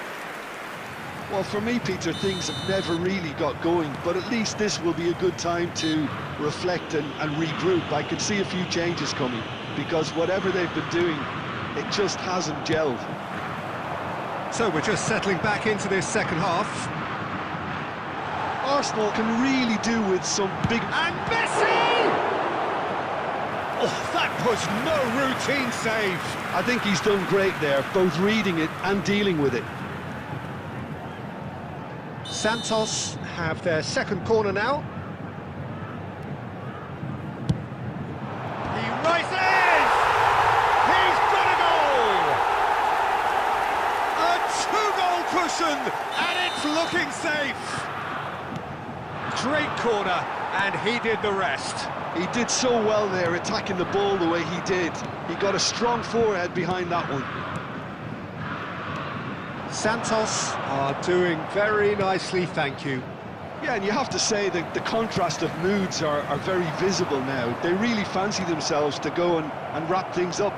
Well, for me, Peter, things have never really got going, but at least this will be a good time to reflect and regroup. I could see a few changes coming, because whatever they've been doing, it just hasn't gelled. So we're just settling back into this second half. Arsenal can really do with some big... And Messi! Oh, that was no routine save. I think he's done great there, both reading it and dealing with it. Santos have their second corner now. He rises! He's got a goal! A And it's looking safe. Great corner, and he did the rest. He did so well there, attacking the ball the way he did. He got a strong forehead behind that one. Santos are doing very nicely, thank you. Yeah, and you have to say that the contrast of moods are very visible now. They really fancy themselves to go and wrap things up.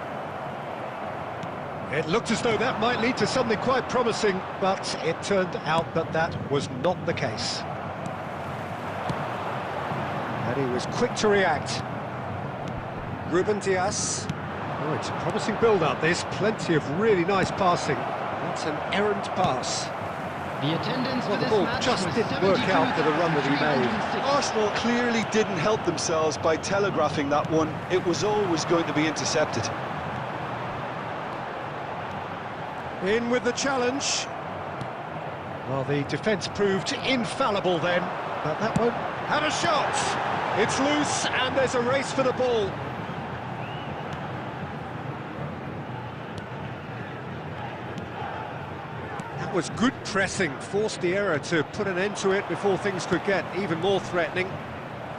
It looked as though that might lead to something quite promising, but it turned out that that was not the case. And he was quick to react. Ruben Diaz. Oh, it's a promising build-up. There's plenty of really nice passing. That's an errant pass. The attendance Well, for the this ball match just was didn't work out for the run that he made. 72,306. Arsenal clearly didn't help themselves by telegraphing that one. It was always going to be intercepted. In with the challenge. Well, the defence proved infallible then, but that won't have a shot. It's loose, and there's a race for the ball. That was good pressing, forced the error to put an end to it before things could get even more threatening.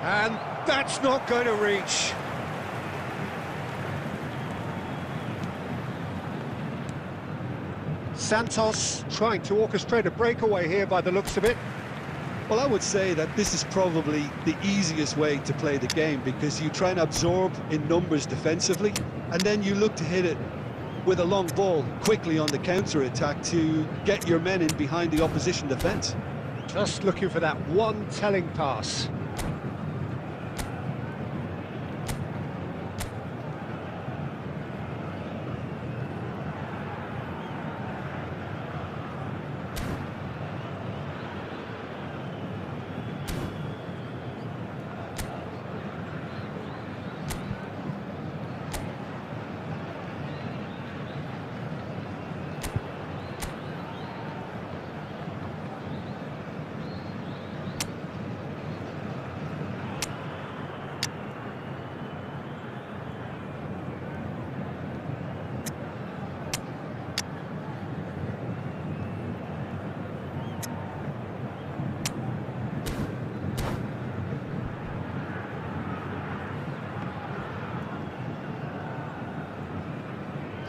And that's not going to reach. Santos trying to orchestrate a breakaway here by the looks of it. Well, I would say that this is probably the easiest way to play the game, because you try and absorb in numbers defensively, and then you look to hit it with a long ball quickly on the counter-attack to get your men in behind the opposition defence. Just looking for that one telling pass.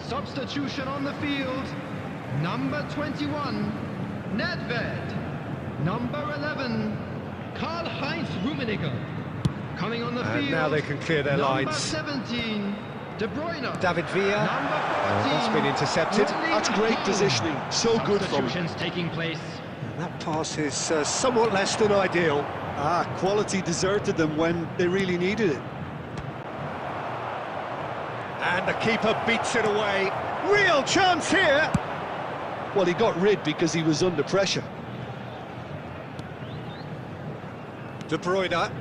Substitution on the field. Number 21, Nedved. Number 11, Karl-Heinz Rummenigge. Coming on the And field. now they can clear their number lines. 17, De Bruyne. David Villa. Number 14, That's been intercepted. That's great positioning, so good from him. Substitutions taking place. That pass is somewhat less than ideal. Quality deserted them when they really needed it. And the keeper beats it away. Real chance here. Well, he got rid because he was under pressure. De Bruyne.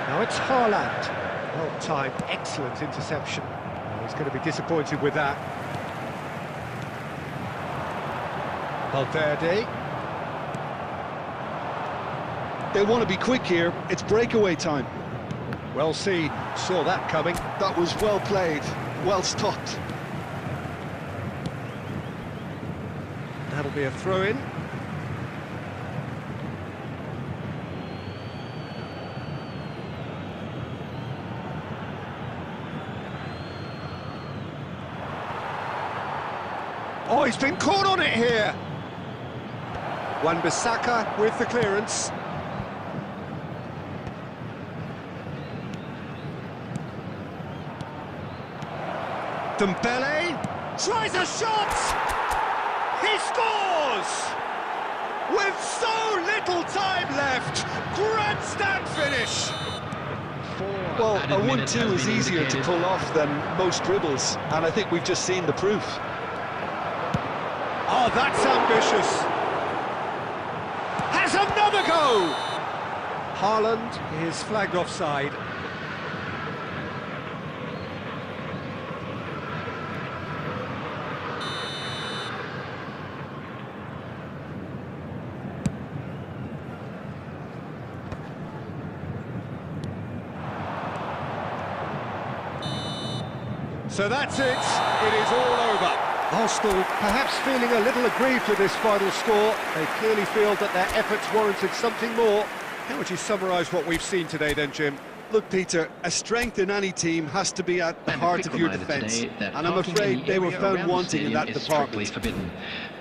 Now it's Haaland. Well timed, excellent interception. Oh, he's going to be disappointed with that. Valverde. They want to be quick here. It's breakaway time. Well seen, saw that coming. That was well played, well stopped. That'll be a throw-in. Oh, he's been caught on it here. Wan-Bissaka with the clearance. Dembele tries a shot! He scores! With so little time left, grandstand finish! Well, a 1-2 is easier to pull off than most dribbles, and I think we've just seen the proof. Oh, that's ambitious! Has another go! Haaland is flagged offside. So that's it. It is all over. Arsenal perhaps feeling a little aggrieved with this final score. They clearly feel that their efforts warranted something more. How would you summarise what we've seen today then, Jim? Look, Peter, a strength in any team has to be at the heart of your defence, and I'm afraid they were found wanting in that department.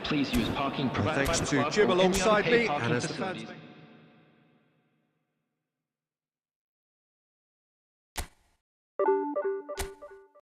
Please use parking provided Thanks by the to club Jim or any alongside other paid me, parking and as the facilities. fans...